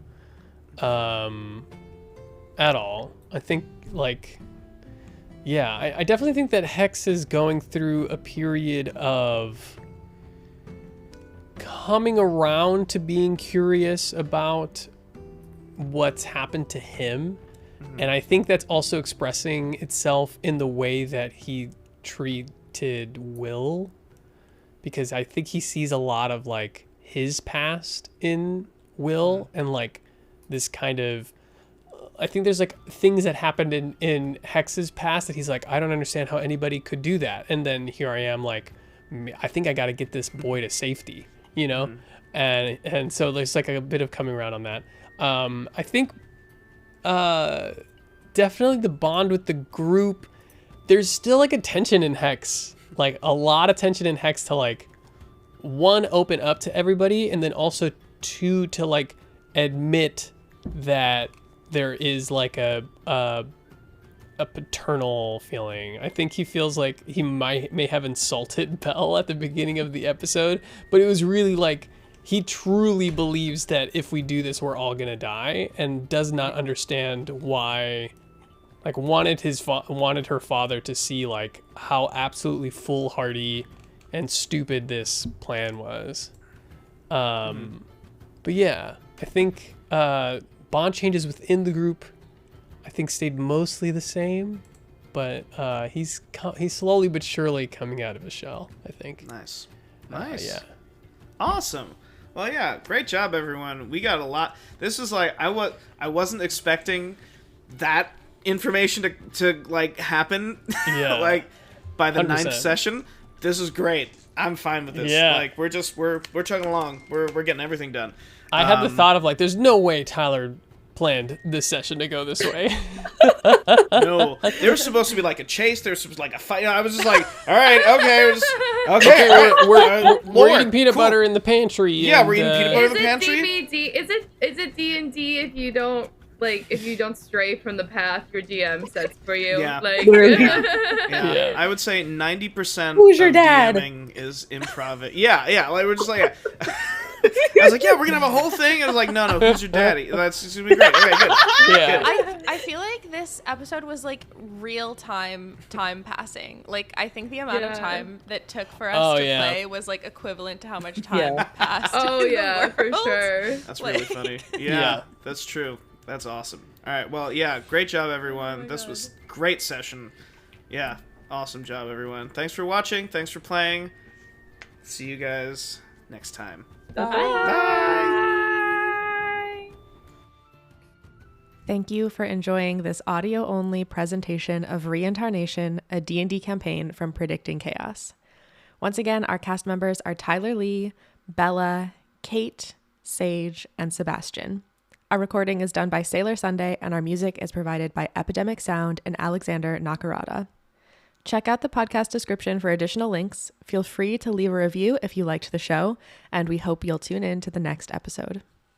at all. I think I definitely think that Hex is going through a period of coming around to being curious about what's happened to him. And I think that's also expressing itself in the way that he treated Will, because I think he sees a lot of like his past in Will, and like this kind of, I think there's like things that happened in Hex's past that he's like, I don't understand how anybody could do that. And then here I am like, I think I got to get this boy to safety, you know? And so there's like a bit of coming around on that. I think definitely the bond with the group, there's still like a tension in Hex, like a lot of tension in Hex to like, one, open up to everybody, and then also two, to like admit that there is like a paternal feeling. I think he feels like he may have insulted Belle at the beginning of the episode, but it was really like, he truly believes that if we do this, we're all gonna die, and does not understand why. Like wanted her father to see like how absolutely foolhardy and stupid this plan was. But yeah, I think bond changes within the group, I think, stayed mostly the same, but he's slowly but surely coming out of his shell, I think. Nice. Yeah. Awesome. Well, yeah, great job, everyone. We got a lot. This is like, I wasn't expecting that information to like happen. Yeah. Like by the 100%. ninth session. This is great. I'm fine with this. Yeah. Like we're chugging along. We're getting everything done. I had the thought of like, there's no way Tyler planned this session to go this way. No, there was supposed to be like a chase. There was supposed to be like a fight. I was just like, all right, okay, We're eating peanut butter in the pantry. Yeah, we're eating peanut butter in Is the it pantry. DBD? Is it D&D if you don't stray from the path your GM sets for you? Yeah. Like, Yeah, I would say 90% Who's your of dad? DMing is improv. Yeah, like we're just like. I was like, yeah, we're gonna have a whole thing. And I was like, no, who's your daddy? That's just gonna be great. Okay, good. Yeah. I feel like this episode was like real time passing. Like I think the amount of time that took for us to play was like equivalent to how much time passed. Oh in the yeah, for world. sure. That's really funny. Yeah, that's true. That's awesome. All right, well, yeah, great job, everyone. This was great session. Yeah, awesome job, everyone. Thanks for watching. Thanks for playing. See you guys next time. Bye. Bye. Thank you for enjoying this audio-only presentation of Reincarnation, a D&D campaign from Predicting Chaos. Once again, our cast members are Tyler Lee, Bella, Kate, Sage, and Sebastian. Our recording is done by Sailor Sunday, and our music is provided by Epidemic Sound and Alexander Nakarada. Check out the podcast description for additional links. Feel free to leave a review if you liked the show, and we hope you'll tune in to the next episode.